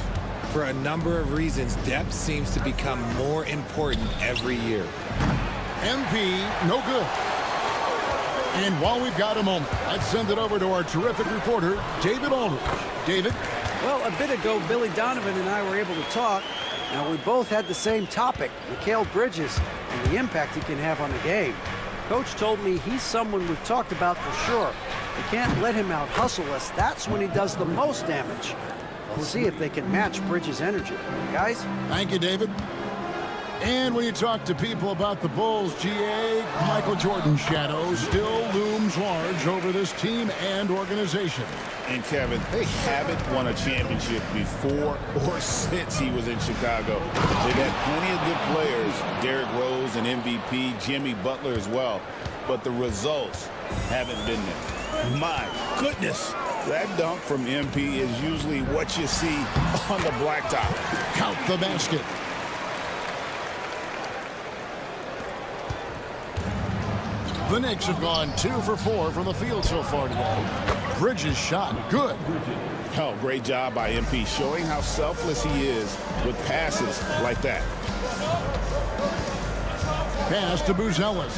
Speaker 19: For a number of reasons, depth seems to become more important every year.
Speaker 8: MP, no good. And while we've got a moment, let's send it over to our terrific reporter, David Aldridge. David?
Speaker 11: Well, a bit ago, Billy Donovan and I were able to talk. Now, we both had the same topic, Mikal Bridges, and the impact he can have on the game. Coach told me he's someone we've talked about for sure. We can't let him out-hustle us. That's when he does the most damage. We'll see if they can match Bridges' energy. Guys?
Speaker 8: Thank you, David. And when you talk to people about the Bulls, GA, Michael Jordan's shadow still looms large over this team and organization.
Speaker 12: And Kevin, they haven't won a championship before or since he was in Chicago. They've had plenty of good players, Derrick Rose and MVP, Jimmy Butler as well, but the results haven't been there. My goodness, that dunk from MP is usually what you see on the blacktop.
Speaker 8: Count the basket. The Knicks have gone 2 for 4 from the field so far today. Bridges shot good.
Speaker 12: Oh, great job by MP, showing how selfless he is with passes like that.
Speaker 8: Pass to Buzelis.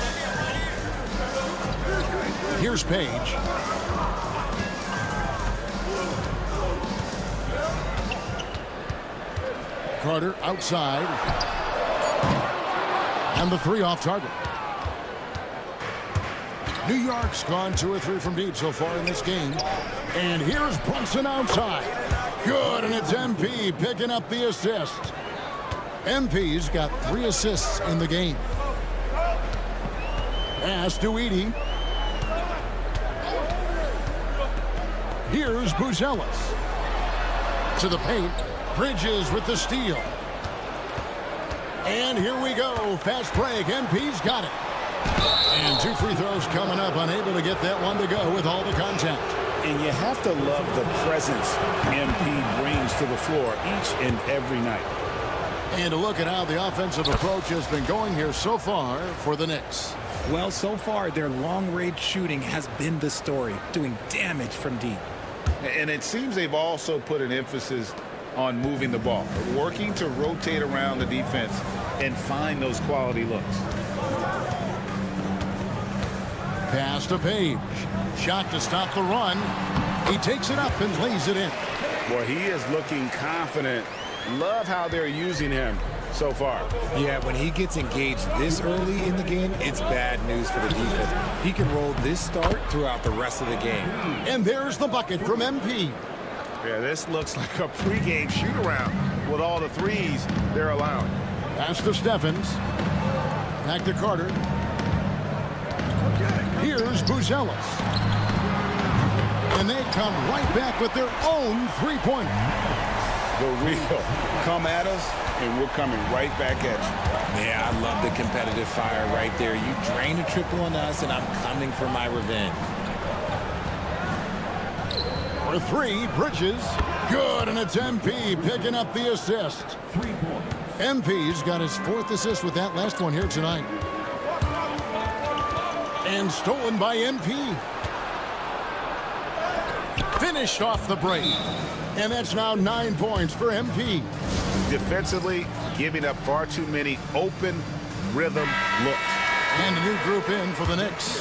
Speaker 8: Here's Page. Carter outside. And the 3 off target. New York's gone 2 or 3 from deep so far in this game. And here's Brunson outside. Good, and it's MP picking up the assist. MP's got 3 assists in the game. Pass to Edie. Here's Buzelis. To the paint. Bridges with the steal. And here we go. Fast break. MP's got it. And 2 free throws coming up. Unable to get that one to go with all the contact.
Speaker 12: And you have to love the presence MP brings to the floor each and every night.
Speaker 8: And a look at how the offensive approach has been going here so far for the Knicks.
Speaker 19: Well, so far, their long-range shooting has been the story, doing damage from deep.
Speaker 12: And it seems they've also put an emphasis on moving the ball, working to rotate around the defense and find those quality looks.
Speaker 8: Pass to Page. Shot to stop the run. He takes it up and lays it in.
Speaker 12: Boy, he is looking confident. Love how they're using him so far.
Speaker 19: Yeah, when he gets engaged this early in the game, it's bad news for the defense. He can roll this start throughout the rest of the game.
Speaker 8: And there's the bucket from MP.
Speaker 12: Yeah, this looks like a pregame shoot-around with all the threes they're allowing.
Speaker 8: Pass to Steffens. Back to Carter. Here's Buzelis. And they come right back with their own three-pointer.
Speaker 12: The real come at us, and we're coming right back at you.
Speaker 19: Yeah, I love the competitive fire right there. You drain a triple on us, and I'm coming for my revenge.
Speaker 8: For 3, Bridges. Good, and it's MP picking up the assist.
Speaker 13: 3 points.
Speaker 8: MP's got his 4th assist with that last one here tonight. And stolen by MP. Finished off the break. And that's now 9 points for MP.
Speaker 12: Defensively, giving up far too many open rhythm looks.
Speaker 8: And a new group in for the Knicks.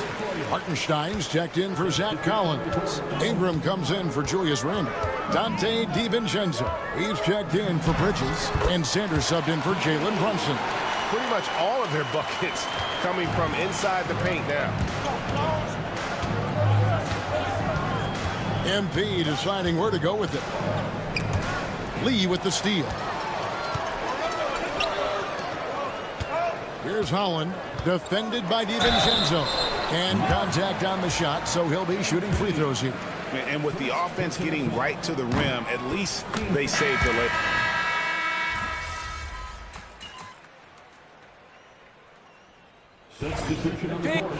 Speaker 8: Hartenstein's checked in for Zach Collins. Ingram comes in for Julius Randle. Dante DiVincenzo, he's checked in for Bridges. And Sanders subbed in for Jalen Brunson.
Speaker 12: Pretty much all of their buckets coming from inside the paint now.
Speaker 8: MP deciding where to go with it. Lee with the steal. Here's Holland, defended by DiVincenzo. And contact on the shot, so he'll be shooting free throws here.
Speaker 12: And with the offense getting right to the rim, at least they saved the late.
Speaker 13: Substitution on the court.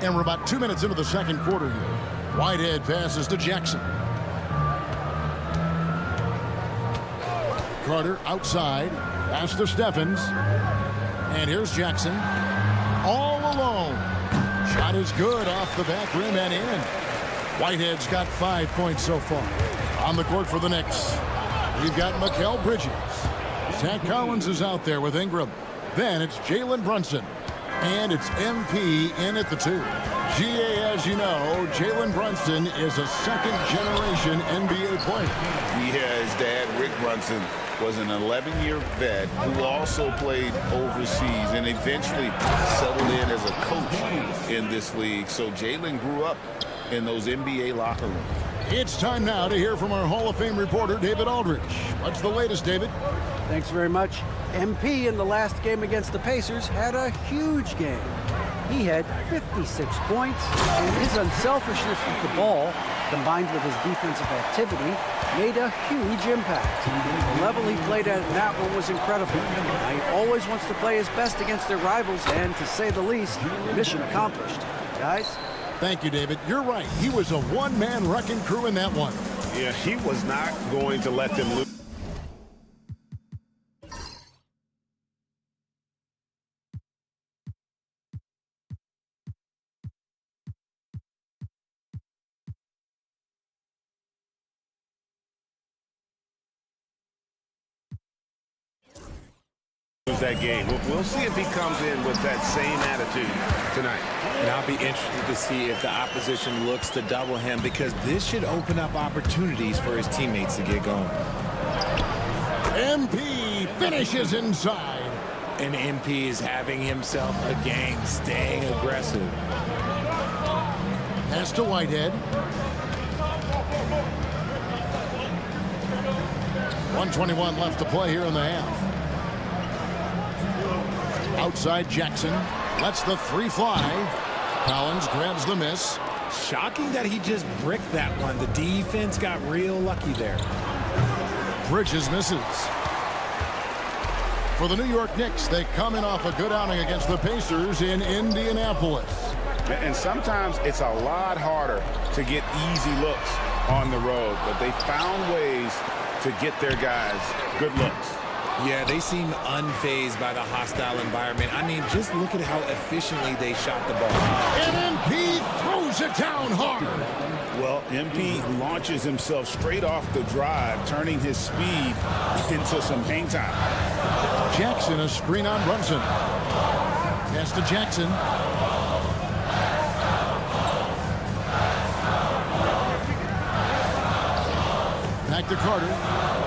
Speaker 8: And we're about 2 minutes into the second quarter here. Whitehead passes to Jackson. Carter outside. Pass to Steffens. And here's Jackson. All alone. Shot is good off the back rim and in. Whitehead's got 5 points so far. On the court for the Knicks, we've got Mikal Bridges. Zach Collins is out there with Ingram. Then it's Jalen Brunson. And it's MP in at the 2. GA, as you know, Jalen Brunson is a second-generation NBA player.
Speaker 12: Yeah, his dad, Rick Brunson, was an 11-year vet who also played overseas and eventually settled in as a coach in this league. So Jalen grew up in those NBA locker rooms.
Speaker 8: It's time now to hear from our Hall of Fame reporter, David Aldridge. What's the latest, David?
Speaker 11: Thanks very much. MP in the last game against the Pacers had a huge game. He had 56 points, and his unselfishness with the ball, combined with his defensive activity, made a huge impact. The level he played at in that one was incredible. He always wants to play his best against their rivals, and to say the least, mission accomplished. Guys?
Speaker 8: Thank you, David. You're right. He was a one-man wrecking crew in that one.
Speaker 12: Yeah, he was not going to let them lose. that game. We'll see if he comes in with that same attitude tonight.
Speaker 19: And I'll be interested to see if the opposition looks to double him, because this should open up opportunities for his teammates to get going.
Speaker 8: MP finishes inside.
Speaker 19: And MP is having himself a game, staying aggressive.
Speaker 8: Pass to Whitehead. 1:21 left to play here in the half. Outside Jackson lets the three fly. Collins grabs the miss.
Speaker 19: Shocking that he just bricked that one. The defense got real lucky there.
Speaker 8: Bridges misses. For the New York Knicks, they come in off a good outing against the Pacers in Indianapolis.
Speaker 12: And sometimes it's a lot harder to get easy looks on the road, but they found ways to get their guys good looks.
Speaker 19: Yeah, they seem unfazed by the hostile environment. I mean, just look at how efficiently they shot the ball.
Speaker 8: And MP throws it down hard.
Speaker 12: Well, MP launches himself straight off the drive, turning his speed into some hang time.
Speaker 8: Jackson, a screen on Brunson. Pass to Jackson. Back to Carter.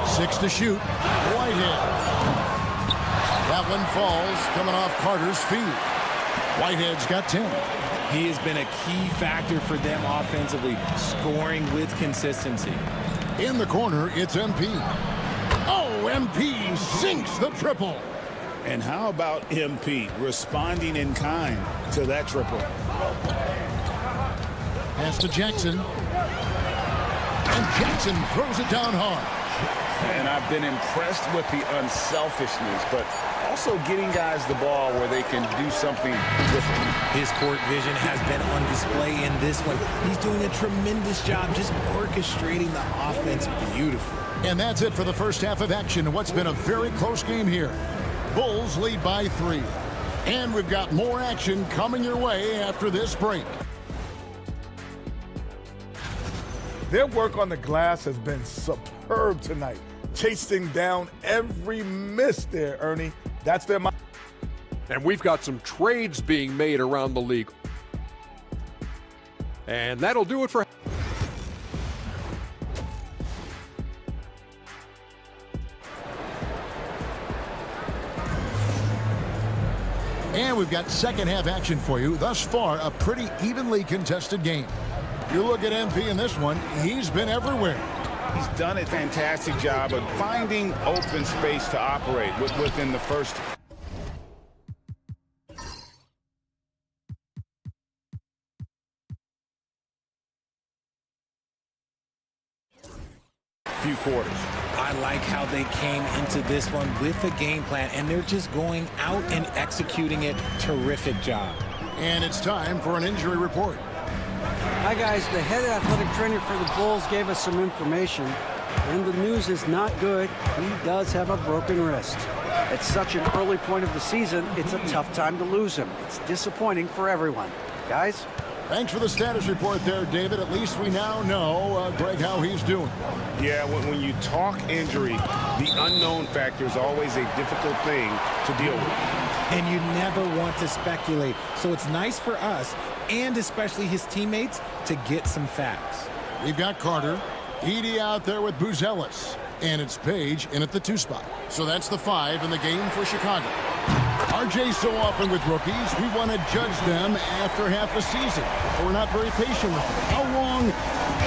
Speaker 8: 6 to shoot. Whitehead. That one falls, coming off Carter's feet. Whitehead's got 10.
Speaker 19: He has been a key factor for them offensively, scoring with consistency.
Speaker 8: In the corner, it's MP. Oh, MP sinks the triple.
Speaker 12: And how about MP responding in kind to that triple?
Speaker 8: Pass to Jackson. And Jackson throws it down hard.
Speaker 12: And I've been impressed with the unselfishness, but also getting guys the ball where they can do something different.
Speaker 19: His court vision has been on display in this one. He's doing a tremendous job just orchestrating the offense beautifully.
Speaker 8: And that's it for the first half of action. What's been a very close game here. Bulls lead by 3. And we've got more action coming your way after this break.
Speaker 7: Their work on the glass has been superb tonight. Chasing down every miss there, Ernie. That's their mind.
Speaker 6: And we've got some trades being made around the league. And that'll do it for...
Speaker 8: And we've got second half action for you. Thus far, a pretty evenly contested game. You look at MP in this one, he's been everywhere.
Speaker 12: He's done a fantastic job of finding open space to operate within the first few quarters.
Speaker 19: I like how they came into this one with a game plan, and they're just going out and executing it. Terrific job.
Speaker 8: And it's time for an injury report.
Speaker 11: Hi, guys. The head athletic trainer for the Bulls gave us some information, and the news is not good. He does have a broken wrist. At such an early point of the season, it's a tough time to lose him. It's disappointing for everyone. Guys?
Speaker 8: Thanks for the status report there, David. At least we now know, Greg, how he's doing.
Speaker 12: Yeah, when you talk injury, the unknown factor is always a difficult thing to deal with.
Speaker 19: And you never want to speculate. So it's nice for us, and especially his teammates, to get some facts.
Speaker 8: We've got Carter, Edey out there with Buzelis, and it's Page in at the 2 spot. So that's the 5 in the game for Chicago. RJ, so often with rookies, we want to judge them after half a season. We're not very patient with them. How long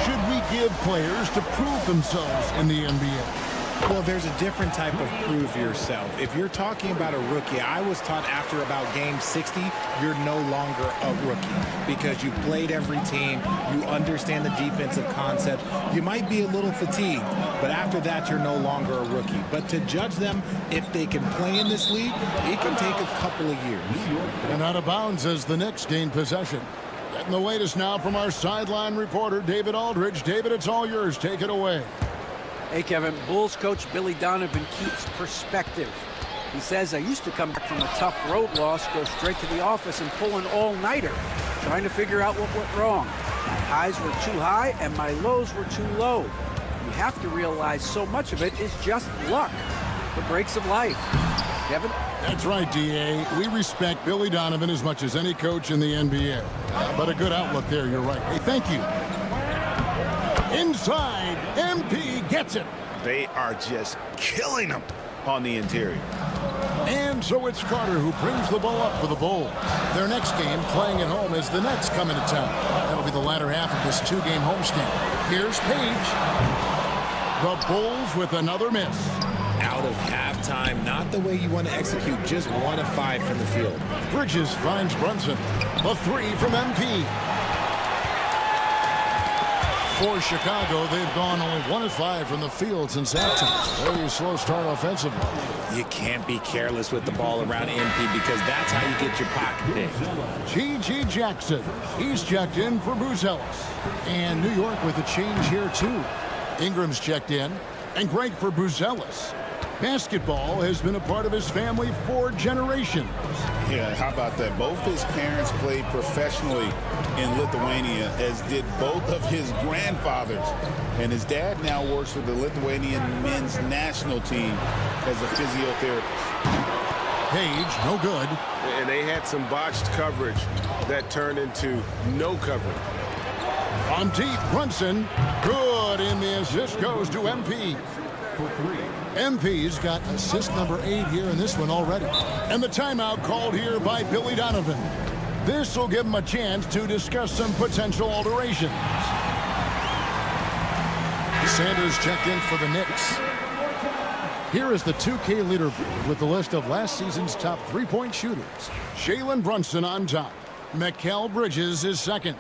Speaker 8: should we give players to prove themselves in the NBA?
Speaker 19: Well, there's a different type of prove yourself. If you're talking about a rookie, I was taught after about game 60, you're no longer a rookie because you've played every team, you understand the defensive concept. You might be a little fatigued, but after that, you're no longer a rookie. But to judge them, if they can play in this league, it can take a couple of years.
Speaker 8: And out of bounds as the Knicks gain possession. Getting the latest now from our sideline reporter, David Aldridge. David, it's all yours. Take it away.
Speaker 11: Hey, Kevin, Bulls coach Billy Donovan keeps perspective. He says, I used to come back from a tough road loss, go straight to the office and pull an all-nighter, trying to figure out what went wrong. My highs were too high and my lows were too low. You have to realize so much of it is just luck, the breaks of life. Kevin?
Speaker 8: That's right, D.A. We respect Billy Donovan as much as any coach in the NBA. But a good outlook there, you're right. Hey, thank you. Inside, MP gets it.
Speaker 12: They are just killing them on the interior.
Speaker 8: And so it's Carter who brings the ball up for the Bulls. Their next game, playing at home, as the Nets come into town. That'll be the latter half of this two-game homestand. Here's Page. The Bulls with another miss.
Speaker 19: Out of halftime, not the way you want to execute, just 1 of 5 from the field.
Speaker 8: Bridges finds Brunson. The three from MP. For Chicago, they've gone only 1 of 5 from the field since halftime. Very slow start offensively.
Speaker 19: You can't be careless with the ball around MP because that's how you get your pocket pick.
Speaker 8: G.G. Jackson. He's checked in for Buzelis. And New York with a change here, too. Ingram's checked in, and Greg for Buzelis. Basketball has been a part of his family for generations.
Speaker 12: Yeah, how about that? Both his parents played professionally in Lithuania, as did both of his grandfathers. And his dad now works with the Lithuanian men's national team as a physiotherapist.
Speaker 8: Page, no good.
Speaker 20: And they had some botched coverage that turned into no coverage.
Speaker 8: On deep, Brunson, good, and the assist goes to MP. MP's got assist number 8 here in this one already. And the timeout called here by Billy Donovan. This will give him a chance to discuss some potential alterations. Sanders checked in for the Knicks. Here is the 2K leaderboard with the list of last season's top three-point shooters. Jalen Brunson on top. Mikal Bridges is second.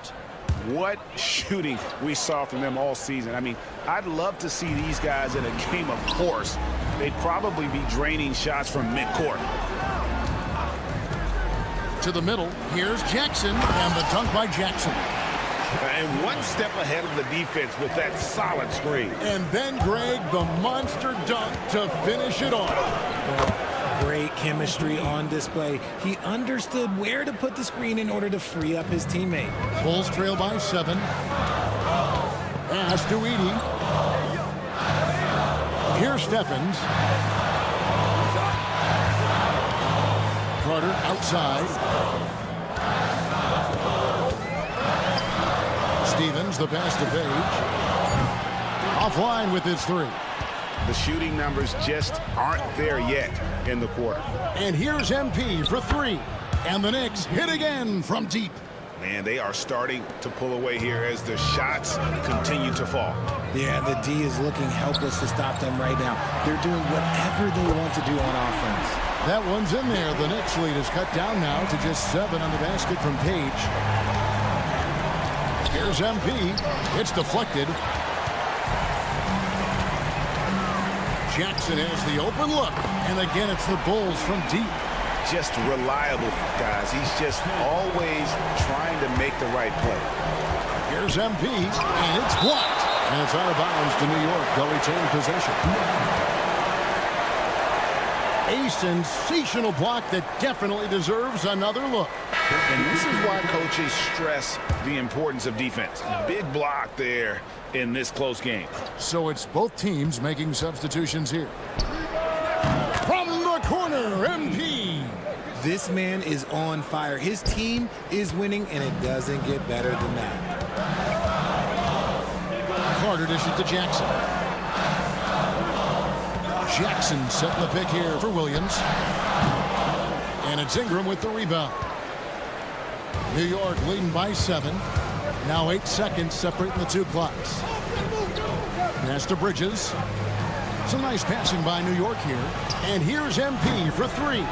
Speaker 12: What shooting we saw from them all season. I mean, I'd love to see these guys in a game of course. They'd probably be draining shots from midcourt.
Speaker 8: To the middle, here's Jackson, and the dunk by Jackson.
Speaker 12: And one step ahead of the defense with that solid screen.
Speaker 8: And then Greg, the monster dunk to finish it off.
Speaker 19: Great chemistry on display. He understood where to put the screen in order to free up his teammate.
Speaker 8: Bulls trail by 7. Pass to Edey. Here's Stephens. Carter outside. Stevens, the pass to Page. Offline with his 3.
Speaker 12: The shooting numbers just aren't there yet in the quarter.
Speaker 8: And here's MP for 3. And the Knicks hit again from deep.
Speaker 12: Man, they are starting to pull away here as the shots continue to fall.
Speaker 19: Yeah, the D is looking helpless to stop them right now. They're doing whatever they want to do on offense.
Speaker 8: That one's in there. The Knicks lead is cut down now to just 7 on the basket from Page. Here's MP. It's deflected. Jackson has the open look. And again, it's the Bulls from deep.
Speaker 12: Just reliable, guys. He's just always trying to make the right play.
Speaker 8: Here's MP, and it's blocked. And it's out of bounds to New York. They'll retain possession. A sensational block that definitely deserves another look.
Speaker 12: And this is why coaches stress the importance of defense. Big block there in this close game.
Speaker 8: So it's both teams making substitutions here. From the corner, MP.
Speaker 19: This man is on fire. His team is winning, and it doesn't get better than that.
Speaker 8: Carter dishes to Jackson. Jackson setting the pick here for Williams. And it's Ingram with the rebound. New York leading by 7. Now 8 seconds separating the 2 clocks. Pass to Bridges. Some nice passing by New York here. And here's MP for 3.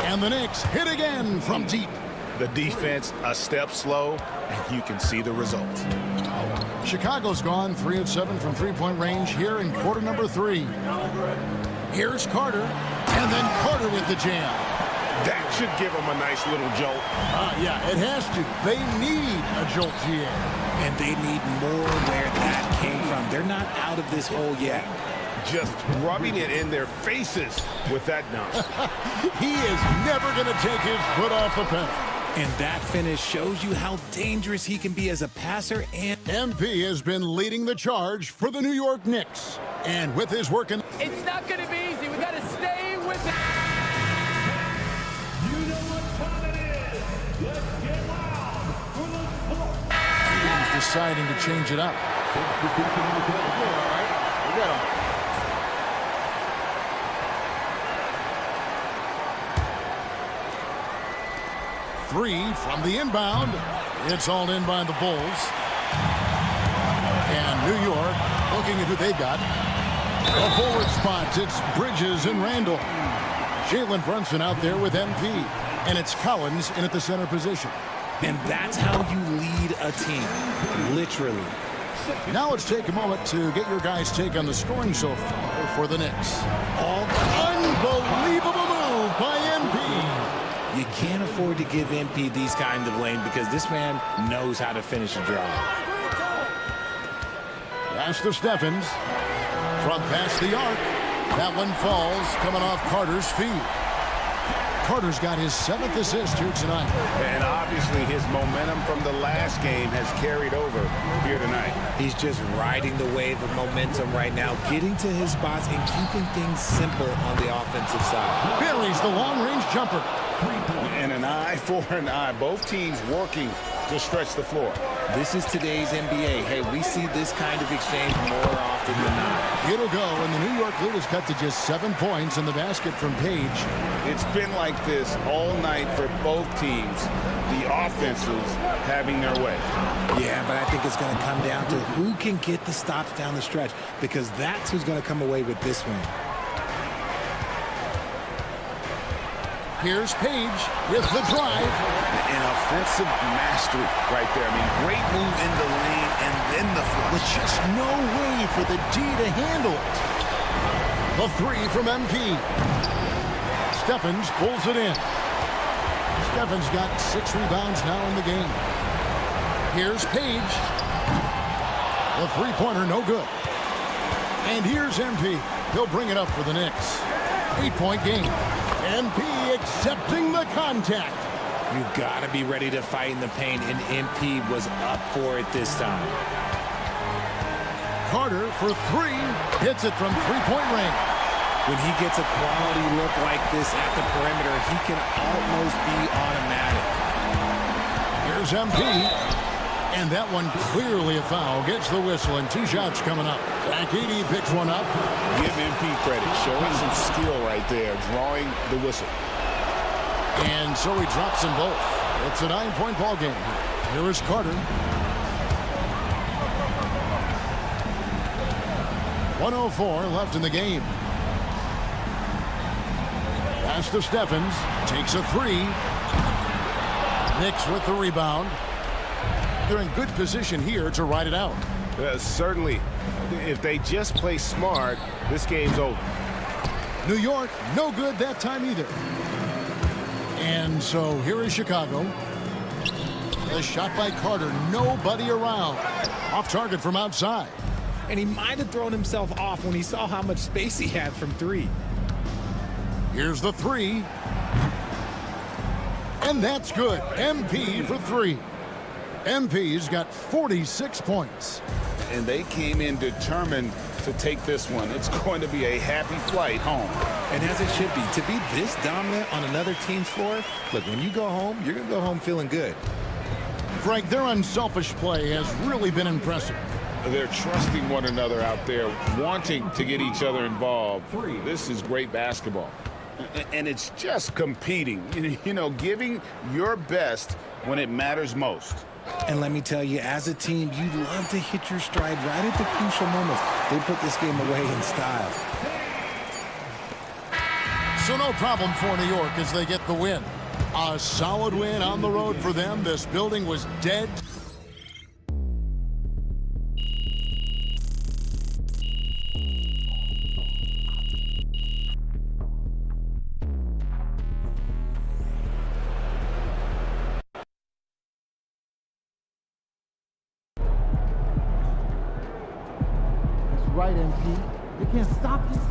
Speaker 8: And the Knicks hit again from deep.
Speaker 12: The defense a step slow, and you can see the result.
Speaker 8: Chicago's gone 3 of 7 from three-point range here in quarter number 3. Here's Carter. And then Carter with the jam.
Speaker 12: That should give them a nice little jolt.
Speaker 8: Yeah, it has to. They need a jolt, GA.
Speaker 19: And they need more where that came from. They're not out of this hole yet.
Speaker 12: Just rubbing it in their faces with that dunk.
Speaker 8: He is never going to take his foot off the pedal.
Speaker 19: And that finish shows you how dangerous he can be as a passer. And
Speaker 8: MP has been leading the charge for the New York Knicks. And with his work in...
Speaker 21: It's not going to be easy. We got to stay with it.
Speaker 8: Teams deciding to change it up.
Speaker 7: We got him.
Speaker 8: Three from the inbound. It's all in by the Bulls. And New York looking at who they got. The forward spots, it's Bridges and Randall. Jalen Brunson out there with MP. And it's Collins in at the center position.
Speaker 19: And that's how you lead a team, literally.
Speaker 8: Now let's take a moment to get your guys' take on the scoring so far for the Knicks. Unbelievable move by MP.
Speaker 19: You can't afford to give MP these kinds of lanes because this man knows how to finish a drive.
Speaker 8: Pass to Stephens. From past the arc. That one falls, coming off Carter's feet. Carter's got his 7th assist here tonight.
Speaker 12: And obviously his momentum from the last game has carried over here tonight.
Speaker 19: He's just riding the wave of momentum right now, getting to his spots and keeping things simple on the offensive side.
Speaker 8: Buries the long-range jumper.
Speaker 12: And an eye for an eye. Both teams working to stretch the floor.
Speaker 19: This is today's NBA. Hey, we see this kind of exchange more often than not.
Speaker 8: It'll go, and the New York lead is cut to just 7 points in the basket from Page.
Speaker 12: It's been like this all night for both teams. The offenses having their way.
Speaker 19: Yeah, but I think it's going to come down to who can get the stops down the stretch, because that's who's going to come away with this one.
Speaker 8: Here's Page with the drive.
Speaker 12: An offensive mastery right there. I mean, great move in the lane and then the flush.
Speaker 8: With just no way for the D to handle it. The 3 from MP. Stephens pulls it in. Stephens got 6 rebounds now in the game. Here's Page. The three-pointer, no good. And here's MP. He'll bring it up for the Knicks. 8-point game. MP accepting the contact.
Speaker 19: You've got to be ready to fight in the paint, and MP was up for it this time.
Speaker 8: Carter for 3. Hits it from three-point range.
Speaker 19: When he gets a quality look like this at the perimeter, he can almost be automatic.
Speaker 8: Here's MP. And that one clearly a foul. Gets the whistle, and 2 shots coming up. Akidi picks one up.
Speaker 12: Give MP credit. Showing some skill right there, drawing the whistle.
Speaker 8: And so he drops them both. It's a 9-point ball game. Here is Carter. 1:04 left in the game. Pass to Stephens. Takes a 3. Knicks with the rebound. They're in good position here to ride it out.
Speaker 12: Certainly. If they just play smart, this game's over.
Speaker 8: New York, no good that time either. And so here is Chicago. The shot by Carter, nobody around. Off target from outside.
Speaker 19: And he might have thrown himself off when he saw how much space he had from 3.
Speaker 8: Here's the 3. And that's good. MP for 3. MP's got 46 points.
Speaker 12: And they came in determined to take this one. It's going to be a happy flight home.
Speaker 19: And as it should be. To be this dominant on another team's floor, look, when you go home, you're going to go home feeling good.
Speaker 8: Frank, their unselfish play has really been impressive.
Speaker 12: They're trusting one another out there, wanting to get each other involved. This is great basketball. And it's just competing, you know, giving your best when it matters most.
Speaker 19: And let me tell you, as a team, you love to hit your stride right at the crucial moments. They put this game away in style.
Speaker 8: So no problem for New York as they get the win. A solid win on the road for them. This building was dead.
Speaker 1: Right, MP. You can't stop this.